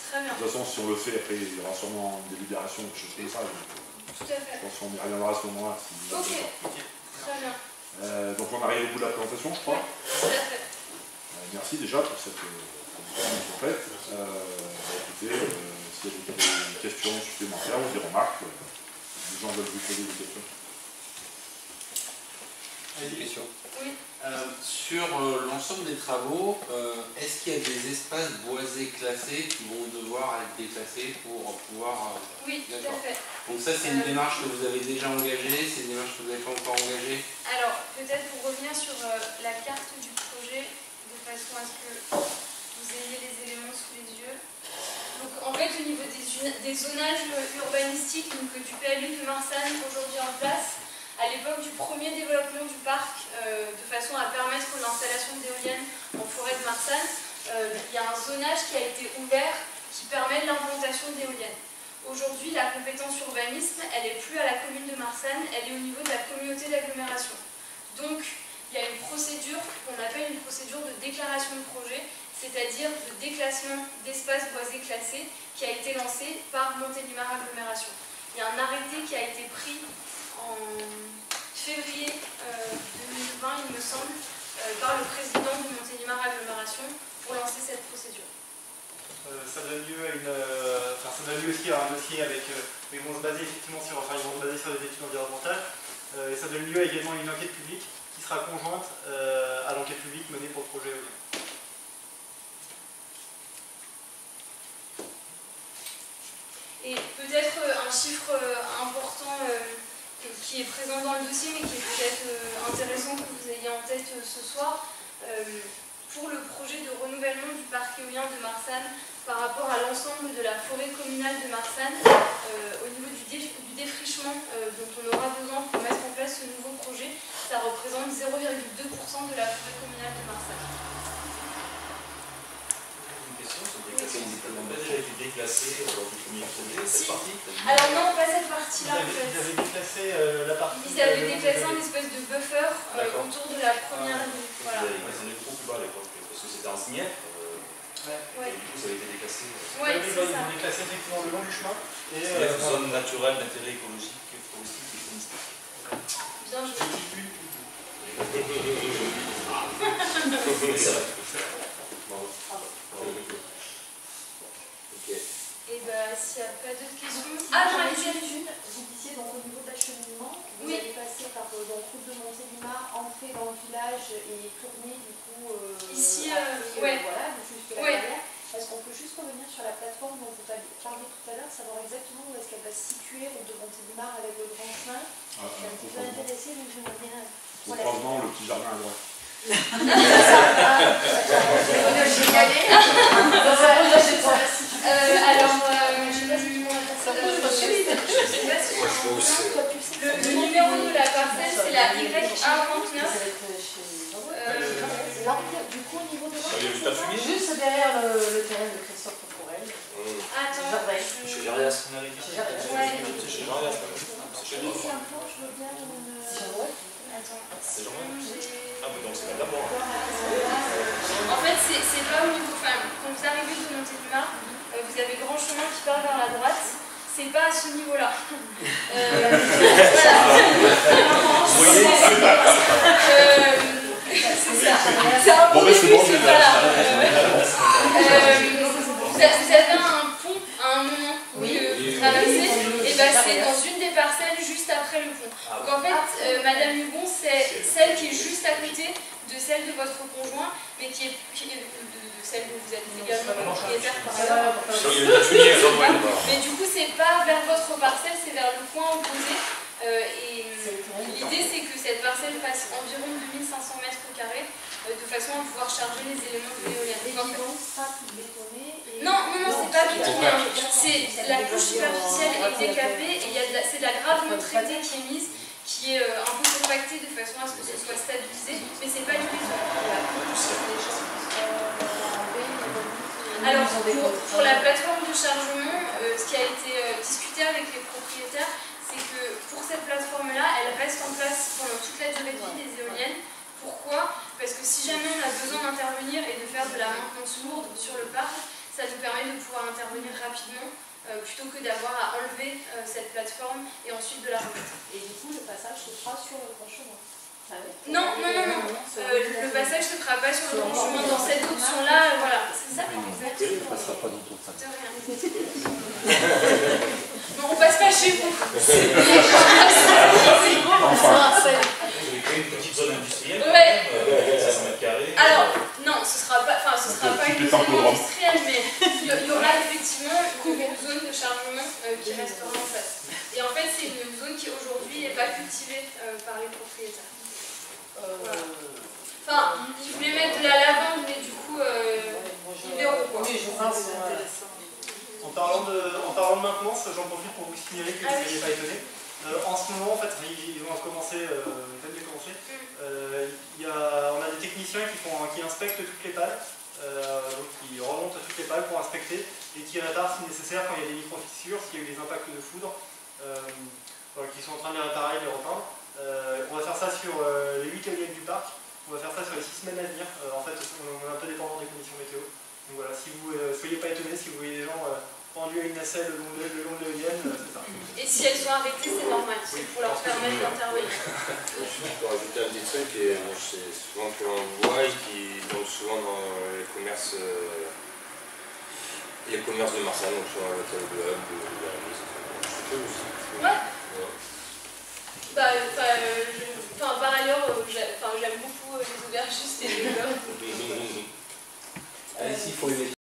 Très bien. De toute façon, si on le fait, après, il y aura sûrement une délibération, quelque chose comme ça. Tout à fait. Je pense qu'on y reviendra à ce moment-là. Ok, très bien. Donc on arrive au bout de la présentation, je crois. Tout à fait. Merci déjà pour cette présentation faite. Écoutez, s'il y a des questions supplémentaires ou des remarques, les gens veulent vous poser des questions. Des questions. Oui. Sur l'ensemble des travaux, est-ce qu'il y a des espaces boisés classés qui vont devoir être déclassés pour pouvoir... Oui, tout à fait. Donc ça, c'est une démarche que vous avez déjà engagée, c'est une démarche que vous n'avez pas encore engagée? Alors, peut-être pour revenir sur la carte du projet, de façon à ce que vous ayez les éléments sous les yeux. Donc, en fait, au niveau des zonages urbanistiques du PLU de Marsanne aujourd'hui en place, à l'époque du premier développement du parc, de façon à permettre l'installation d'éoliennes en forêt de Marsanne, il y a un zonage qui a été ouvert qui permet l'implantation d'éoliennes. Aujourd'hui, la compétence urbanisme, elle n'est plus à la commune de Marsanne, elle est au niveau de la communauté d'agglomération. Donc, il y a une procédure qu'on appelle une procédure de déclaration de projet, c'est-à-dire de déclassement d'espaces boisés classés, qui a été lancée par Montélimar Agglomération. Il y a un arrêté qui a été pris en février 2020, il me semble, par le président de Montélimar Agglomération pour lancer cette procédure. Ça donne lieu à ça donne lieu aussi à un dossier avec, ils vont se baser effectivement sur, ils vont se baser sur des études environnementales, et ça donne lieu à également une enquête publique qui sera conjointe à l'enquête publique menée pour le projet éolien. Et peut-être un chiffre important qui est présent dans le dossier, mais qui est peut-être intéressant que vous ayez en tête ce soir. Pour le projet de renouvellement du parc éolien de Marsanne par rapport à l'ensemble de la forêt communale de Marsanne, au niveau du défrichement dont on aura besoin pour mettre en place ce nouveau projet, ça représente 0,2% de la forêt communale de Marsanne. Une question, on a déjà été déclassé lors du premier projet, cette partie? Alors non, pas cette partie-là en fait. Ils avaient déclassé la partie... Ils avaient déclassé un espèce de buffer autour de la première ligne. Voilà. Ils étaient beaucoup plus bas à l'époque, parce que c'était en signette. Et du coup, ça avait été déclassé. Oui, c'est ça. Ils ont déclassé effectivement le long du chemin. Et une zone naturelle d'intérêt écologique, touristique et touristique. Bien joué. C'est vrai. Et bien, s'il n'y a pas d'autres questions... Ah non, une. Vous disiez donc au niveau d'acheminement, vous oui. allez passer par route de Montélimar, entrer dans le village et tourner du coup... ici, voilà, juste ouais. revenir sur la plateforme dont vous parliez tout à l'heure, savoir exactement où est-ce qu'elle va se situer, route de Montélimar avec le grand chemin. Je suis un petit peu intéressée, donc j'aimerais bien... Au croisement, le petit jardin à droite. Le numéro de la parcelle, c'est la Y129. Du coup, au niveau de juste derrière le terrain de Christophe Forel. Attends. Chez Jarias. Ouais. Chez Jarias. C'est chez Oui, nous. c'est un plan, je veux bien... Attends. C'est Jean-Marc. Ah, mais donc c'est pas d'abord. En fait, c'est pas au niveau. Enfin, quand vous arrivez de Montélimar, vous avez grand chemin qui part vers la droite. C'est pas à ce niveau-là. C'est ça. C'est un bon début, c'est pas là. Vous avez un pont à un moment que vous traversez, et ben c'est dans une des parcelles juste après le pont. Donc en fait, Madame Hugon, c'est celle qui est juste à côté de celle de votre conjoint, mais qui est de celle dont vous êtes également propriétaire par ailleurs. Mais du coup, c'est pas vers votre parcelle, c'est vers le coin opposé. Et l'idée, c'est que cette parcelle fasse environ 2500 mètres carrés, de façon à pouvoir charger les éléments de l'éolienne. Non, c'est pas bétonné. C'est la couche superficielle est décapée et c'est de la gravure traitée qui est mise, qui est un peu compactée de façon à ce que ce soit stabilisé, mais c'est pas du béton. Alors, pour la plateforme de chargement, ce qui a été discuté avec les propriétaires, c'est que pour cette plateforme-là, elle reste en place pendant toute la durée de vie des éoliennes. Pourquoi? Parce que si jamais on a besoin d'intervenir et de faire de la maintenance lourde sur le parc, ça nous permet de pouvoir intervenir rapidement, plutôt que d'avoir à enlever cette plateforme et ensuite de la remettre. Et du coup, le passage se fera sur le grand chemin. Non. Le passage ne se fera pas sur le grand chemin dans cette option-là. Voilà, c'est ça. Il ne passera pas dans ton sac. De rien. Non, on passe pas chez vous. Enfin, vous créez une petite zone industrielle. Ouais. 500 mètres carrés. Alors, non, ce sera pas une zone industrielle, mais il y aura effectivement une zone de chargement qui restera en place. Et en fait, c'est une zone qui aujourd'hui n'est pas cultivée par les propriétaires. Voilà. Enfin, ils voulaient mettre de la lavande, mais du coup, ils verront quoi. Oui, je pense que c'est intéressant. En parlant de maintenance, j'en profite pour vous signaler que vous ne soyez pas étonnés. En ce moment, en fait, ils vont commencer, on a des techniciens qui inspectent toutes les pales, donc qui remontent toutes les pales pour inspecter et qui réparent si nécessaire quand il y a des micro-fissures, s'il y a eu des impacts de foudre, qui sont en train de les réparer et de les repeindre. On va faire ça sur les 8 éoliennes du parc, on va faire ça sur les 6 semaines à venir. En fait, on est un peu dépendant des conditions météo. Donc voilà, si vous ne soyez pas étonnés, si vous voyez des gens pendus à une nacelle le long de l'éolienne, c'est ça. Et si elles sont arrêtées, c'est normal, c'est pour leur permettre d'intervenir. Je peux rajouter un petit truc, et c'est souvent que l'on voit et qui tombe souvent dans les commerces de Marseille, donc sur l'hôtel de Hub, de Vernis. Ouais. Par ailleurs, j'aime beaucoup les aubergistes et les Allez, s'il faut les